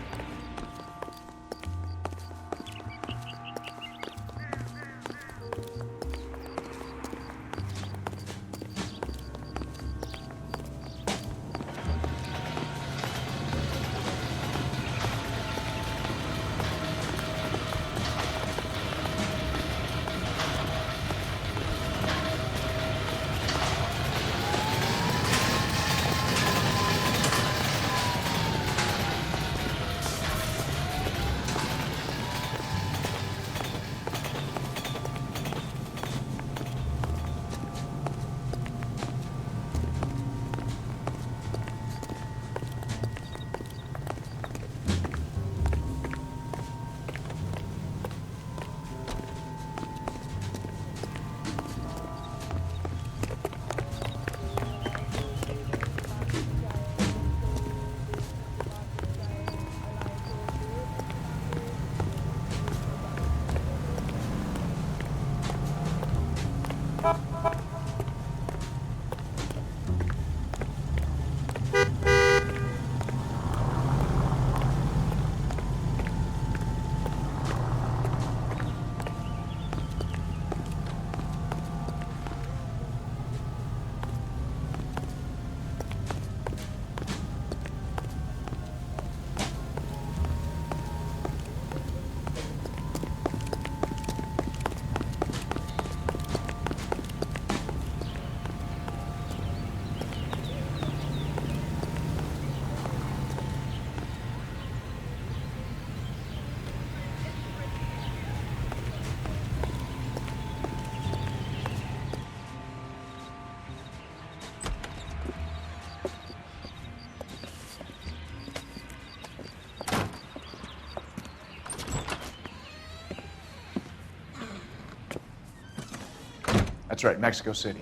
That's right, Mexico City.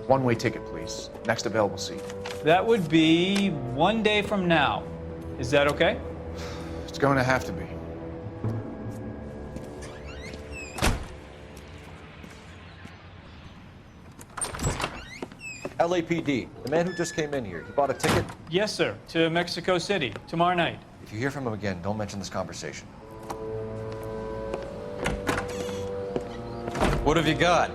One-way ticket, please. Next available seat. That would be 1 day from now. Is that okay? It's going to have to be. LAPD, the man who just came in here, he bought a ticket? Yes, sir, to Mexico City, tomorrow night. If you hear from him again, don't mention this conversation. What have you got?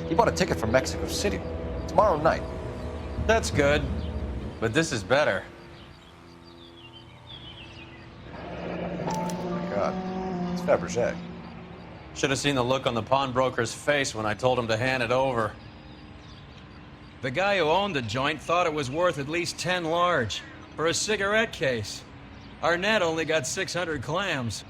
He bought a ticket for Mexico City tomorrow night. That's good, but this is better. Oh my God, it's Fabergé. Should have seen the look on the pawnbroker's face when I told him to hand it over. The guy who owned the joint thought it was worth at least 10 large for a cigarette case. Arnett only got 600 clams.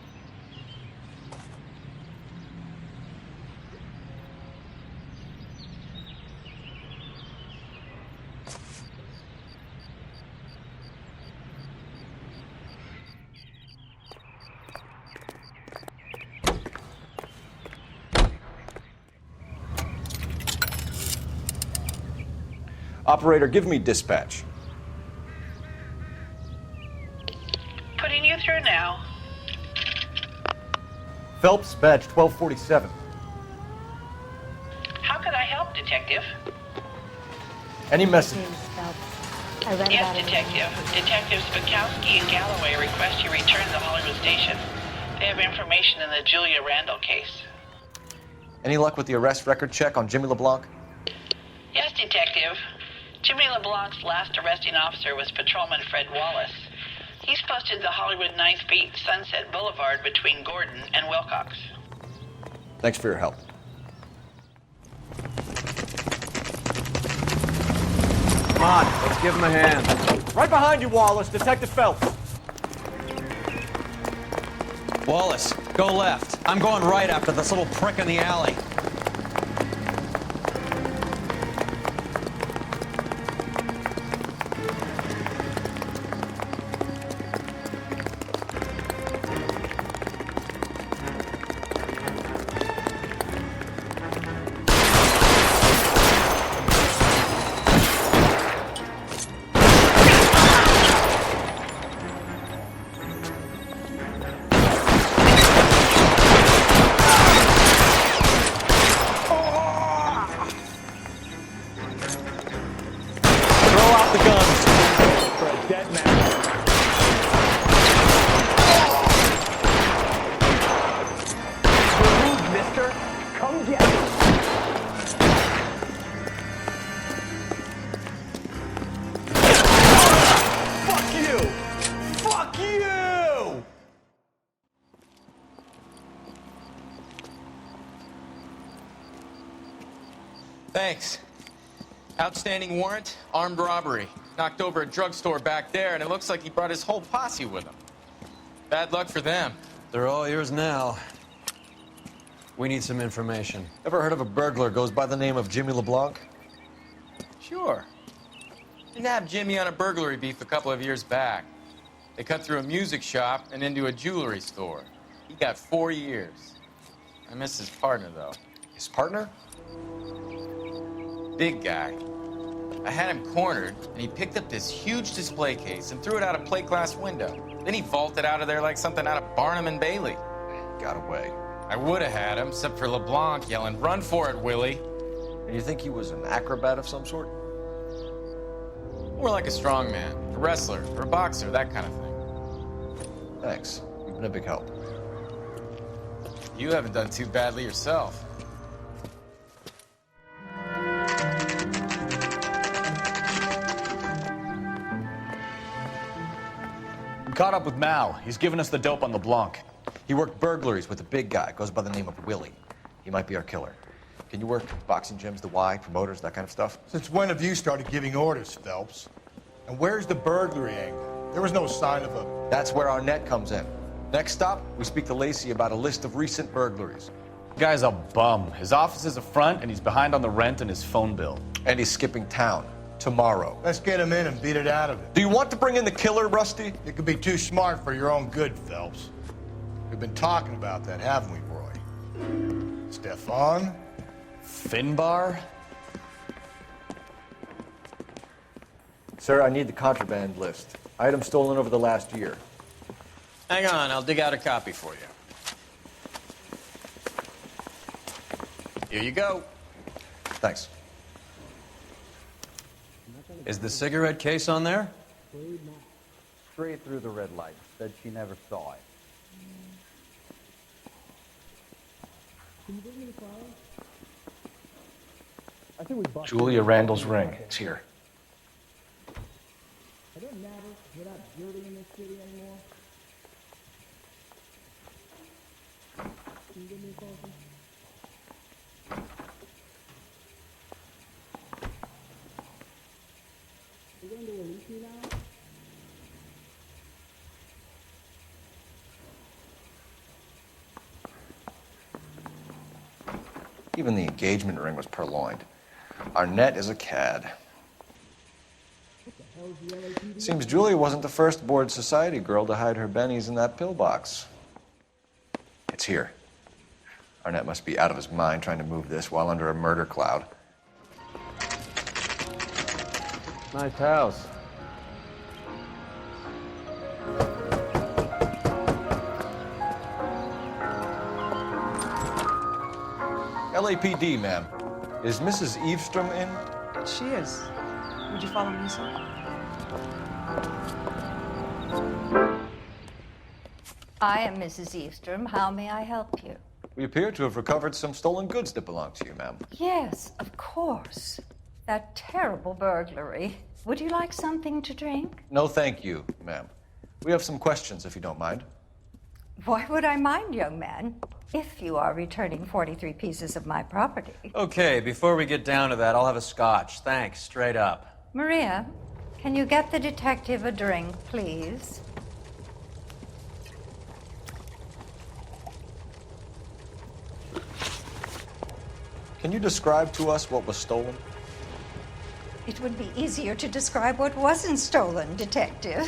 Operator, give me dispatch. Putting you through now. Phelps, badge 1247. How could I help, Detective? Any message? Yes, Detective. Detectives Bukowski and Galloway request you return to Hollywood Station. They have information in the Julia Randall case. Any luck with the arrest record check on Jimmy LeBlanc? Yes, Detective. Jimmy LeBlanc's last arresting officer was Patrolman Fred Wallace. He's posted the Hollywood 9th Beat Sunset Boulevard between Gordon and Wilcox. Thanks for your help. Come on, let's give him a hand. Right behind you, Wallace. Detective Phelps. Wallace, go left. I'm going right after this little prick in the alley. Thanks. Outstanding warrant, armed robbery. Knocked over a drugstore back there, and it looks like he brought his whole posse with him. Bad luck for them. They're all yours now. We need some information. Ever heard of a burglar goes by the name of Jimmy LeBlanc? Sure. We nabbed Jimmy on a burglary beef a couple of years back. They cut through a music shop and into a jewelry store. He got 4 years. I miss his partner, though. His partner? Big guy. I had him cornered, and he picked up this huge display case and threw it out a plate glass window. Then he vaulted out of there like something out of Barnum and Bailey. Got away. I would have had him, except for LeBlanc yelling, "Run for it, Willie!" And you think he was an acrobat of some sort? More like a strongman, a wrestler, or a boxer, that kind of thing. Thanks. You've been a big help. You haven't done too badly yourself. Caught up with Mal. He's given us the dope on LeBlanc. He worked burglaries with a big guy. Goes by the name of Willie. He might be our killer. Can you work boxing gyms, the Y, promoters, that kind of stuff? Since when have you started giving orders, Phelps? And where's the burglary angle? There was no sign of a... That's where our net comes in. Next stop, we speak to Lacey about a list of recent burglaries. The guy's a bum. His office is a front, and he's behind on the rent and his phone bill. And he's skipping town. Tomorrow. Let's get him in and beat it out of it. Do you want to bring in the killer, Rusty? You could be too smart for your own good, Phelps. We've been talking about that, haven't we, Roy? Stefan? Finbar? Sir, I need the contraband list. Items stolen over the last year. Hang on, I'll dig out a copy for you. Here you go. Thanks. Is the cigarette case on there? Straight through the red light. Said she never saw it. Julia Randall's ring. It's here. I don't matter. We're not dirty in this city anymore. Can you give me a coffee? You're going to release me now? Even the engagement ring was purloined. Our net is a cad. Seems Julia wasn't the first bored society girl to hide her bennies in that pillbox. It's here. Arnett must be out of his mind trying to move this while under a murder cloud. Nice house. LAPD, ma'am. Is Mrs. Eavestrom in? She is. Would you follow me, sir? I am Mrs. Eavestrom. How may I help you? We appear to have recovered some stolen goods that belong to you, ma'am. Yes, of course. That terrible burglary. Would you like something to drink? No, thank you, ma'am. We have some questions, if you don't mind. Why would I mind, young man, if you are returning 43 pieces of my property? Okay, before we get down to that, I'll have a scotch. Thanks, straight up. Maria, can you get the detective a drink, please? Can you describe to us what was stolen? It would be easier to describe what wasn't stolen, Detective.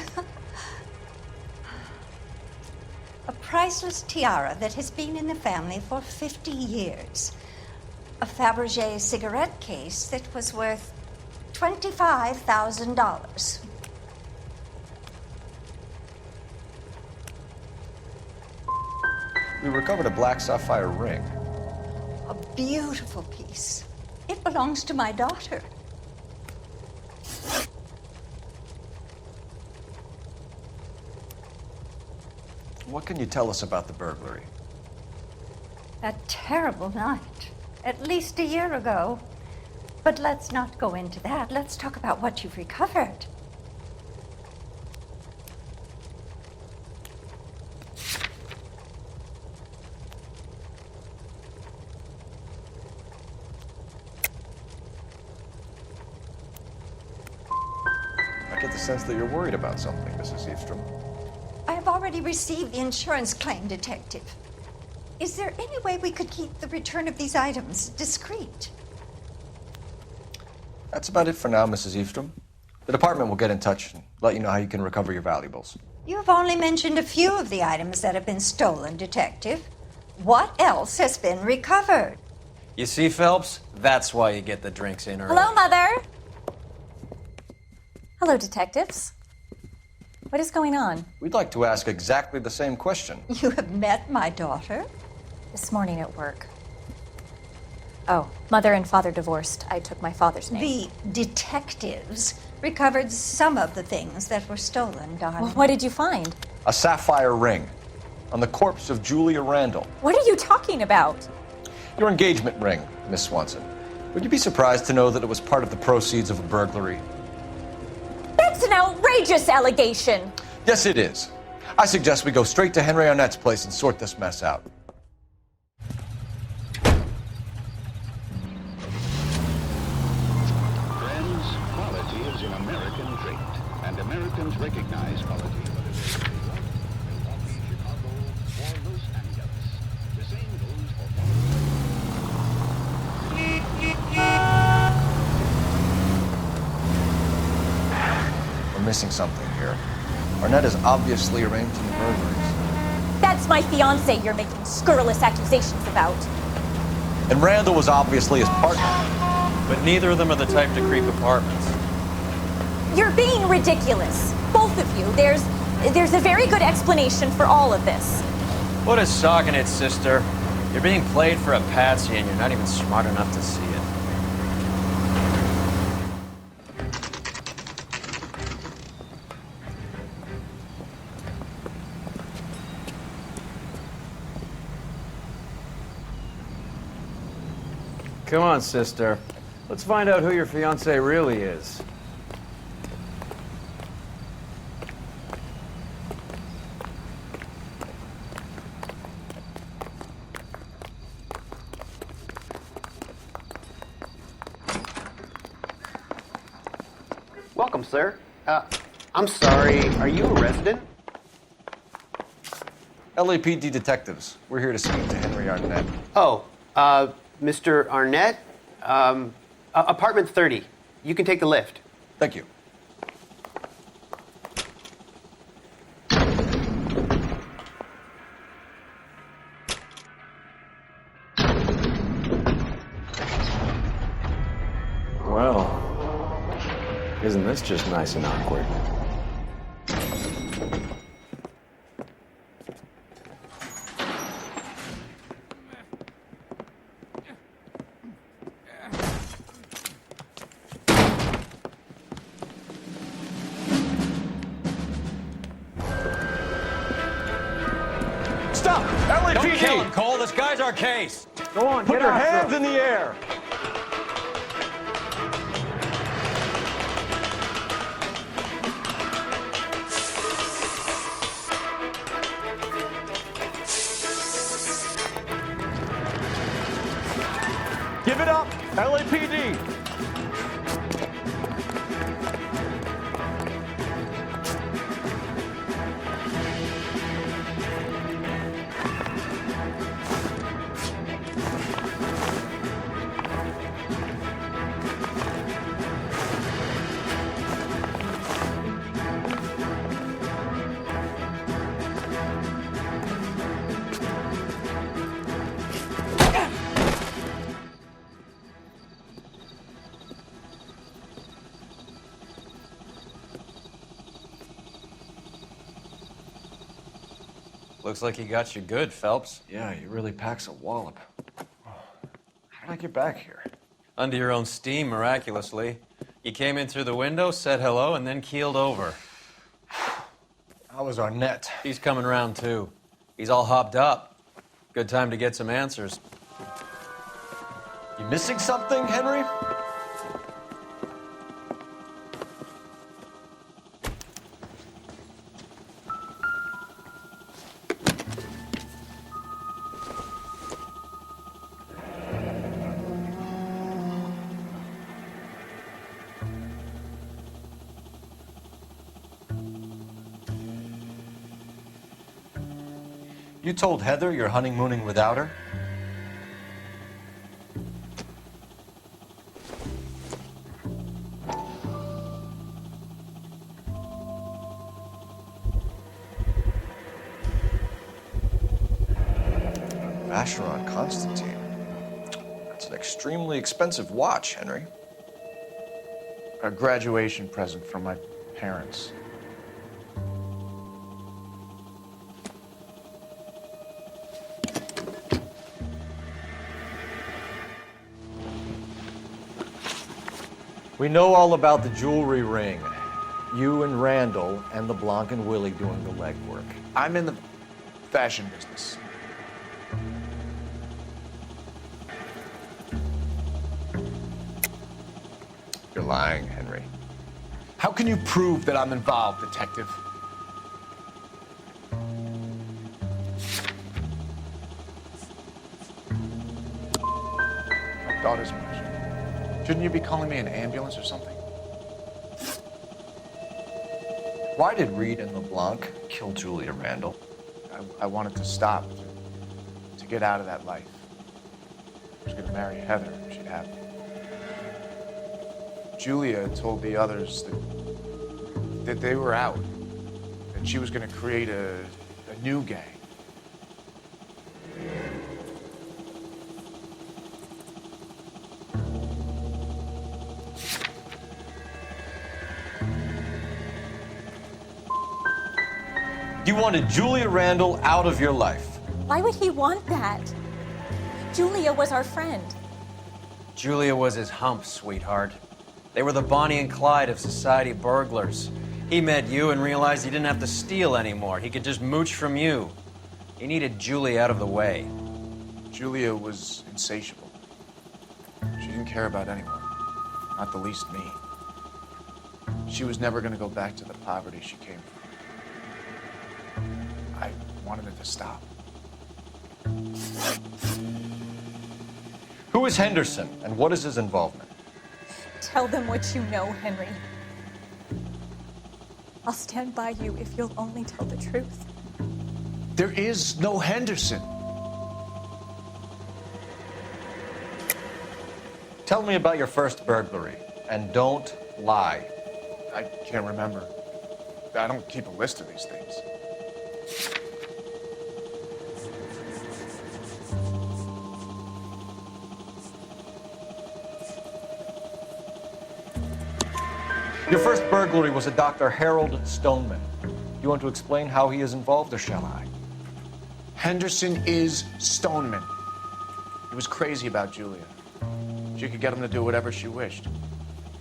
A priceless tiara that has been in the family for 50 years. A Fabergé cigarette case that was worth $25,000. We recovered a black sapphire ring. A beautiful piece. It belongs to my daughter. What can you tell us about the burglary? That terrible night. At least a year ago. But let's not go into that. Let's talk about what you've recovered. I get the sense that you're worried about something, Mrs. Eavestrom. I have already received the insurance claim, Detective. Is there any way we could keep the return of these items discreet? That's about it for now, Mrs. Eavestrom. The department will get in touch and let you know how you can recover your valuables. You have only mentioned a few of the items that have been stolen, Detective. What else has been recovered? You see, Phelps? That's why you get the drinks in early. Hello, Mother. Hello, detectives. What is going on? We'd like to ask exactly the same question. You have met my daughter? This morning at work. Oh, mother and father divorced. I took my father's name. The detectives recovered some of the things that were stolen, darling. Well, what did you find? A sapphire ring on the corpse of Julia Randall. What are you talking about? Your engagement ring, Miss Swanson. Would you be surprised to know that it was part of the proceeds of a burglary? That's an outrageous allegation. Yes, it is. I suggest we go straight to Henry Arnett's place and sort this mess out. Friends, quality is an American trait, and Americans recognize quality. Milwaukee, Chicago, or Los Angeles. The same goes for We're missing something here. Arnett is obviously arranging the burglaries. That's my fiance you're making scurrilous accusations about. And Randall was obviously his partner. But neither of them are the type to creep apartments. You're being ridiculous. Both of you. There's a very good explanation for all of this. What is sogging it, sister? You're being played for a patsy and you're not even smart enough to see it. Come on, sister. Let's find out who your fiancé really is. Welcome, sir. I'm sorry, are you a resident? LAPD detectives. We're here to speak to Henry Arnett. Oh, Mr. Arnett? Apartment 30. You can take the lift. Thank you. Isn't this just nice and awkward? Stop! LAPD! Don't kill him, Cole. This guy's our case. Go on, put your hands in the air! Give it up, LAPD! Looks like he got you good, Phelps. Yeah, he really packs a wallop. How did I get back here? Under your own steam, miraculously. You came in through the window, said hello, and then keeled over. How was Arnett? He's coming round, too. He's all hopped up. Good time to get some answers. You missing something, Henry? You told Heather you're honeymooning without her? Vacheron Constantine. That's an extremely expensive watch, Henry. A graduation present from my parents. We know all about the jewelry ring. You and Randall and LeBlanc and Willie doing the legwork. I'm in the fashion business. You're lying, Henry. How can you prove that I'm involved, detective? I thought as much. Shouldn't you be calling me an ambulance or something? Why did Reed and LeBlanc kill Julia Randall? I wanted to stop, to get out of that life. I was going to marry Heather if she'd have me. Julia told the others that they were out, that she was going to create a new gang. You wanted Julia Randall out of your life. Why would he want that? Julia was our friend. Julia was his hump, sweetheart. They were the Bonnie and Clyde of society burglars. He met you and realized he didn't have to steal anymore. He could just mooch from you. He needed Julia out of the way. Julia was insatiable. She didn't care about anyone, not the least me. She was never going to go back to the poverty she came from. I wanted it to stop. Who is Henderson, and what is his involvement? Tell them what you know, Henry. I'll stand by you if you'll only tell the truth. There is no Henderson. Tell me about your first burglary, and don't lie. I can't remember. I don't keep a list of these things. Your first burglary was a Dr. Harold Stoneman. You want to explain how he is involved, or shall I? Henderson is Stoneman. He was crazy about Julia. She could get him to do whatever she wished.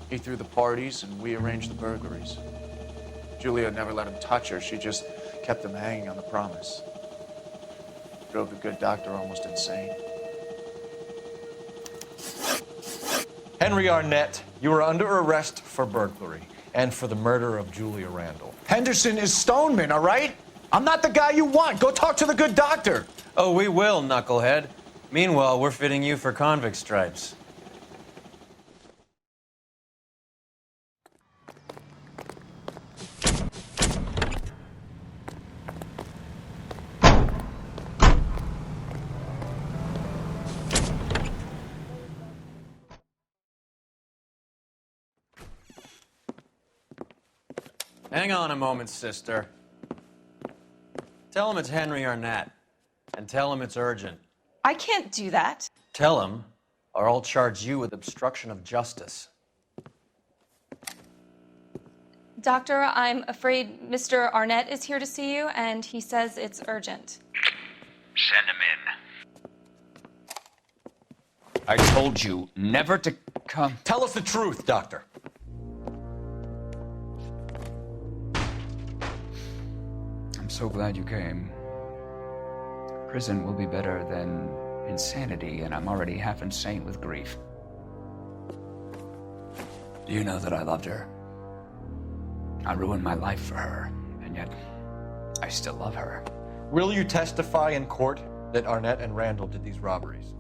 He threw the parties, and we arranged the burglaries. Julia never let him touch her. She just kept him hanging on the promise. Drove the good doctor almost insane. Henry Arnett, you are under arrest for burglary and for the murder of Julia Randall. Henderson is Stoneman, all right? I'm not the guy you want. Go talk to the good doctor. Oh, we will, knucklehead. Meanwhile, we're fitting you for convict stripes. Hang on a moment, sister. Tell him it's Henry Arnett, and tell him it's urgent. I can't do that. Tell him, or I'll charge you with obstruction of justice. Doctor, I'm afraid Mr. Arnett is here to see you, and he says it's urgent. Send him in. I told you never to come. Tell us the truth, Doctor. I'm so glad you came. Prison will be better than insanity, and I'm already half insane with grief. Do you know that I loved her? I ruined my life for her, and yet I still love her. Will you testify in court that Arnett and Randall did these robberies?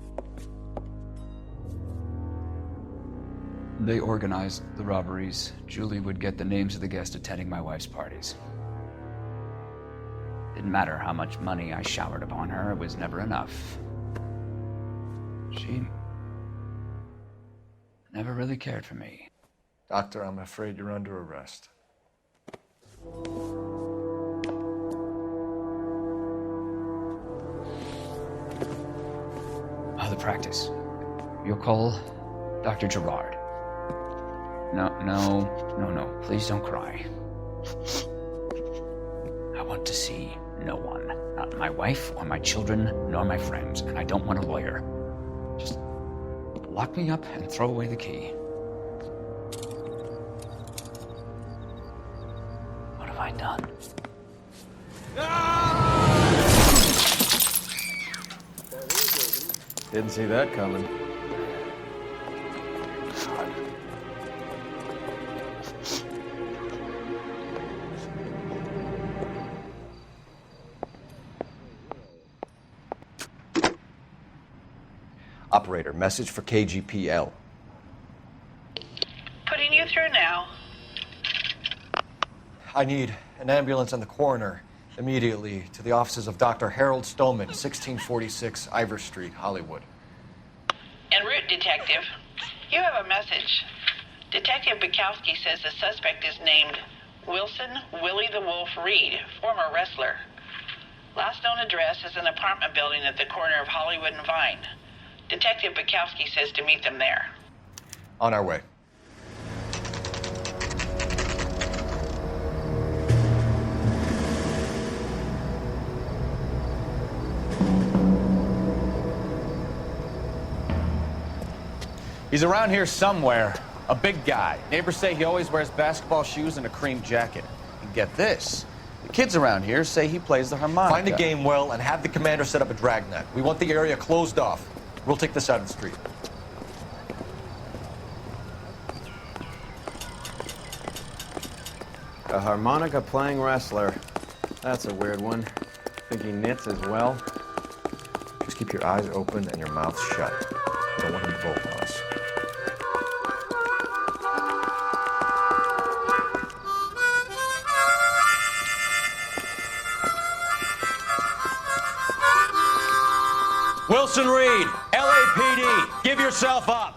They organized the robberies. Julie would get the names of the guests attending my wife's parties. Didn't matter how much money I showered upon her, it was never enough. She never really cared for me. Doctor, I'm afraid you're under arrest. The practice. You'll call Dr. Gerard. No. Please don't cry. I want to see no one. Not my wife or my children, nor my friends. And I don't want a lawyer. Just lock me up and throw away the key. What have I done? Didn't see that coming. Operator, message for KGPL. Putting you through now. I need an ambulance and the coroner immediately to the offices of Dr. Harold Stoneman, 1646 Ivor Street, Hollywood. En route, Detective. You have a message. Detective Bukowski says the suspect is named Wilson Willie the Wolf Reed, former wrestler. Last known address is an apartment building at the corner of Hollywood and Vine. Detective Bukowski says to meet them there. On our way. He's around here somewhere. A big guy. Neighbors say he always wears basketball shoes and a cream jacket. And get this. The kids around here say he plays the harmonica. Find the game well and have the commander set up a dragnet. We want the area closed off. We'll take this side of the street. A harmonica playing wrestler. That's a weird one. Think he knits as well? Just keep your eyes open and your mouth shut. I don't want him to bolt on us. Wilson Reed, LAPD, give yourself up.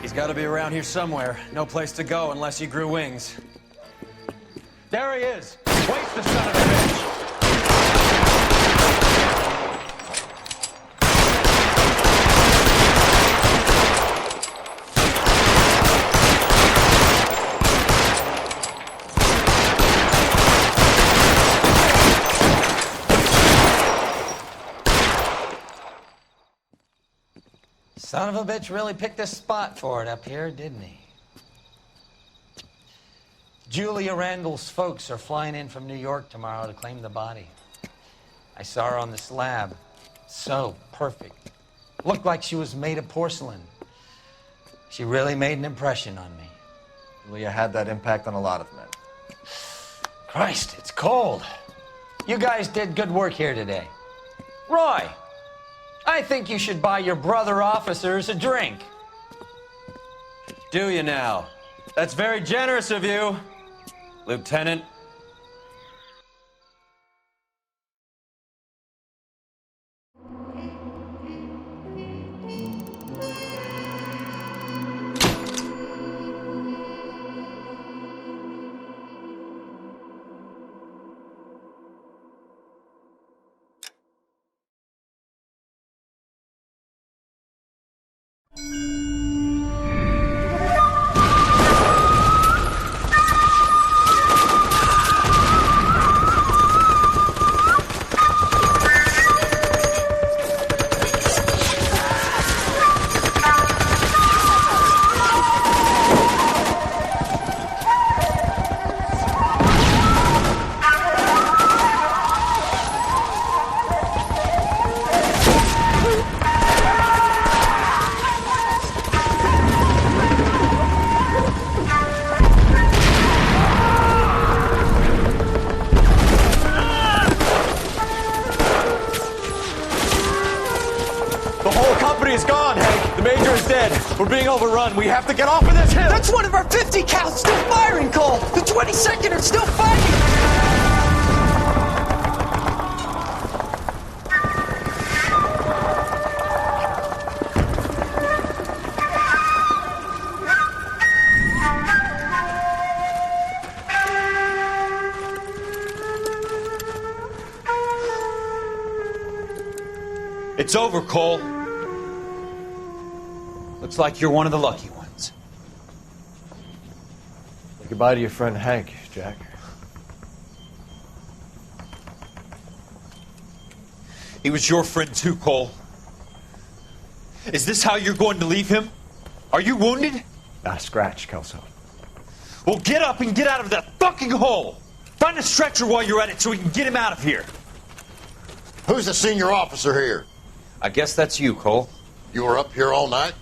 He's got to be around here somewhere. No place to go unless he grew wings. There he is. Waste the son of a bitch. Son of a bitch really picked a spot for it up here, didn't he? Julia Randall's folks are flying in from New York tomorrow to claim the body. I saw her on the slab. So perfect. Looked like she was made of porcelain. She really made an impression on me. Julia had that impact on a lot of men. Christ, it's cold. You guys did good work here today. Roy, I think you should buy your brother officers a drink. Do you now? That's very generous of you, Lieutenant. We're being overrun. We have to get off of this hill. That's one of our 50 cals still firing, Cole. The 22nd are still fighting. It's over, Cole. Looks like you're one of the lucky ones. Say goodbye to your friend Hank, Jack. He was your friend too, Cole. Is this how you're going to leave him? Are you wounded? Ah, scratch, Kelso. Well, get up and get out of that fucking hole! Find a stretcher while you're at it so we can get him out of here. Who's the senior officer here? I guess that's you, Cole. You were up here all night?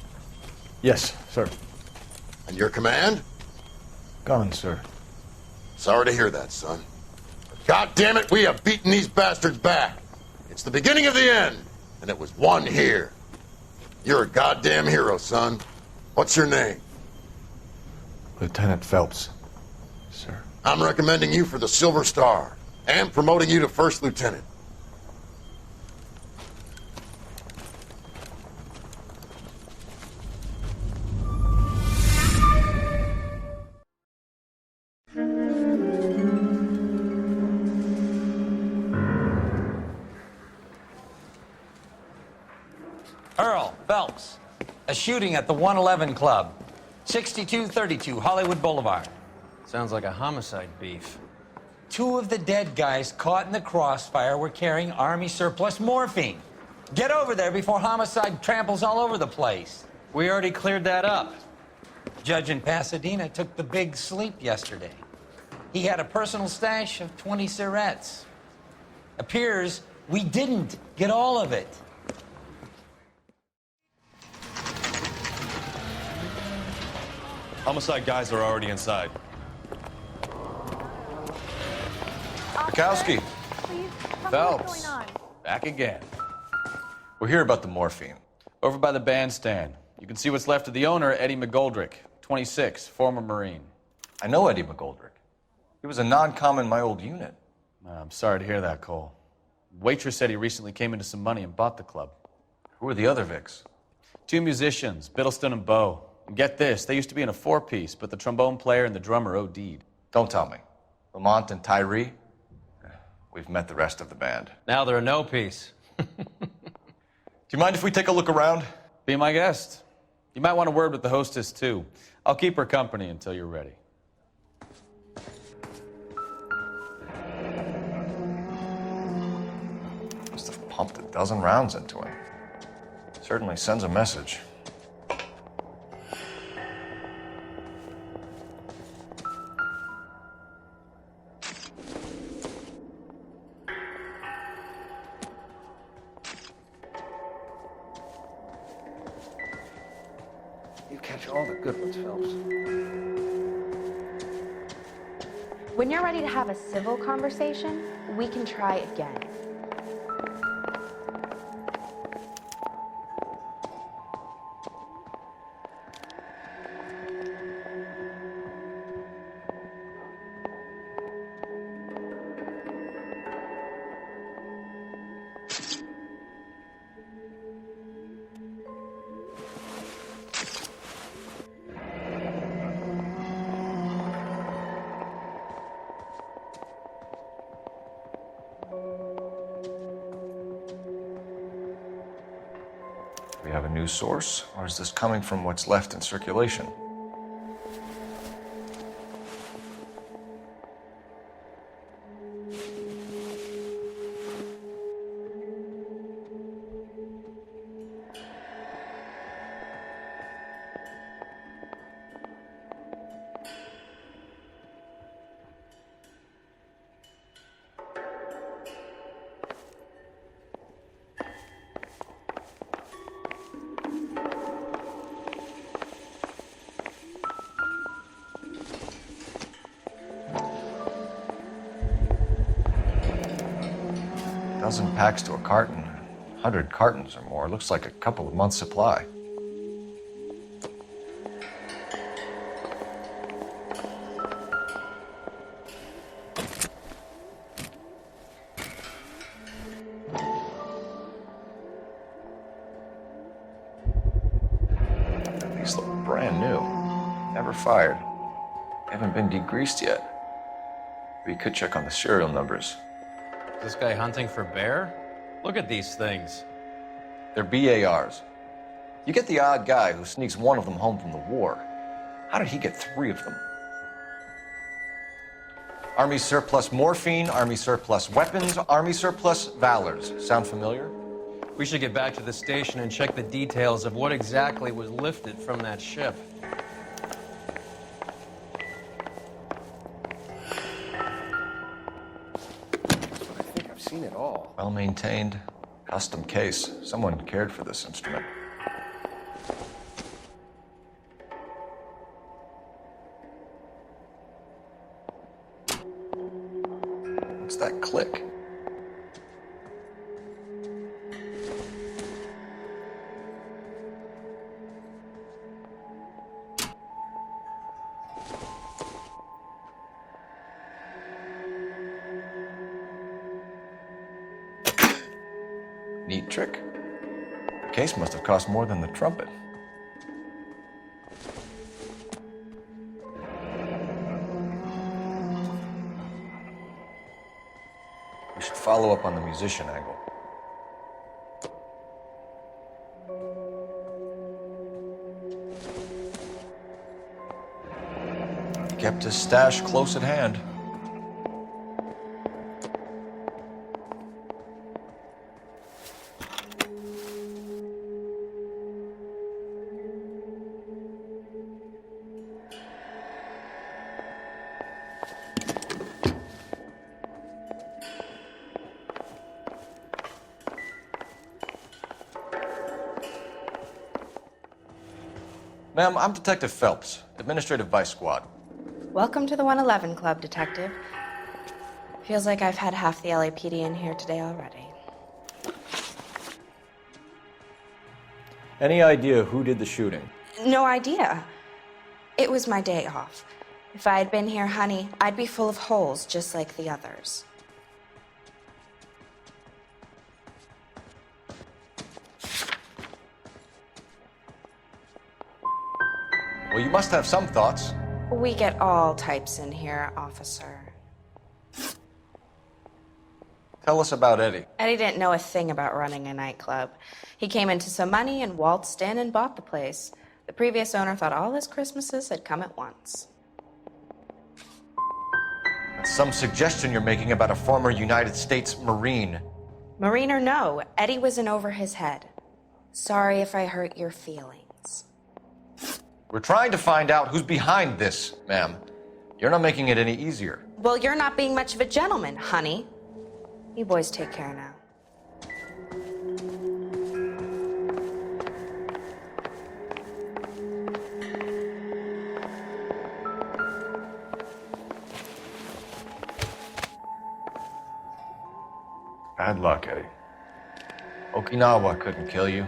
Yes, sir. And your command? Gone, sir. Sorry to hear that, son. But God damn it, we have beaten these bastards back. It's the beginning of the end, and it was one here. You're a goddamn hero, son. What's your name? Lieutenant Phelps, sir. I'm recommending you for the Silver Star and promoting you to First Lieutenant. Earl Phelps, a shooting at the 111 Club, 6232 Hollywood Boulevard. Sounds like a homicide beef. 2 of the dead guys caught in the crossfire were carrying Army surplus morphine. Get over there before homicide tramples all over the place. We already cleared that up. Judge in Pasadena took the big sleep yesterday. He had a personal stash of 20 cigarettes. Appears we didn't get all of it. Homicide guys are already inside. Bukowski. Phelps. Back again. We're here about the morphine. Over by the bandstand. You can see what's left of the owner, Eddie McGoldrick, 26, former Marine. I know Eddie McGoldrick. He was a non-com in my old unit. I'm sorry to hear that, Cole. Waitress said he recently came into some money and bought the club. Who are the other Vics? 2 musicians, Biddleston and Bowe. And get this, they used to be in a four-piece, but the trombone player and the drummer OD'd. Don't tell me. Lamont and Tyree? We've met the rest of the band. Now they're a no-piece. Do you mind if we take a look around? Be my guest. You might want a word with the hostess, too. I'll keep her company until you're ready. Must have pumped a dozen rounds into him. Certainly sends a message. You catch all the good ones, Phelps. When you're ready to have a civil conversation, we can try again. Do we have a new source, or is this coming from what's left in circulation? Dozen packs to a carton, 100 cartons or more. Looks like a couple of months' supply. These look brand new. Never fired. Haven't been degreased yet. We could check on the serial numbers. Is this guy hunting for bear? Look at these things. They're BARs. You get the odd guy who sneaks one of them home from the war. How did he get 3 of them? Army surplus morphine, Army surplus weapons, Army surplus valors. Sound familiar? We should get back to the station and check the details of what exactly was lifted from that ship. Seen it all. Well maintained, custom case. Someone cared for this instrument. What's that click? Neat trick. The case must have cost more than the trumpet. We should follow up on the musician angle. He kept his stash close at hand. Ma'am, I'm Detective Phelps, Administrative Vice Squad. Welcome to the 111 Club, Detective. Feels like I've had half the LAPD in here today already. Any idea who did the shooting? No idea. It was my day off. If I had been here, honey, I'd be full of holes just like the others. Well, you must have some thoughts. We get all types in here, officer. Tell us about Eddie. Eddie didn't know a thing about running a nightclub. He came into some money and waltzed in and bought the place. The previous owner thought all his Christmases had come at once. That's some suggestion you're making about a former United States Marine. Marine or no, Eddie was in over his head. Sorry if I hurt your feelings. We're trying to find out who's behind this, ma'am. You're not making it any easier. Well, you're not being much of a gentleman, honey. You boys take care now. Bad luck, Eddie. Okinawa couldn't kill you,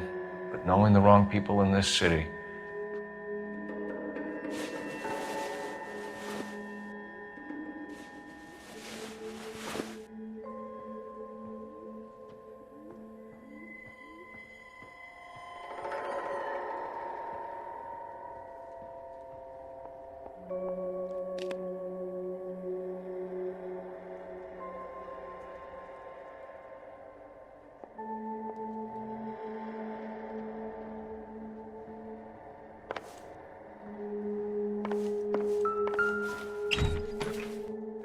but knowing the wrong people in this city.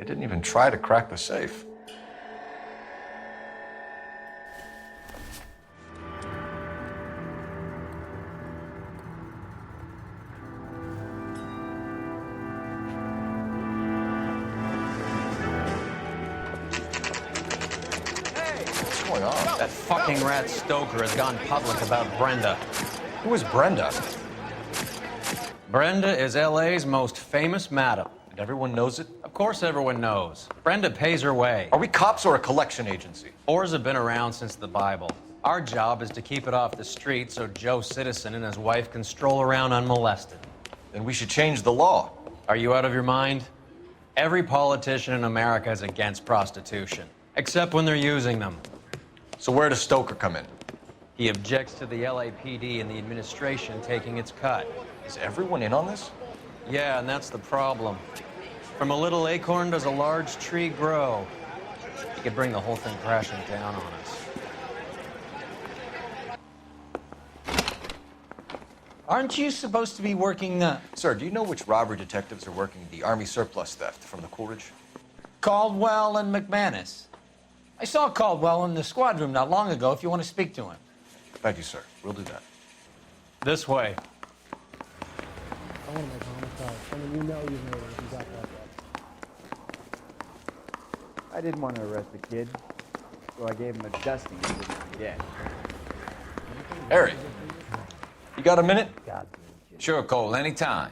Didn't even try to crack the safe. What's going on? That fucking rat Stoker has gone public about Brenda. Who is Brenda? Brenda is LA's most famous madam. And everyone knows it? Of course everyone knows. Brenda pays her way. Are we cops or a collection agency? Whores have been around since the Bible. Our job is to keep it off the street so Joe Citizen and his wife can stroll around unmolested. Then we should change the law. Are you out of your mind? Every politician in America is against prostitution, except when they're using them. So where does Stoker come in? He objects to the LAPD and the administration taking its cut. Is everyone in on this? Yeah, and that's the problem. From a little acorn does a large tree grow. He could bring the whole thing crashing down on us. Aren't you supposed to be working the... Sir, do you know which robbery detectives are working the Army surplus theft from the Coolidge? Caldwell and McManus. I saw Caldwell in the squad room not long ago if you want to speak to him. Thank you, sir. We'll do that. This way. I want to make homicide. Someone you know you know if you got that. I didn't want to arrest the kid, so I gave him a dusting he didn't forget. Harry, you got a minute? Sure, Cole, anytime.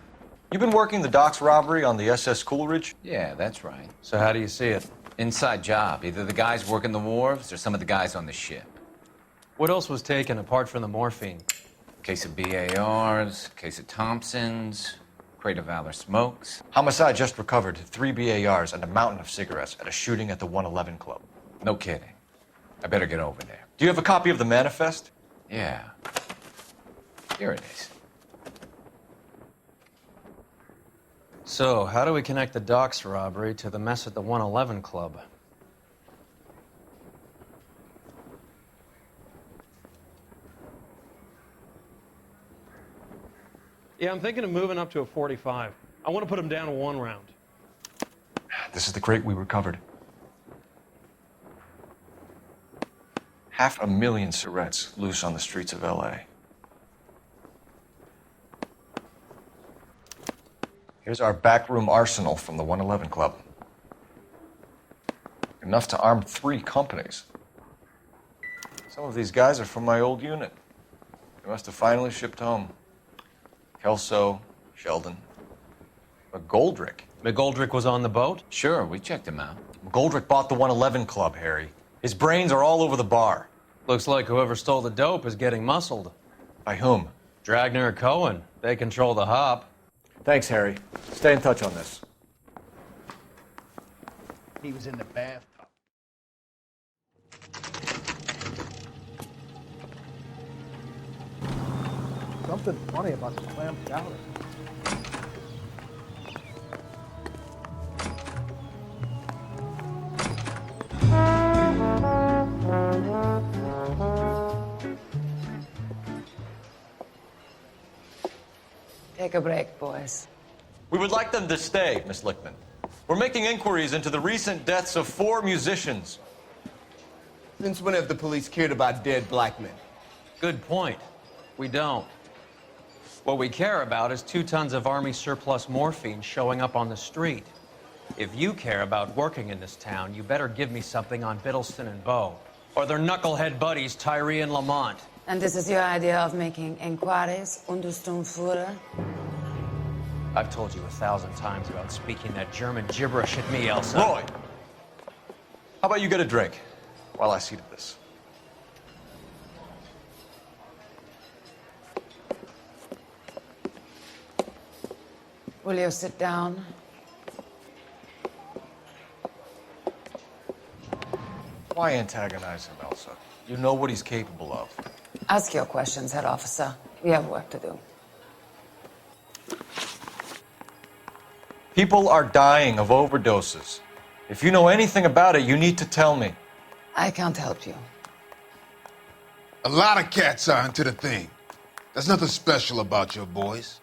You've been working the docks robbery on the SS Coolidge? Yeah, that's right. So how do you see it? Inside job. Either the guys working the wharves or some of the guys on the ship. What else was taken apart from the morphine? Case of BARs, case of Thompsons, crate of Valor smokes. Homicide just recovered 3 BARs and a mountain of cigarettes at a shooting at the 111 Club. No kidding. I better get over there. Do you have a copy of the manifest? Yeah. Here it is. So, how do we connect the docks robbery to the mess at the 111 Club? Yeah, I'm thinking of moving up to a 45. I want to put him down to 1 round. This is the crate we recovered. 500,000 cigarettes loose on the streets of LA. Here's our backroom arsenal from the 111 Club. Enough to arm 3 companies. Some of these guys are from my old unit. They must have finally shipped home. Kelso, Sheldon, McGoldrick. McGoldrick was on the boat? Sure, we checked him out. McGoldrick bought the 111 Club, Harry. His brains are all over the bar. Looks like whoever stole the dope is getting muscled. By whom? Dragner or Cohen. They control the hop. Thanks, Harry. Stay in touch on this. He was in the bathtub. Something funny about the clam chowder. a break, boys. We would like them to stay, Miss Lichtman. We're making inquiries into the recent deaths of 4 musicians. Since when have the police cared about dead black men? Good point. We don't. What we care about is 2 tons of Army surplus morphine showing up on the street. If you care about working in this town, you better give me something on Biddleston and Bow, or their knucklehead buddies Tyree and Lamont. And this is your idea of making inquiries, Führer? I've told you 1,000 times about speaking that German gibberish at me, Elsa. Roy! How about you get a drink while I see to this? Will you sit down? Why antagonize him, Elsa? You know what he's capable of. Ask your questions, head officer. We have work to do. People are dying of overdoses. If you know anything about it, you need to tell me. I can't help you. A lot of cats are into the thing. There's nothing special about your boys.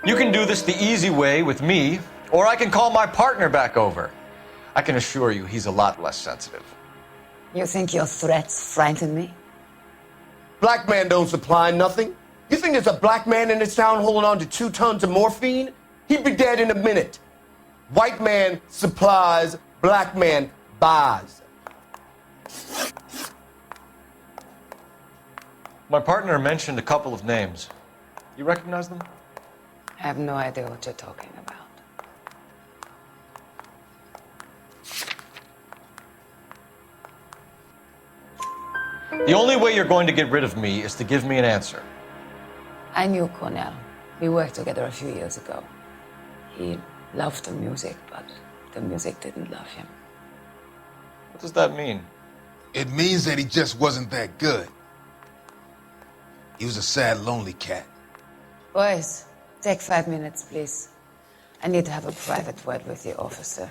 You can do this the easy way with me, or I can call my partner back over. I can assure you he's a lot less sensitive. You think your threats frighten me? Black man don't supply nothing. You think there's a black man in this town holding on to 2 tons of morphine? He'd be dead in a minute. White man supplies, black man buys. My partner mentioned a couple of names. You recognize them? I have no idea what you're talking about. The only way you're going to get rid of me is to give me an answer. I knew Cornell. We worked together a few years ago. He loved the music, but the music didn't love him. What does that mean? It means that he just wasn't that good. He was a sad, lonely cat. Boys, take 5 minutes, please. I need to have a private word with the officer.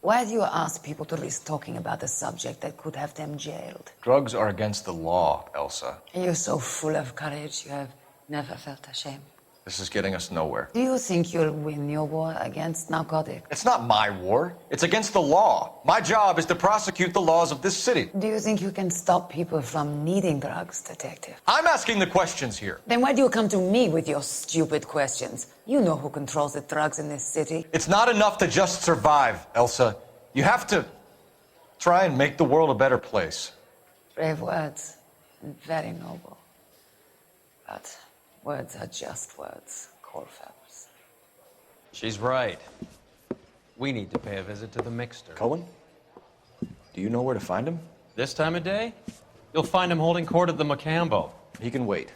Why do you ask people to risk talking about a subject that could have them jailed? Drugs are against the law, Elsa. You're so full of courage, you have never felt ashamed. This is getting us nowhere. Do you think you'll win your war against narcotics? It's not my war. It's against the law. My job is to prosecute the laws of this city. Do you think you can stop people from needing drugs, detective? I'm asking the questions here. Then why do you come to me with your stupid questions? You know who controls the drugs in this city. It's not enough to just survive, Elsa. You have to try and make the world a better place. Brave words, and very noble. But words are just words, Colfax. She's right. We need to pay a visit to the mixer. Cohen? Do you know where to find him? This time of day? You'll find him holding court at the Macambo. He can wait.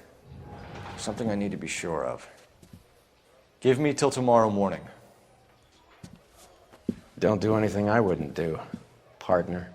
Something I need to be sure of. Give me till tomorrow morning. Don't do anything I wouldn't do, partner.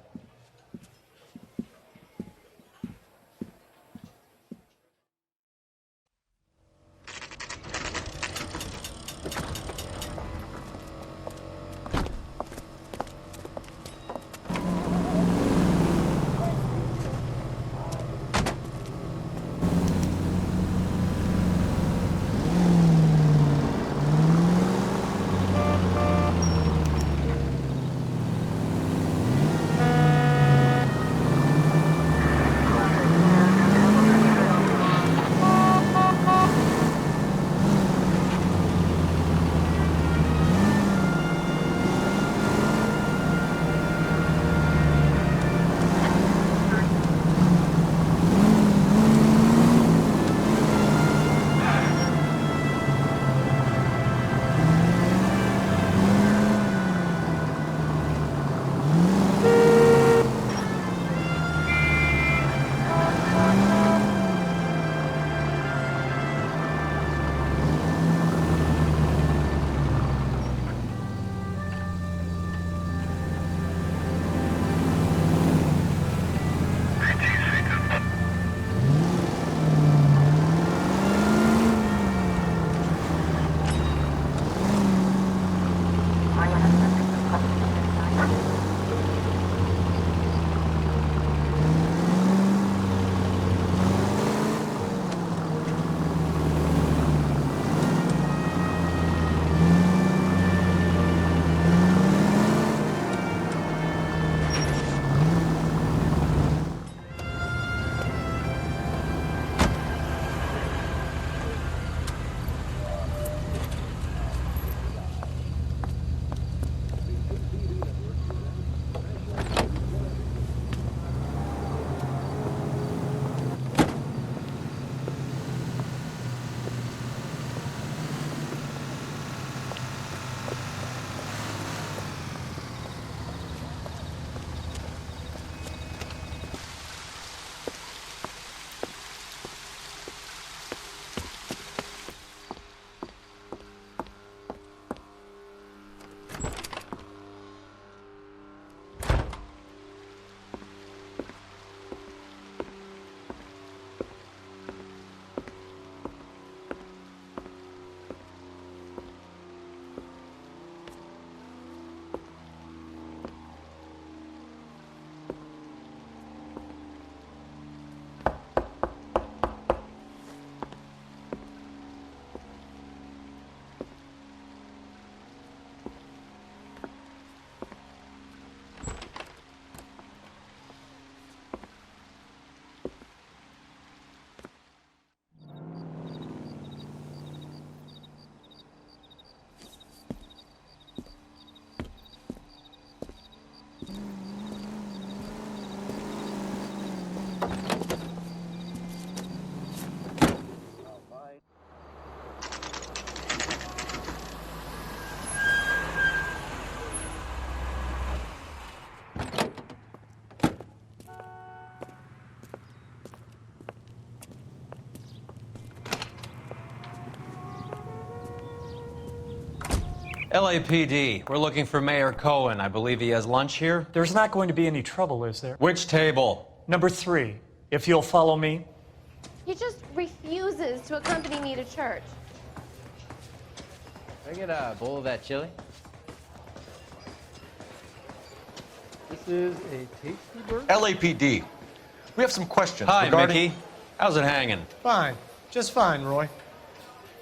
LAPD, we're looking for Mayor Cohen. I believe he has lunch here. There's not going to be any trouble, is there? Which table? Number 3, if you'll follow me. He just refuses to accompany me to church. Can I get a bowl of that chili? This is a tasty burger. LAPD. We have some questions Hi, regarding... Mickey. How's it hanging? Fine. Just fine, Roy.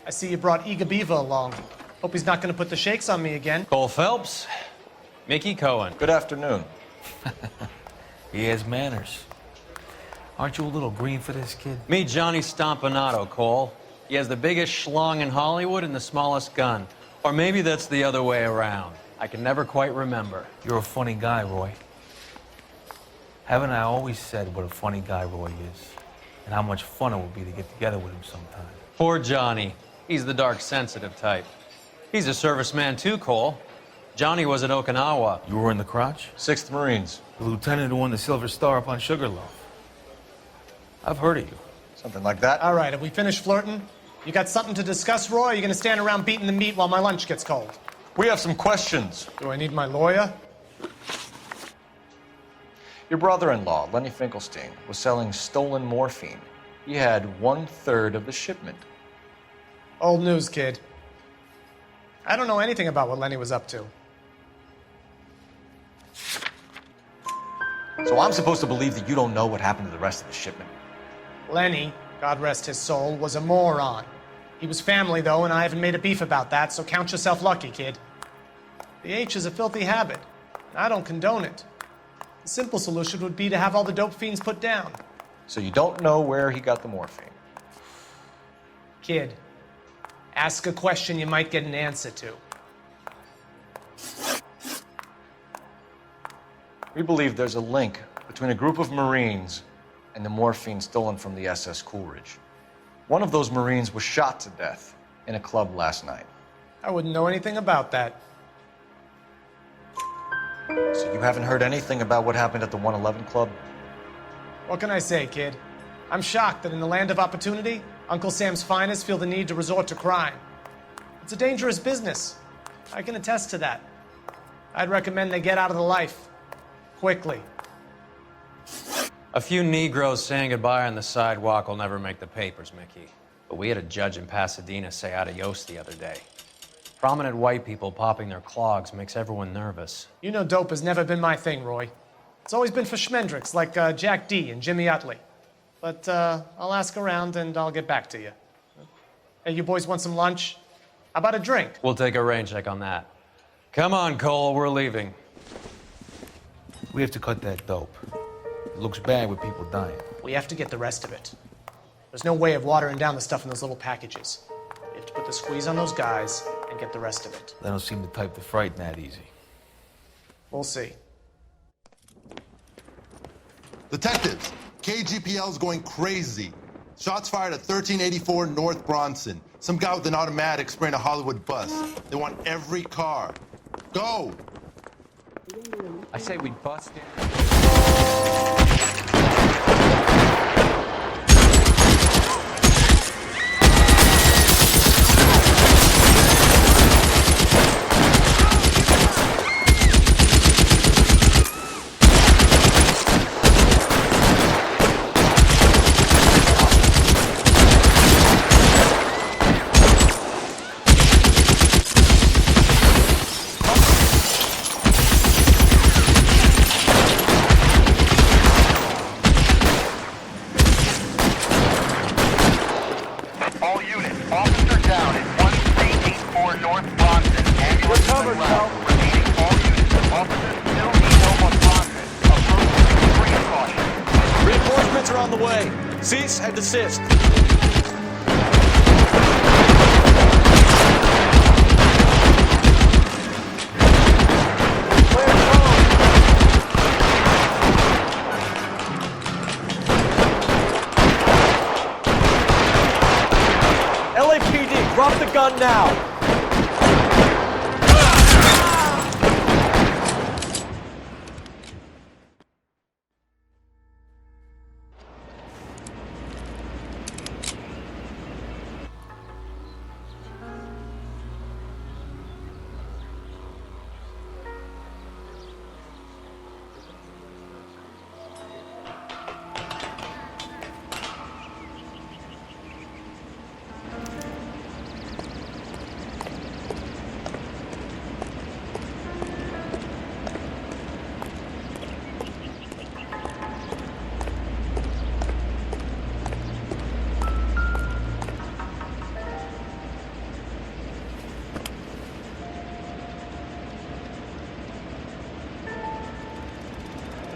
I see you brought Iga Beaver along. Hope he's not going to put the shakes on me again. Cole Phelps, Mickey Cohen. Good afternoon. He has manners. Aren't you a little green for this kid? Meet Johnny Stompanato, Cole. He has the biggest schlong in Hollywood and the smallest gun. Or maybe that's the other way around. I can never quite remember. You're a funny guy, Roy. Haven't I always said what a funny guy Roy is? And how much fun it would be to get together with him sometime. Poor Johnny. He's the dark, sensitive type. He's a serviceman too, Cole. Johnny was at Okinawa. You were in the crotch? 6th Marines. The lieutenant who won the Silver Star up on Sugarloaf. I've heard of you. Something like that. All right, have we finished flirting? You got something to discuss, Roy? Or are you going to stand around beating the meat while my lunch gets cold? We have some questions. Do I need my lawyer? Your brother-in-law, Lenny Finkelstein, was selling stolen morphine. He had 1/3 of the shipment. Old news, kid. I don't know anything about what Lenny was up to. So I'm supposed to believe that you don't know what happened to the rest of the shipment? Lenny, God rest his soul, was a moron. He was family, though, and I haven't made a beef about that, so count yourself lucky, kid. The H is a filthy habit, and I don't condone it. The simple solution would be to have all the dope fiends put down. So you don't know where he got the morphine? Kid, ask a question you might get an answer to. We believe there's a link between a group of Marines and the morphine stolen from the SS Coolidge. One of those Marines was shot to death in a club last night. I wouldn't know anything about that. So you haven't heard anything about what happened at the 111 Club? What can I say, kid? I'm shocked that in the land of opportunity, Uncle Sam's finest feel the need to resort to crime. It's a dangerous business. I can attest to that. I'd recommend they get out of the life. Quickly. A few Negroes saying goodbye on the sidewalk will never make the papers, Mickey. But we had a judge in Pasadena say adios the other day. Prominent white people popping their clogs makes everyone nervous. You know dope has never been my thing, Roy. It's always been for schmendricks like Jack D. and Jimmy Utley. But I'll ask around and I'll get back to you. Hey, you boys want some lunch? How about a drink? We'll take a rain check on that. Come on, Cole, we're leaving. We have to cut that dope. It looks bad with people dying. We have to get the rest of it. There's no way of watering down the stuff in those little packages. You have to put the squeeze on those guys and get the rest of it. They don't seem the type to frighten that easy. We'll see. Detectives, KGPL's going crazy. Shots fired at 1384 North Bronson. Some guy with an automatic spraying a Hollywood bus. They want every car. Go! I say we bust it. Reinforcements are on the way. Cease and desist. LAPD, drop the gun now.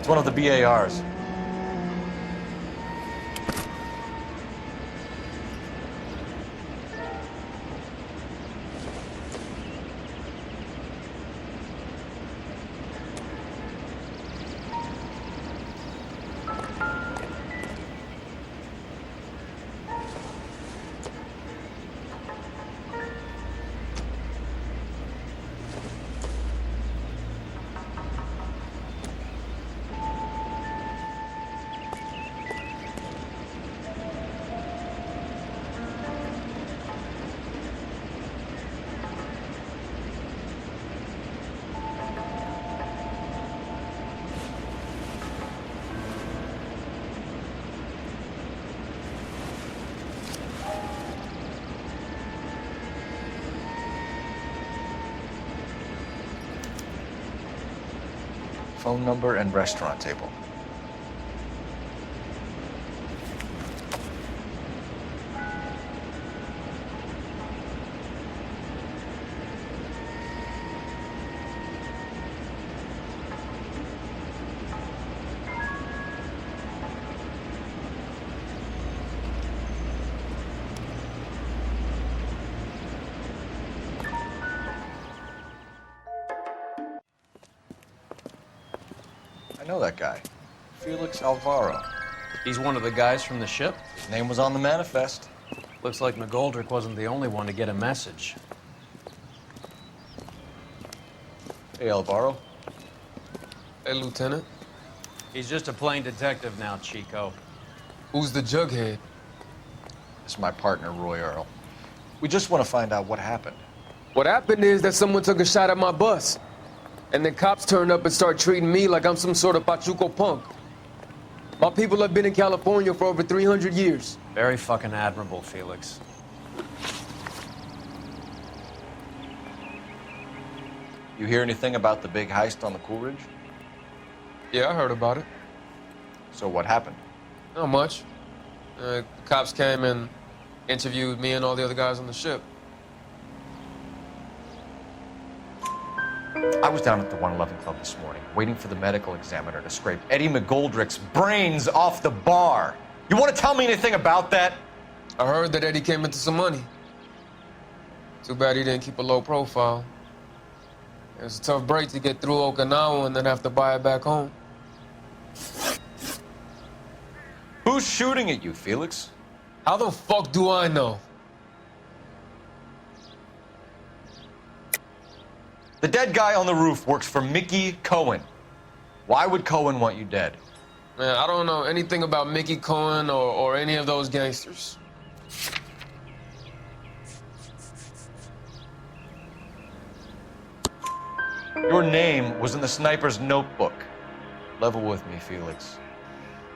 one of the BARs. Phone number and restaurant table. I know that guy. Felix Alvaro. He's one of the guys from the ship? His name was on the manifest. Looks like McGoldrick wasn't the only one to get a message. Hey, Alvaro. Hey, Lieutenant. He's just a plain detective now, Chico. Who's the jughead? This is my partner, Roy Earl. We just want to find out what happened. What happened is that someone took a shot at my bus. And then cops turned up and start treating me like I'm some sort of Pachuco punk. My people have been in California for over 300 years. Very fucking admirable, Felix. You hear anything about the big heist on the Coolidge? Yeah, I heard about it. So what happened? Not much. The cops came and interviewed me and all the other guys on the ship. I was down at the 111 Club this morning, waiting for the medical examiner to scrape Eddie McGoldrick's brains off the bar. You want to tell me anything about that? I heard that Eddie came into some money. Too bad he didn't keep a low profile. It was a tough break to get through Okinawa and then have to buy it back home. Who's shooting at you, Felix? How the fuck do I know? The dead guy on the roof works for Mickey Cohen. Why would Cohen want you dead? Man, I don't know anything about Mickey Cohen or any of those gangsters. Your name was in the sniper's notebook. Level with me, Felix.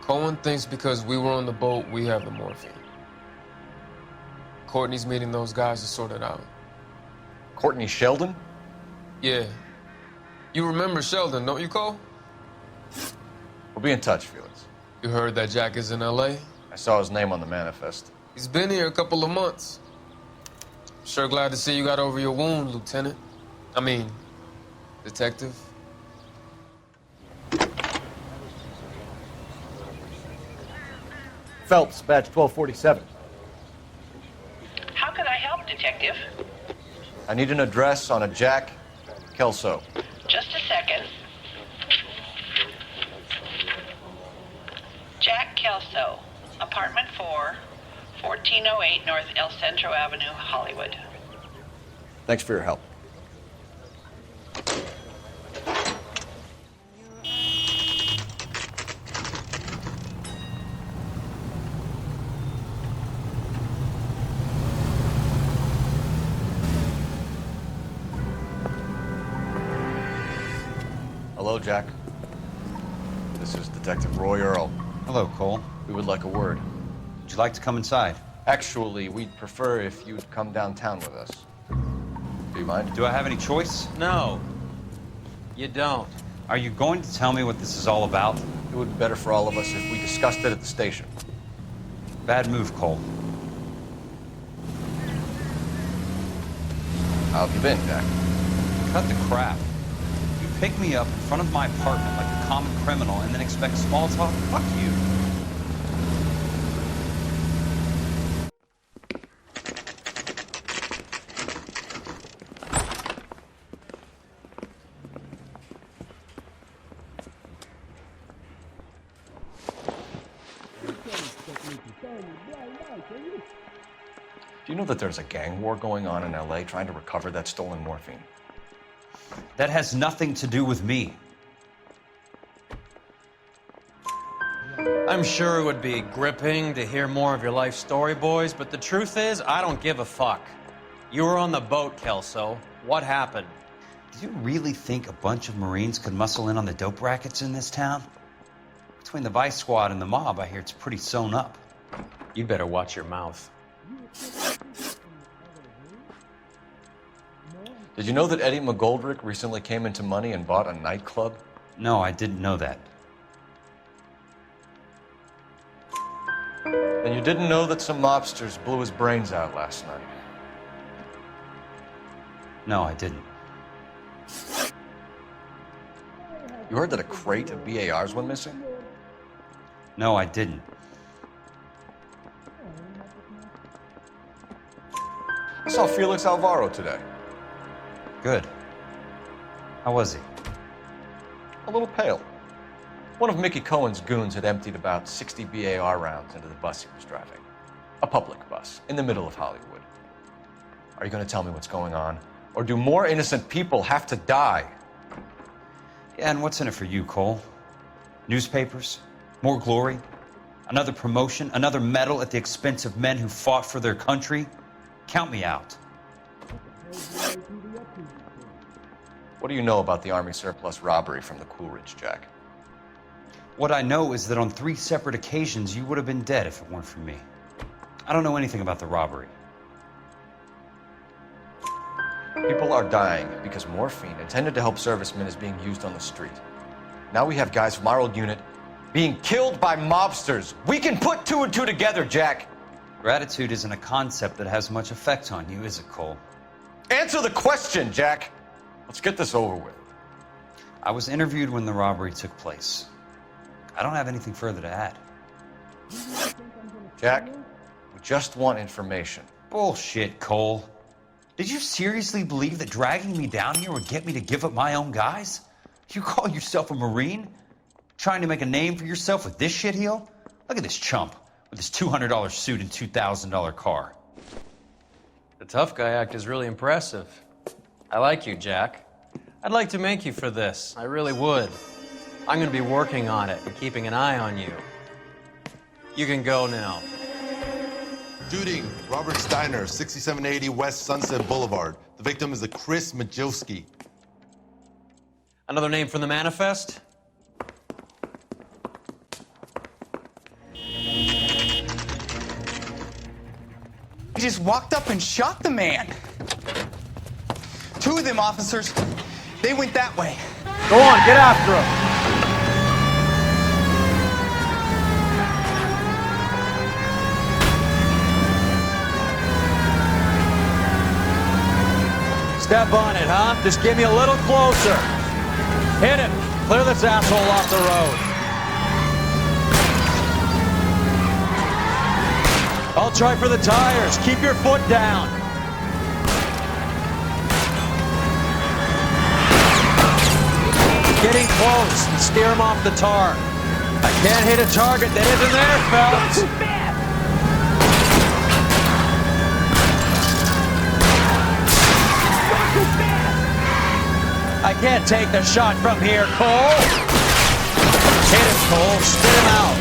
Cohen thinks because we were on the boat, we have the morphine. Courtney's meeting those guys to sort it out. Courtney Sheldon? Yeah. You remember Sheldon, don't you, Cole? We'll be in touch, Felix. You heard that Jack is in L.A.? I saw his name on the manifest. He's been here a couple of months. Sure glad to see you got over your wound, Lieutenant. I mean, Detective. Phelps, badge 1247. How can I help, Detective? I need an address on a Jack Kelso. Just a second. Jack Kelso, apartment 4, 1408 North El Centro Avenue, Hollywood. Thanks for your help. Hello, Jack. This is Detective Roy Earl. Hello, Cole. We would like a word. Would you like to come inside? Actually, we'd prefer if you'd come downtown with us. Do you mind? Do I have any choice? No, you don't. Are you going to tell me what this is all about? It would be better for all of us if we discussed it at the station. Bad move, Cole. How have you been, Jack? Cut the crap. You pick me up in front of my apartment like a common criminal and then expect small talk? Fuck you. Do you know that there's a gang war going on in LA trying to recover that stolen morphine? That has nothing to do with me. I'm sure it would be gripping to hear more of your life story, boys, but the truth is, I don't give a fuck. You were on the boat, Kelso. What happened? Do you really think a bunch of Marines could muscle in on the dope rackets in this town? Between the Vice Squad and the mob, I hear it's pretty sewn up. You better watch your mouth. Did you know that Eddie McGoldrick recently came into money and bought a nightclub? No, I didn't know that. And you didn't know that some mobsters blew his brains out last night? No, I didn't. You heard that a crate of BARs went missing? No, I didn't. I saw Felix Alvaro today. Good. How was he? A little pale. One of Mickey Cohen's goons had emptied about 60 BAR rounds into the bus he was driving. A public bus, in the middle of Hollywood. Are you going to tell me what's going on? Or do more innocent people have to die? Yeah, and what's in it for you, Cole? Newspapers? More glory? Another promotion? Another medal at the expense of men who fought for their country? Count me out. What do you know about the Army surplus robbery from the Coolidge, Jack? What I know is that on 3 separate occasions, you would have been dead if it weren't for me. I don't know anything about the robbery. People are dying because morphine intended to help servicemen is being used on the street. Now we have guys from our old unit being killed by mobsters. We can put 2 and 2 together, Jack. Gratitude isn't a concept that has much effect on you, is it, Cole? Answer the question, Jack. Let's get this over with. I was interviewed when the robbery took place. I don't have anything further to add. Jack, we just want information. Bullshit, Cole. Did you seriously believe that dragging me down here would get me to give up my own guys? You call yourself a Marine? Trying to make a name for yourself with this shitheel? Look at this chump with his $200 suit and $2,000 car. The tough guy act is really impressive. I like you, Jack. I'd like to make you for this. I really would. I'm going to be working on it and keeping an eye on you. You can go now. Shooting, Robert Steiner, 6780 West Sunset Boulevard. The victim is a Chris Majowski. Another name from the manifest? He just walked up and shot the man. 2 of them officers, they went that way. Go on, get after him. Step on it, huh? Just get me a little closer. Hit him. Clear this asshole off the road. I'll try for the tires. Keep your foot down. Getting close and steer him off the tar. I can't hit a target that isn't there, fellas. I can't take the shot from here, Cole. Hit him, Cole. Spit him out.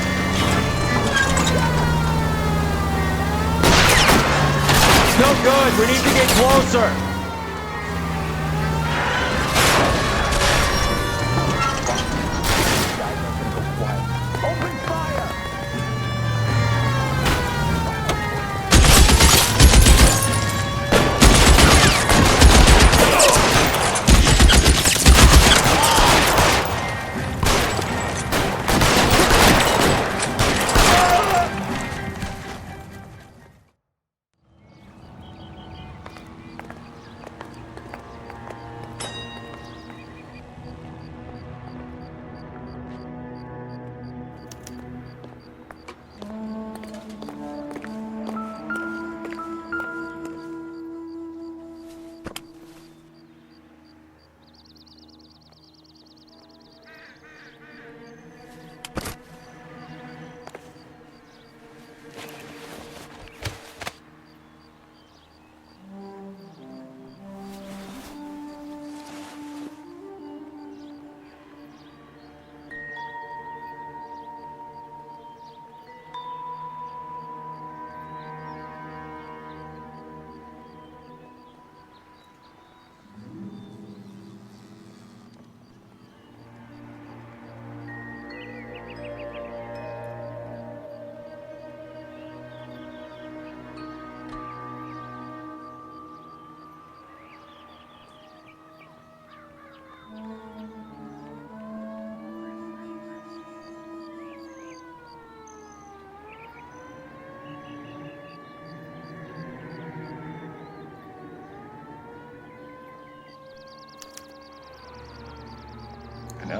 No good. We need to get closer.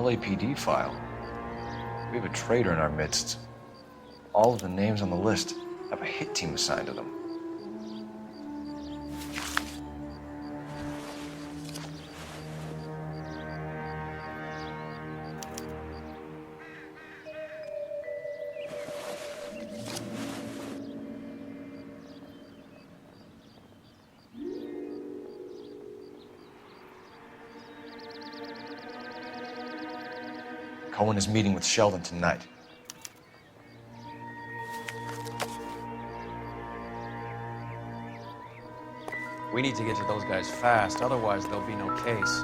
LAPD file. We have a traitor in our midst. All of the names on the list have a hit team assigned to them. Cohen is meeting with Sheldon tonight. We need to get to those guys fast, otherwise there'll be no case.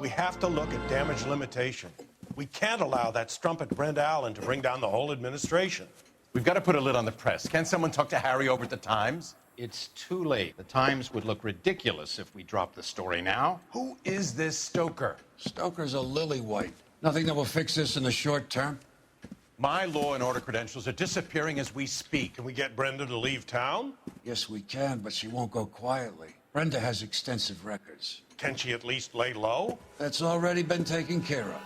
We have to look at damage limitation. We can't allow that strumpet Brent Allen to bring down the whole administration. We've got to put a lid on the press. Can't someone talk to Harry over at the Times? It's too late. The Times would look ridiculous if we dropped the story now. Who is this Stoker? Stoker's a lily-white. Nothing that will fix this in the short term. My law and order credentials are disappearing as we speak. Can we get Brenda to leave town? Yes, we can, but she won't go quietly. Brenda has extensive records. Can she at least lay low? That's already been taken care of.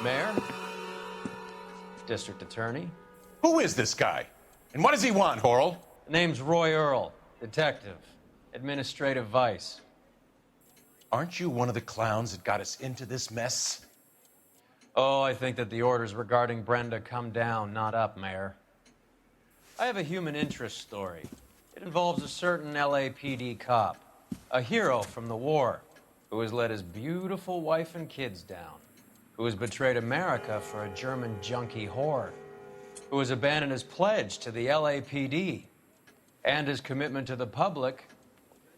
Mayor? District Attorney? Who is this guy? And what does he want, Horrell? Name's Roy Earl, detective, administrative vice. Aren't you one of the clowns that got us into this mess? Oh, I think that the orders regarding Brenda come down, not up, Mayor. I have a human interest story. It involves a certain LAPD cop, a hero from the war, who has let his beautiful wife and kids down, who has betrayed America for a German junkie whore, who has abandoned his pledge to the LAPD and his commitment to the public.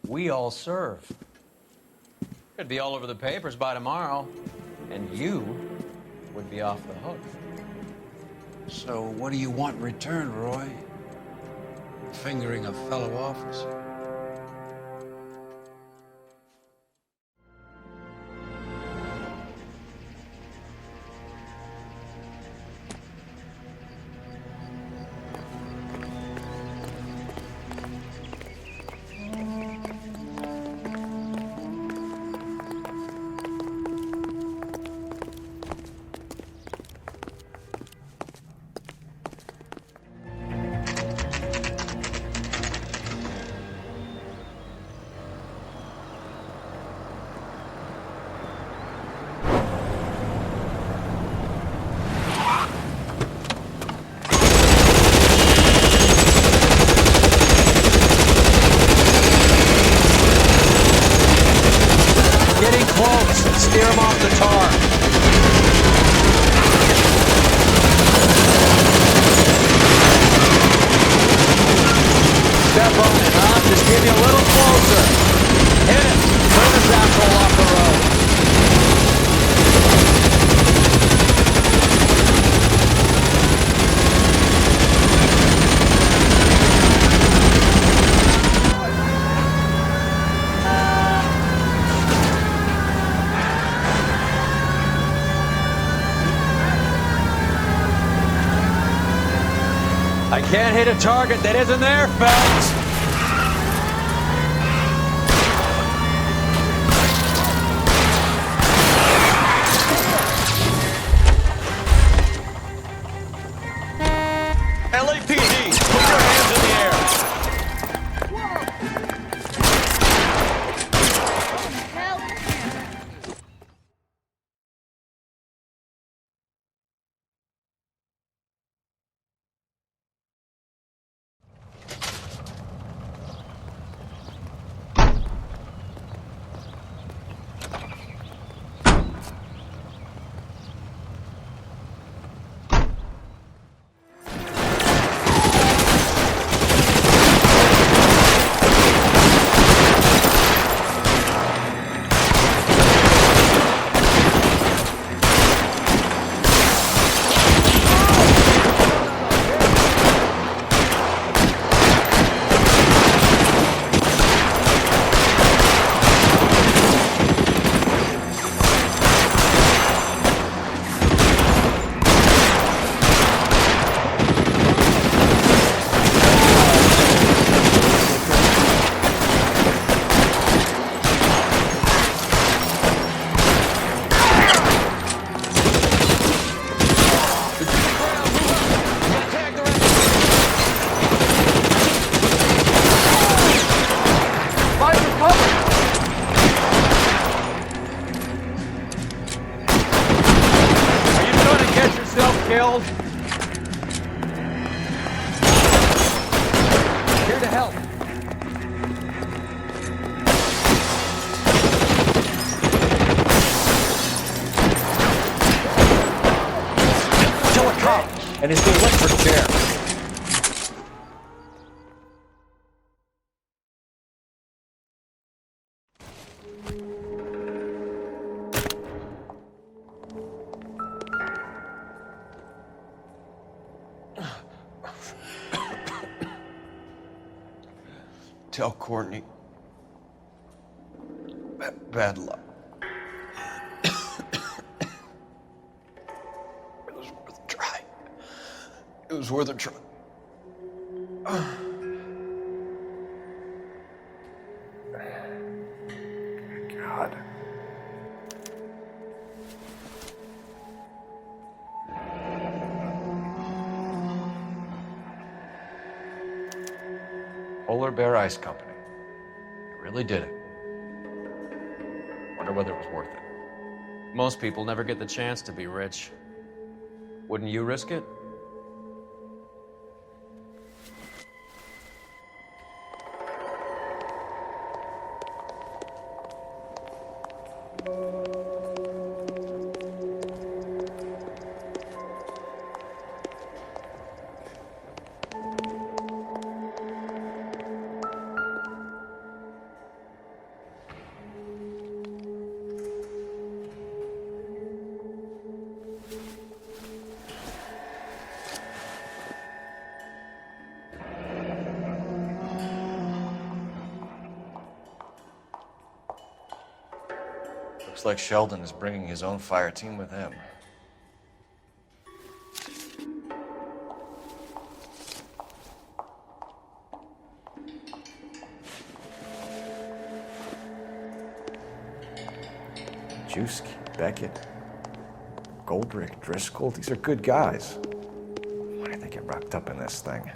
We all serve. Could be all over the papers by tomorrow, and you would be off the hook. So what do you want in return, Roy? Fingering a fellow officer? Steer him off the tar. Step on it, huh? Just give you a little closer. Hit it. Bring this asshole off the road. I can't hit a target that isn't there, Phelps. LAPD, put your hands in the air. called? Here to help. Kill a cop and his electric chair. Tell Courtney. Bad luck. It was worth a try. It was worth a try. God. Polar Bear Ice Company. You really did it. Wonder whether it was worth it. Most people never get the chance to be rich. Wouldn't you risk it? Looks like Sheldon is bringing his own fire team with him. Juski, Beckett, Goldrick, Driscoll, these are good guys. Why did they get wrapped up in this thing?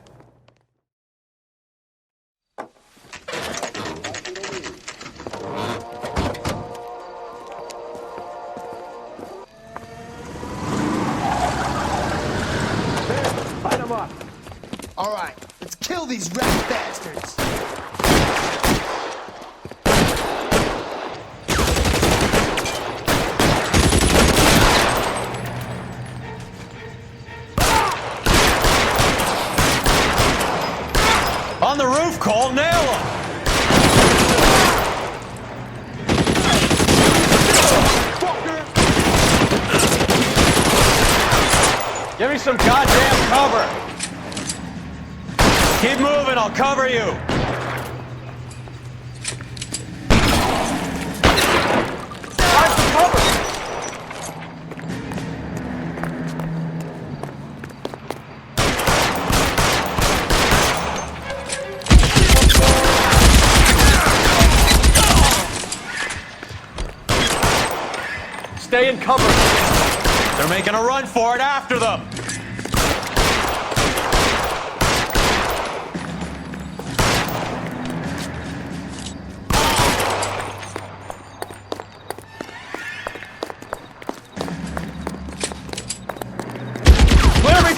All right, let's kill these rat bastards. On the roof, Cole, nail him! Give me some goddamn cover! Keep moving, I'll cover you! Find some cover! Stay in cover! They're making a run for it after them!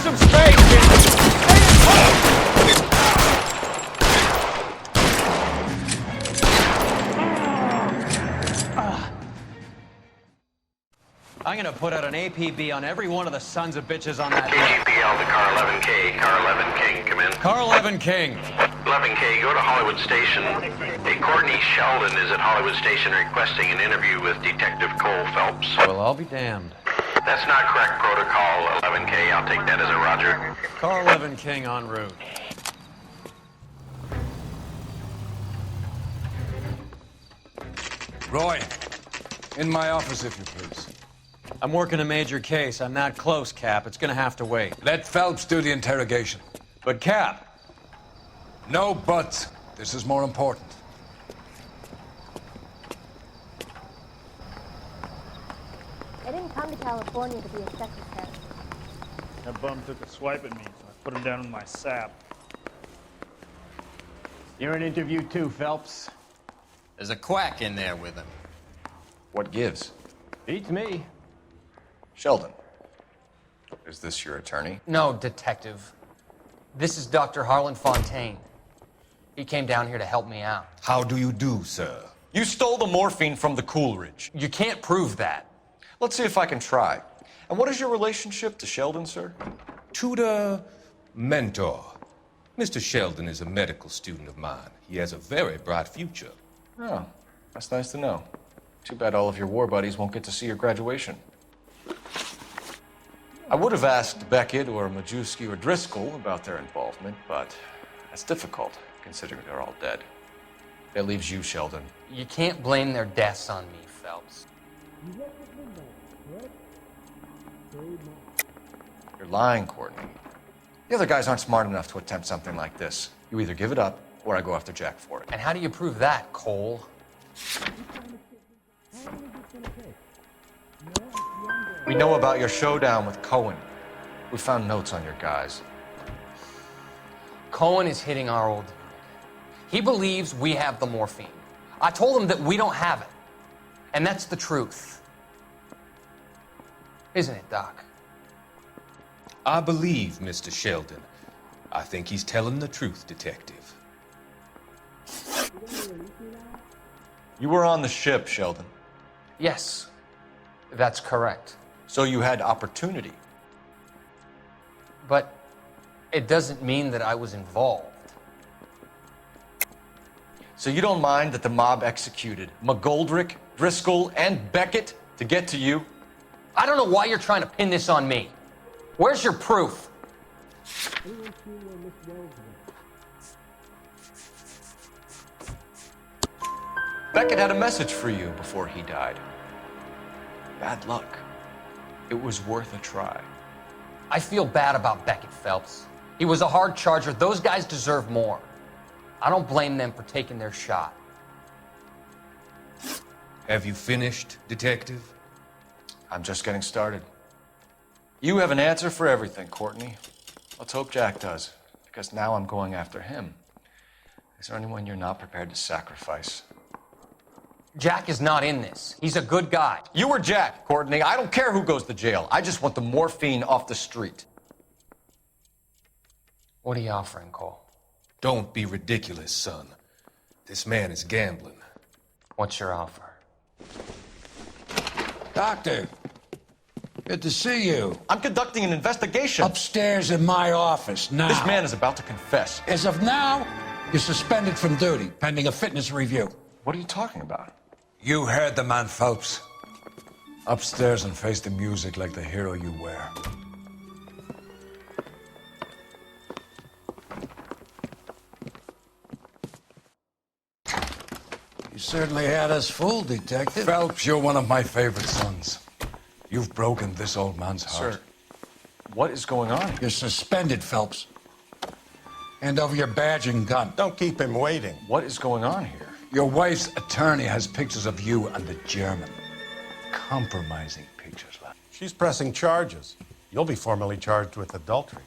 Some space, I'm gonna put out an APB on every one of the sons of bitches on that list. KGPL to car 11K. Car 11 King, come in. Car 11 King. 11K, go to Hollywood Station. Hey, Courtney Sheldon is at Hollywood Station requesting an interview with Detective Cole Phelps. Well, I'll be damned. That's not correct protocol, 11K. I'll take that as a roger. Car 11 King en route. Roy, in my office, if you please. I'm working a major case. I'm not close, Cap. It's gonna have to wait. Let Phelps do the interrogation. But, Cap. No buts. This is more important. I didn't come to California to be a secretary. That bum took a swipe at me, so I put him down in my sap. You're an interview too, Phelps. There's a quack in there with him. What gives? Beats me. Sheldon, Is this your attorney? No, detective. This is Dr. Harlan Fontaine. He came down here to help me out. How do you do, sir? You stole the morphine from the Coolidge. You can't prove that. Let's see if I can try. And what is your relationship to Sheldon, sir? Tutor, mentor. Mr. Sheldon is a medical student of mine. He has a very bright future. Oh, that's nice to know. Too bad all of your war buddies won't get to see your graduation. I would have asked Beckett or Majewski or Driscoll about their involvement, but that's difficult, considering they're all dead. That leaves you, Sheldon. You can't blame their deaths on me, Phelps. You're lying, Courtney. The other guys aren't smart enough to attempt something like this. You either give it up, or I go after Jack for it. And how do you prove that, Cole? We know about your showdown with Cohen. We found notes on your guys. Cohen is hitting our old unit. He believes we have the morphine. I told him that we don't have it. And that's the truth. Isn't it, Doc? I believe Mr. Sheldon. I think he's telling the truth, Detective. You were on the ship, Sheldon. Yes, that's correct. So you had opportunity. But it doesn't mean that I was involved. So you don't mind that the mob executed McGoldrick, Driscoll, and Beckett to get to you? I don't know why you're trying to pin this on me. Where's your proof? Beckett had a message for you before he died. Bad luck. It was worth a try. I feel bad about Beckett, Phelps. He was a hard charger. Those guys deserve more. I don't blame them for taking their shot. Have you finished, Detective? I'm just getting started. You have an answer for everything, Courtney. Let's hope Jack does, because now I'm going after him. Is there anyone you're not prepared to sacrifice? Jack is not in this. He's a good guy. You or Jack, Courtney. I don't care who goes to jail. I just want the morphine off the street. What are you offering, Cole? Don't be ridiculous, son. This man is gambling. What's your offer? Doctor, good to see you. I'm conducting an investigation. Upstairs in my office, now. This man is about to confess. As of now, you're suspended from duty, pending a fitness review. What are you talking about? You heard the man, Phelps. Upstairs and face the music like the hero you were. You certainly had us fooled, Detective. Phelps, you're one of my favorite sons. You've broken this old man's heart. Sir, what is going on here? You're suspended, Phelps. Hand over your badge and gun. Don't keep him waiting. What is going on here? Your wife's attorney has pictures of you and the German. Compromising pictures, lad. She's pressing charges. You'll be formally charged with adultery.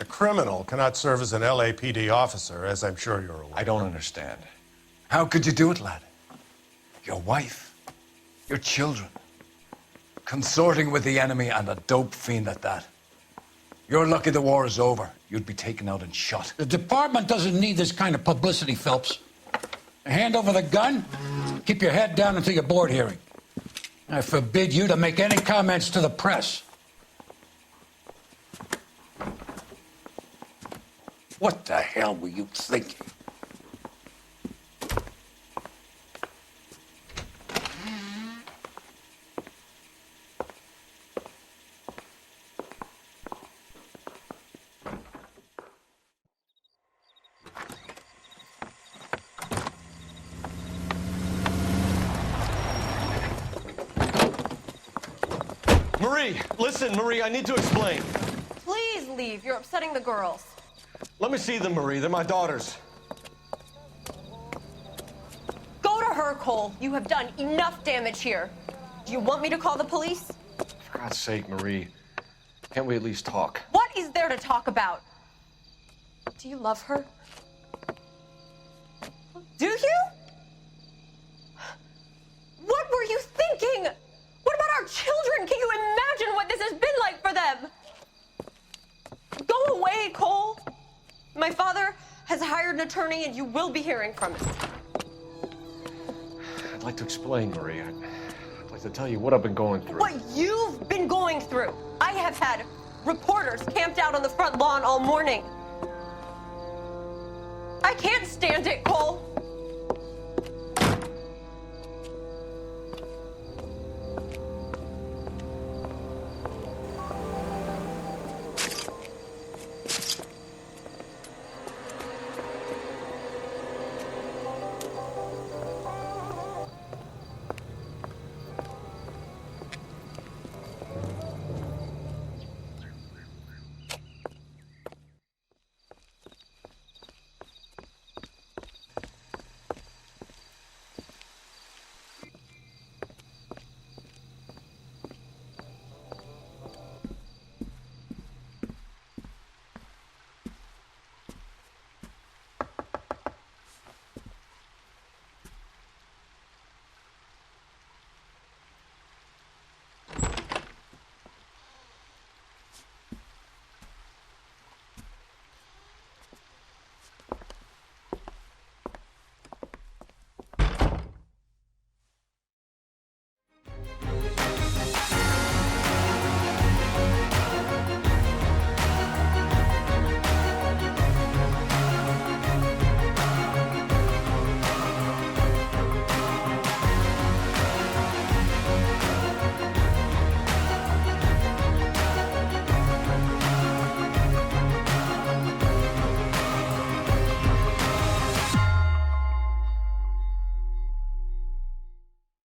A criminal cannot serve as an LAPD officer, as I'm sure you're aware. I don't understand. How could you do it, lad? Your wife, your children, consorting with the enemy and a dope fiend at that. You're lucky the war is over. You'd be taken out and shot. The department doesn't need this kind of publicity, Phelps. Hand over the gun, keep your head down until your board hearing. I forbid you to make any comments to the press. What the hell were you thinking? Marie, listen, Marie, I need to explain. Please leave. You're upsetting the girls. Let me see them, Marie. They're my daughters. Go to her, Cole. You have done enough damage here. Do you want me to call the police? For God's sake, Marie, can't we at least talk? What is there to talk about? Do you love her? Do you? What were you thinking? What about our children? Can you imagine what this has been like for them? attorney, and you will be hearing from him. I'd like to explain, Marie. I'd like to tell you what I've been going through. What you've been going through. I have had reporters camped out on the front lawn all morning. I can't stand it, Cole.